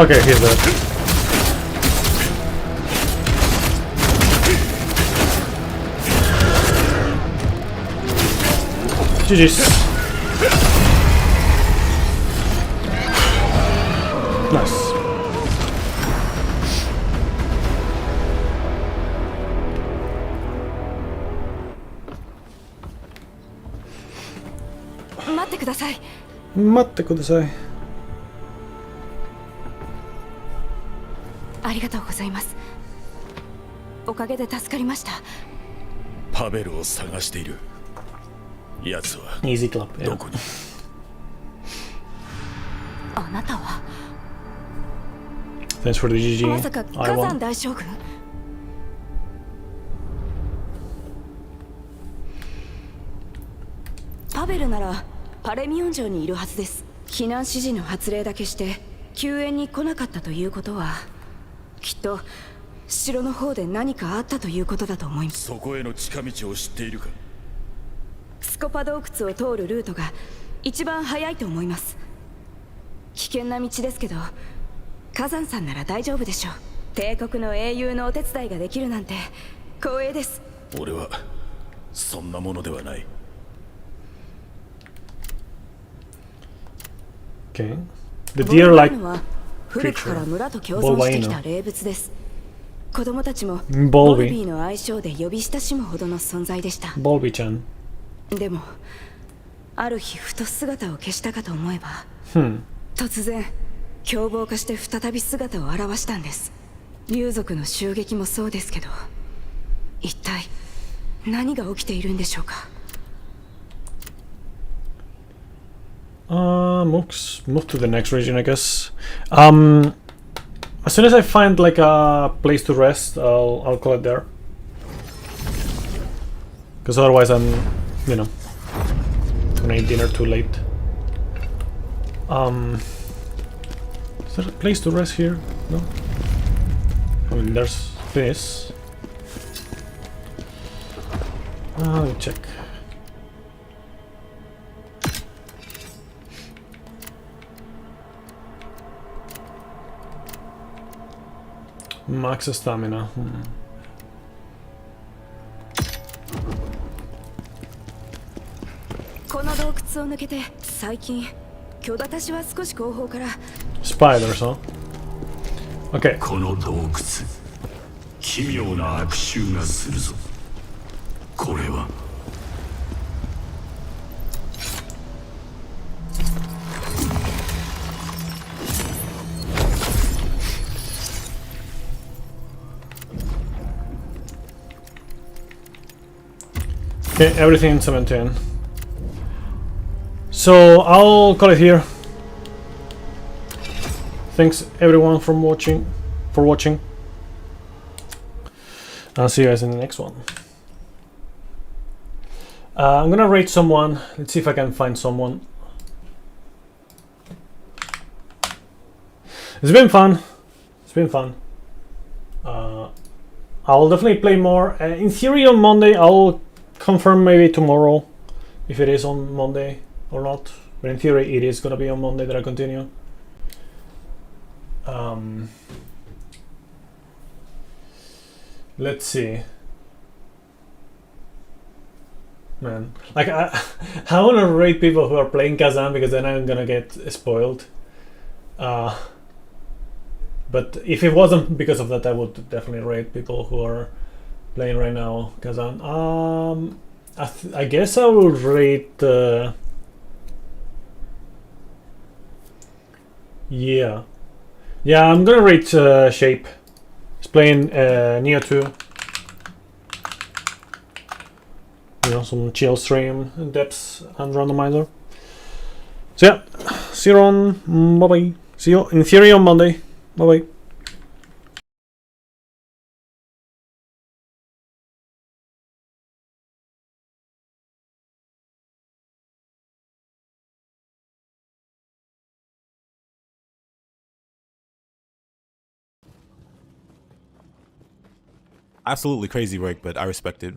Okay, he's dead. GG's. Nice. Matte kudasai. ありがとうございます。おかげで助かりました。パベルを探している。奴は Easy clap. Yeah. どこに？あなたは Thanks for the GG. まさか I 火山 won. 大将軍？パベルならパレミオン城にいるはずです。避難指示の発令だけして救援に来なかったということは、きっと城の方で何かあったということだと思います。そこへの近道を知っているか？スコパ洞窟を通るルートが一番早いと思います。危険な道ですけど、火山さんなら大丈夫でしょう。帝国の英雄のお手伝いができるなんて光栄です。俺はそんなものではない。Okay. The deer like 古くから村と共存してきた霊物です。子供たちもボルビボルビーの愛称で呼び親しむほどの存在でした。ボルビーちゃん。でもある日ふと姿を消したかと思えば、突然凶暴化して再び姿を現したんです。竜族の襲撃もそうですけど、一体何が起きているんでしょうか。Move to the next region, I guess. As soon as I find like a place to rest, I'll call it there. Because otherwise I'm, you know, gonna eat dinner too late. Is there a place to rest here? No? I mean, there's this. Let me check. Max stamina. この洞窟を抜けて最近巨大たちは少し後方から Spiders, huh? Okay. この洞窟、奇妙な悪臭がするぞ。これはOkay, everything in 17. So I'll call it here. Thanks everyone for watching. I'll see you guys in the next one. I'm gonna rate someone. Let's see if I can find someone. It's been fun. I'll definitely play more. In theory on Monday, I'll confirm maybe tomorrow if it is on Monday or not. But in theory, it is gonna be on Monday that I continue. Let's see. Man, like I wanna rate people who are playing Khazan because then I'm gonna get spoiled. But if it wasn't because of that, I would definitely rate people who are playing right now Khazan. I guess I will rate. Yeah, I'm gonna rate Shape. He's playing Neo 2. You know, some chill stream, depths, and randomizer. So yeah, see you on. Bye bye. See you in theory on Monday. Bye bye. Absolutely crazy work, but I respect it.